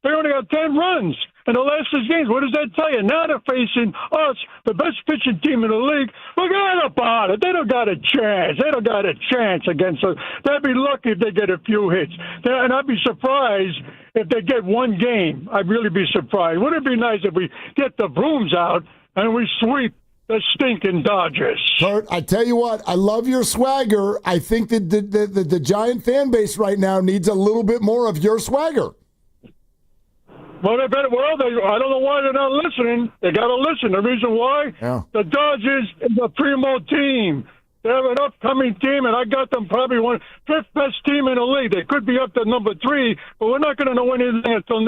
They only got 10 runs in the last 6 games. What does that tell you? Now they're facing us, the best pitching team in the league. Forget about it. They don't got a chance. They don't got a chance against us. They'd be lucky if they get a few hits. And I'd be surprised if they get one game. I'd really be surprised. Wouldn't it be nice if we get the brooms out and we sweep the stinking Dodgers? Kurt, I tell you what, I love your swagger. I think that the Giant fan base right now needs a little bit more of your swagger. Well, I don't know why they're not listening. They got to listen. The reason why? Yeah. The Dodgers is a primo team. They have an upcoming team, and I got them probably 5th best team in the league. They could be up to number 3, but we're not going to know anything until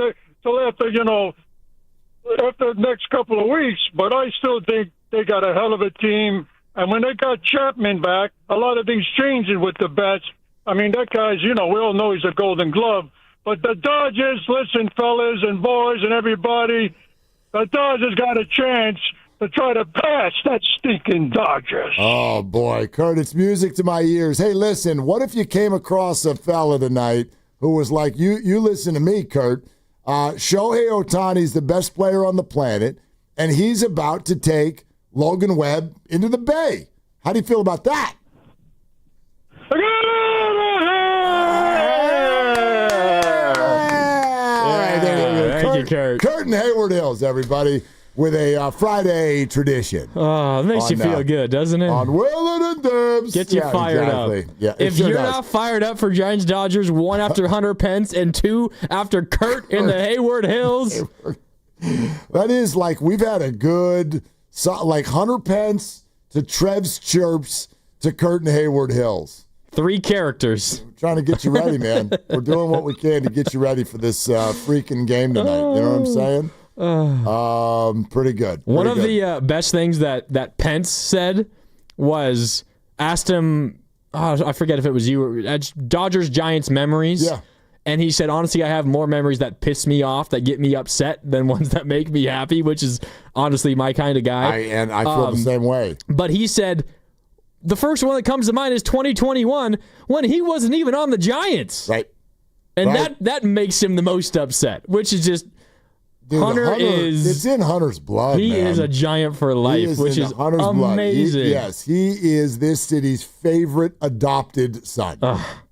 after, after the next couple of weeks. But I still think they got a hell of a team. And when they got Chapman back, a lot of things changing with the bats. I mean, that guy's, we all know he's a Golden Glove. But the Dodgers, listen, fellas and boys and everybody, the Dodgers got a chance to try to pass that stinking Dodgers. Oh, boy. Kurt, it's music to my ears. Hey, listen, what if you came across a fella tonight who was like, you listen to me, Kurt. Shohei Ohtani's the best player on the planet, and he's about to take Logan Webb into the Bay. How do you feel about that? Kurt and Hayward Hills, everybody, with a Friday tradition. Oh, it makes you feel good, doesn't it? On Willard Dibs. Get you fired up. Yeah, if you're not fired up for Giants Dodgers, 1 after Hunter Pence and 2 after Kurt in the Hayward Hills. That is like we've had a good, like Hunter Pence to Trev's Chirps to Kurt and Hayward Hills. 3 characters. We're trying to get you ready, man. We're doing what we can to get you ready for this freaking game tonight. You know what I'm saying? Pretty good. One of the best things that Pence said was, asked him, I forget if it was you, or Dodgers Giants memories. Yeah. And he said, honestly, I have more memories that piss me off, that get me upset, than ones that make me happy, which is honestly my kind of guy. I feel the same way. But he said, the first one that comes to mind is 2021, when he wasn't even on the Giants. Right. And that makes him the most upset, which is just, dude, Hunter is... It's in Hunter's blood, He man. is a Giant for life, which is Hunter's amazing. Blood. He is this city's favorite adopted son.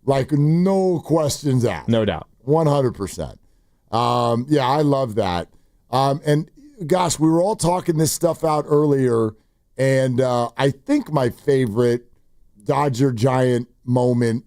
Like, no questions asked. No doubt. 100%. Yeah, I love that. And, gosh, we were all talking this stuff out earlier, and I think my favorite Dodger-Giant moment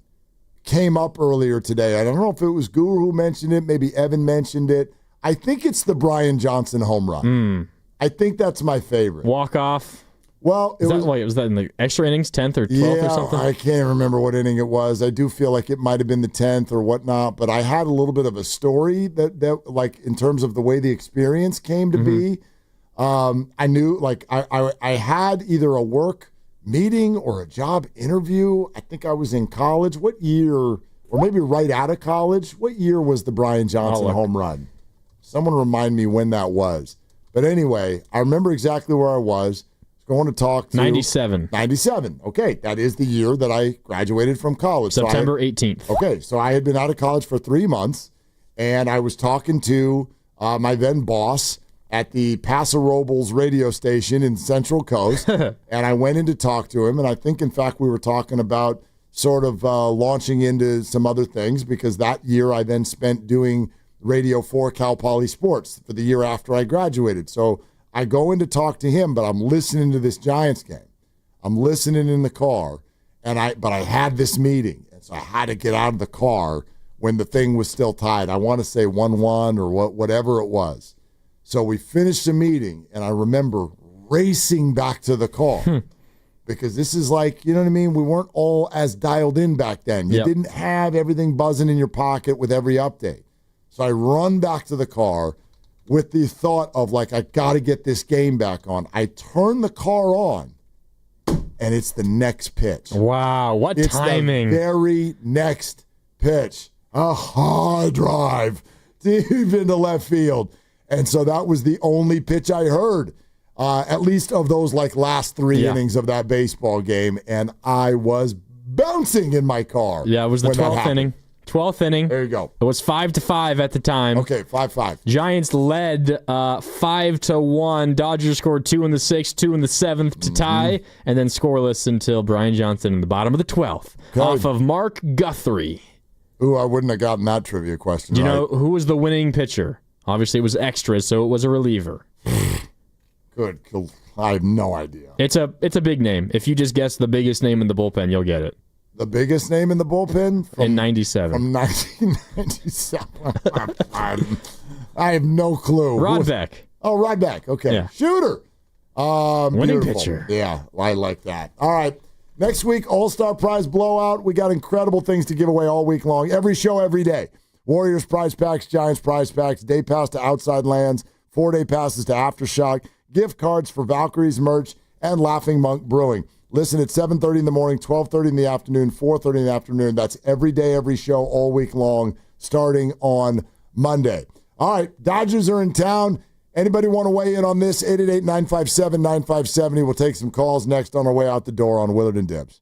came up earlier today. I don't know if it was Guru who mentioned it. Maybe Evan mentioned it. I think it's the Brian Johnson home run. I think that's my favorite. Walk-off. Well, was that in the extra innings, 10th or 12th or something? I can't remember what inning it was. I do feel like it might have been the 10th or whatnot, but I had a little bit of a story that like in terms of the way the experience came to be. I knew like I had either a work meeting or a job interview. I think I was in college. What year, or maybe right out of college, what year was the Brian Johnson home run? Someone remind me when that was. But anyway, I remember exactly where I was. Going to talk to 97. 97. Okay, that is the year that I graduated from college. September 18th. Okay, so I had been out of college for 3 months, and I was talking to my then boss at the Paso Robles radio station in Central Coast, and I went in to talk to him, and I think, in fact, we were talking about sort of launching into some other things, because that year I then spent doing radio for Cal Poly Sports for the year after I graduated. So I go in to talk to him, but I'm listening to this Giants game. I'm listening in the car, but I had this meeting, and so I had to get out of the car when the thing was still tied. I want to say 1-1 or whatever it was. So we finished the meeting, and I remember racing back to the car because this is like, you know what I mean? We weren't all as dialed in back then. You didn't have everything buzzing in your pocket with every update. So I run back to the car with the thought of, like, I got to get this game back on. I turn the car on, and it's the next pitch. Wow, what timing. It's the very next pitch. A high drive deep into left field. And so that was the only pitch I heard, at least of those, like, last 3 innings of that baseball game. And I was bouncing in my car. Yeah, it was the 12th inning. 12th inning. There you go. It was 5-5 at the time. Okay, 5-5. Giants led 5-1. Dodgers scored 2 in the 6th, 2 in the 7th to tie, and then scoreless until Brian Johnson in the bottom of the 12th off of Mark Guthrie. Ooh, I wouldn't have gotten that trivia question. Do you know who was the winning pitcher? Obviously, it was extra, so it was a reliever. Good. I have no idea. It's a big name. If you just guess the biggest name in the bullpen, you'll get it. The biggest name in the bullpen? In 97. From 1997. I have no clue. Rod Beck. Oh, Rod Beck. Okay. Yeah. Shooter. Winning Beautiful. pitcher. Yeah, I like that. All right. Next week, All-Star Prize Blowout. We got incredible things to give away all week long. Every show, every day. Warriors prize packs, Giants prize packs, day pass to Outside Lands, 4-day passes to Aftershock, gift cards for Valkyrie's merch, and Laughing Monk Brewing. Listen at 7:30 in the morning, 12:30 in the afternoon, 4:30 in the afternoon. That's every day, every show, all week long, starting on Monday. All right, Dodgers are in town. Anybody want to weigh in on this? 888-957-9570. We'll take some calls next on our way out the door on Willard and Dibs.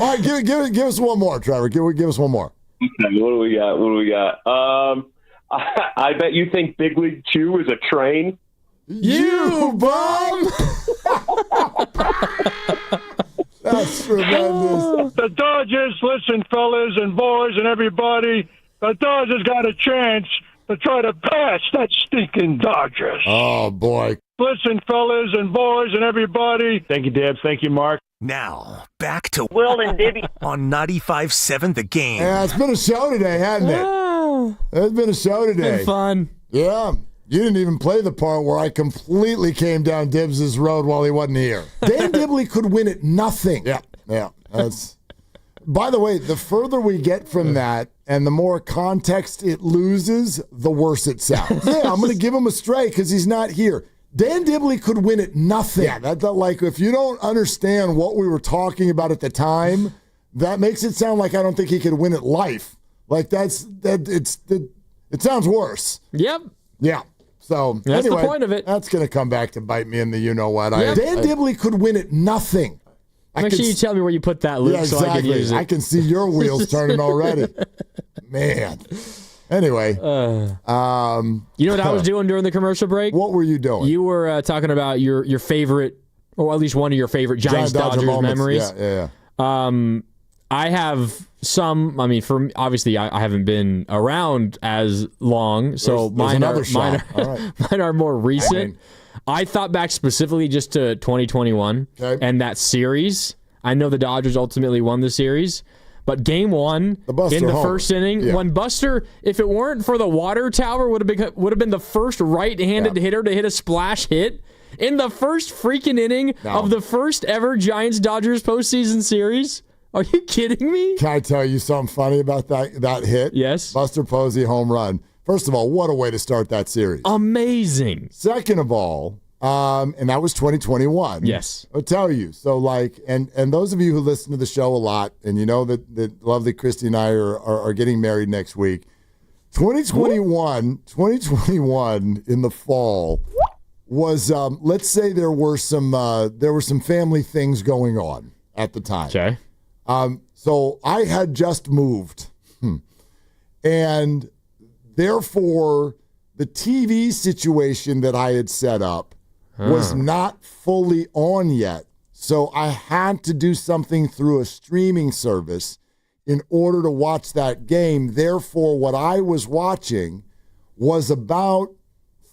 All right, give us one more, Trevor. Give us one more. Okay, what do we got? I bet you think Big League Chew is a train. You bum! That's tremendous. The Dodgers, listen, fellas and boys and everybody, the Dodgers got a chance to try to pass that stinking Dodgers. Oh, boy. Listen, fellas and boys and everybody. Thank you, Dibs. Thank you, Mark. Now, back to Will and Dibby. on 95.7 The Game. Yeah, it's been a show today, hasn't it? Oh, It's been a show today. been fun. Yeah. You didn't even play the part where I completely came down Dibs' road while he wasn't here. Dan Dibley could win at nothing. Yeah. That's. By the way, the further we get from that and the more context it loses, the worse it sounds. Yeah, I'm going to give him a stray because he's not here. Dan Dibley could win at nothing. Yeah, that's like if you don't understand what we were talking about at the time, that makes it sound like I don't think he could win at life. Like it sounds worse. Yep. Yeah. So That's anyway, the point of it. That's going to come back to bite me in the you-know-what. Yep. Dan Dibley could win at nothing. Make sure you tell me where you put that, Luke, Yeah, so I can use it. I can see your wheels turning already. Man. Anyway. You know what I was doing during the commercial break? What were you doing? You were talking about your favorite, or at least one of your favorite Giants-Dodgers memories. Yeah. I have some. I mean, obviously, I haven't been around as long, so mine are more recent. I thought back specifically just to 2021 and that series. I know the Dodgers ultimately won the series, but Game 1 in the first inning, when Buster, if it weren't for the water tower, would have been the first right-handed hitter to hit a splash hit in the first freaking inning of the first ever Giants-Dodgers postseason series. Are you kidding me? Can I tell you something funny about that hit? Yes. Buster Posey home run. First of all, what a way to start that series. Amazing. Second of all, and that was 2021. Yes. I'll tell you. So, and those of you who listen to the show a lot, and you know that lovely Christy and I are getting married next week, 2021 in the fall was, let's say there were some family things going on at the time. Okay. So I had just moved, and therefore the TV situation that I had set up was not fully on yet. So I had to do something through a streaming service in order to watch that game. Therefore, what I was watching was about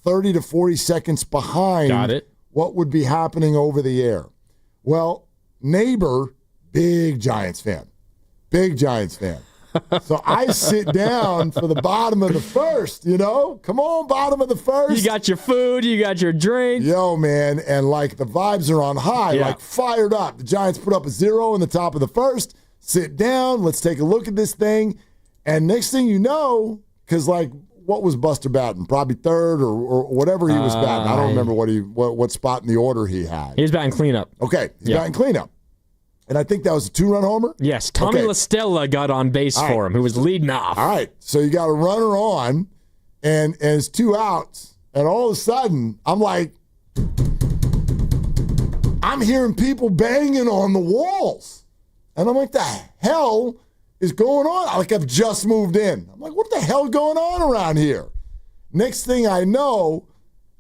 30 to 40 seconds behind what would be happening over the air. Well, neighbor, big Giants fan. So I sit down for the bottom of the first, Come on, bottom of the first. You got your food, you got your drink. Yo, man, and the vibes are on high, fired up. The Giants put up a 0 in the top of the first. Sit down, let's take a look at this thing. And next thing you know, because what was Buster batting? Probably third or whatever he was batting. I don't remember what spot in the order he had. He was batting cleanup. Okay, he's batting cleanup. And I think that was a 2-run homer? Yes, Tommy LaStella got on base for him, who was leading off. All right, so you got a runner on, and it's 2 outs, and all of a sudden, I'm hearing people banging on the walls. And I'm like, the hell is going on? I've just moved in. I'm like, what the hell is going on around here? Next thing I know,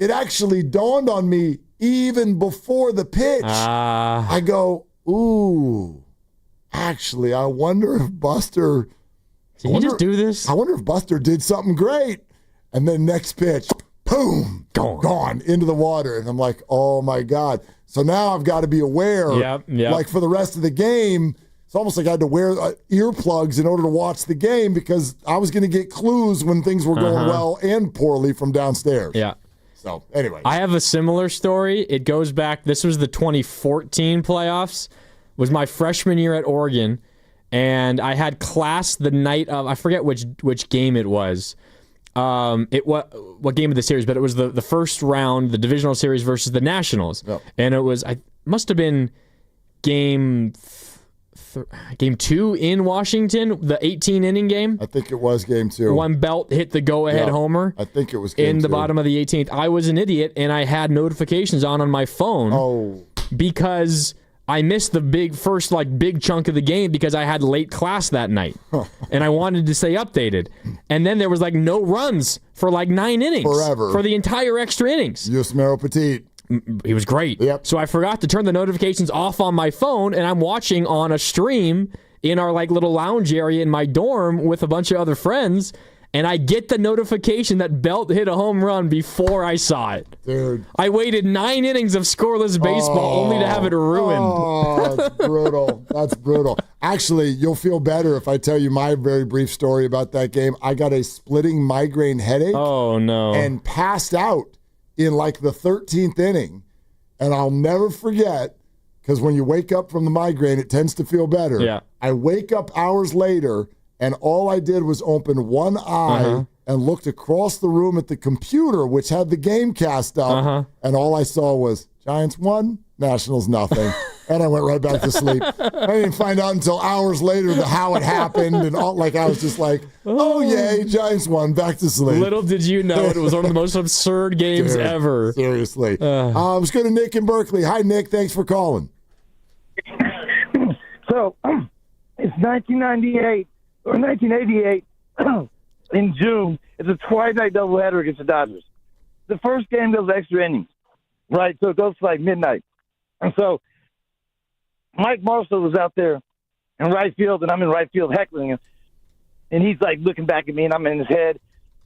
it actually dawned on me even before the pitch. I go, ooh, actually, I wonder if Buster... Did he just do this? I wonder if Buster did something great. And then next pitch, boom, gone into the water. And I'm like, oh, my God. So now I've got to be aware, for the rest of the game, it's almost like I had to wear earplugs in order to watch the game because I was going to get clues when things were going well and poorly from downstairs. Yeah. So, anyway. I have a similar story. It goes back, this was the 2014 playoffs. It was my freshman year at Oregon, and I had class the night of, I forget which game it was. What game of the series, but it was the first round, the divisional series versus the Nationals. Yep. And it was, must have been game 2 in Washington, the 18-inning game. I think it was game 2. When Belt hit the go-ahead homer. I think it was game 2. In the bottom of the 18th. I was an idiot, and I had notifications on my phone. Oh. Because I missed the big chunk of the game because I had late class that night. And I wanted to stay updated. And then there was no runs for 9 innings. Forever. For the entire extra innings. Yus Mero Petit. He was great. Yep. So I forgot to turn the notifications off on my phone, and I'm watching on a stream in our little lounge area in my dorm with a bunch of other friends. And I get the notification that Belt hit a home run before I saw it. Dude. I waited 9 innings of scoreless baseball only to have it ruined. Oh, that's brutal. That's brutal. Actually, you'll feel better if I tell you my very brief story about that game. I got a splitting migraine headache. Oh, no. And passed out in the 13th inning. And I'll never forget, because when you wake up from the migraine, it tends to feel better. Yeah. I wake up hours later, and all I did was open one eye and looked across the room at the computer, which had the game cast up, and all I saw was Giants 1, Nationals nothing. And I went right back to sleep. I didn't find out until hours later how it happened, and all, I was just oh yay, Giants 1, back to sleep. Little did you know it was one of the most absurd games ever. Seriously. Let's go to Nick in Berkeley. Hi, Nick. Thanks for calling. So, it's 1998. Or 1988, in June, it's a twilight doubleheader against the Dodgers. The first game goes extra innings, right? So it goes to midnight. And so Mike Marshall was out there in right field, and I'm in right field heckling him. And he's looking back at me, and I'm in his head,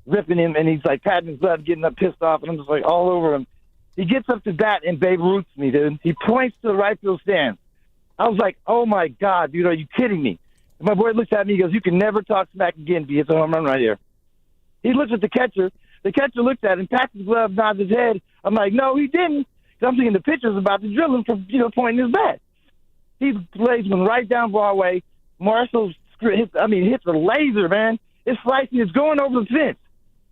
ripping him, and he's patting his glove, getting up pissed off, and I'm just all over him. He gets up to bat and Babe Ruths me, dude. He points to the right field stands. I was like, oh, my God, dude, are you kidding me? And my boy looks at me, he goes, you can never talk smack again if he hits a home run right here. He looks at the catcher. The catcher looks at him, pats his glove, nods his head. I'm like, no, he didn't. Because I'm thinking the pitcher's about to drill him for, pointing his bat. He plays one right down Broadway. Marshall hits a laser, man. It's slicing. It's going over the fence.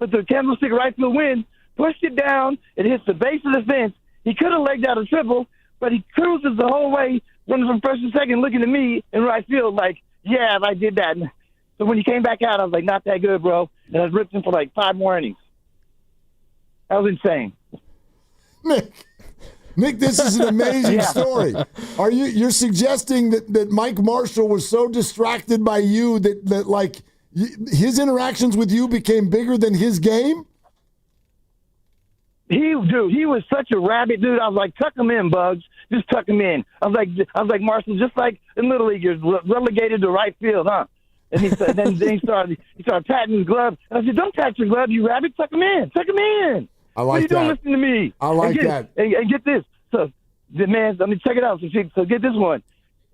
But the candlestick right field wind pushed it down. It hits the base of the fence. He could have legged out a triple, but he cruises the whole way, running from first to second, looking at me in right field yeah, I did that. So when he came back out, I was like, not that good, bro. And I ripped him for 5 more innings. That was insane. Nick, this is an amazing story. You're suggesting that Mike Marshall was so distracted by you that his interactions with you became bigger than his game? He was such a rabbit, dude. I was like, tuck him in, Bugs. Just tuck him in. I was like, Marshall, just like in Little League, you're relegated to right field, huh? And he said, then he started patting his glove. And I said, don't pat your glove, you rabbit. Tuck him in. Tuck him in. I like that. Don't listen to me. I like that. And get this. So, man, let me check it out. So get this one.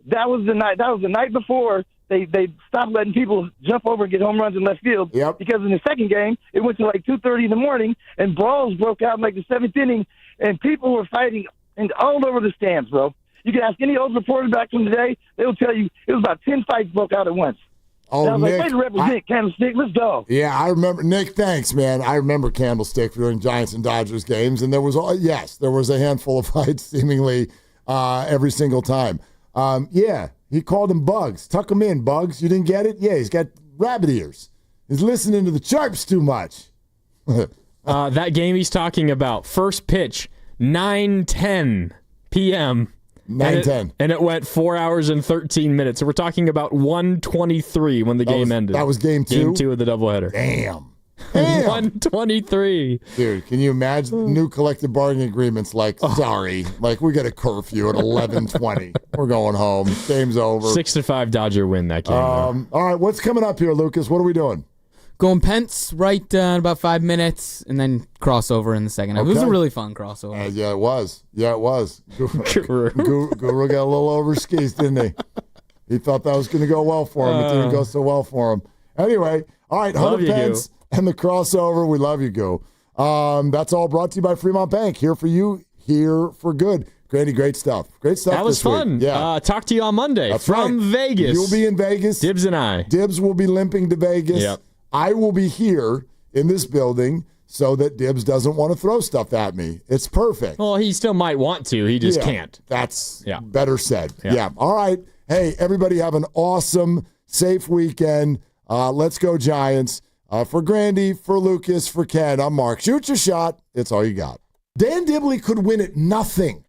That was the night before they stopped letting people jump over and get home runs in left field. Yep. Because in the second game, it went to 2:30 in the morning, and brawls broke out in the 7th inning, and people were fighting all over the stands, bro. You can ask any old reporter back from today, they will tell you it was about 10 fights broke out at once. Oh, I was Nick, way to represent Candlestick. Let's go. Yeah, I remember. Nick, thanks, man. I remember Candlestick during Giants and Dodgers games, and there was a handful of fights seemingly every single time. He called him Bugs. Tuck him in, Bugs. You didn't get it? Yeah, he's got rabbit ears. He's listening to the Chirps too much. That game he's talking about, first pitch, 9:10 p.m. 9:10. And it went 4 hours and 13 minutes. So we're talking about 1:23 when the game ended. That was game 2? Game 2 of the doubleheader. Damn. 1:23. Dude, can you imagine new collective bargaining agreements sorry, we got a curfew at 11:20. We're going home. Game's over. 6-5 Dodger win that game. All right, what's coming up here, Lucas? What are we doing? Going Pence in about 5 minutes, and then crossover in the second half. It was a really fun crossover. Yeah, it was. Guru got a little over skis, didn't he? He thought that was going to go well for him. It didn't go so well for him. Anyway, all right, Hunter Pence and the crossover. We love you, Goo. That's all brought to you by Fremont Bank. Here for you, here for good. Grandy, great stuff. Great stuff. That was fun. Week. Yeah. Talk to you on Monday. That's from right. Vegas. You'll be in Vegas. Dibs and I. Dibs will be limping to Vegas. Yep. I will be here in this building so that Dibs doesn't want to throw stuff at me. It's perfect. Well, he still might want to. He just can't. That's better said. Yeah. All right. Hey, everybody have an awesome, safe weekend. Let's go Giants. For Grandy, for Lucas, for Ken, I'm Mark. Shoot your shot. It's all you got. Dan Dibley could win at nothing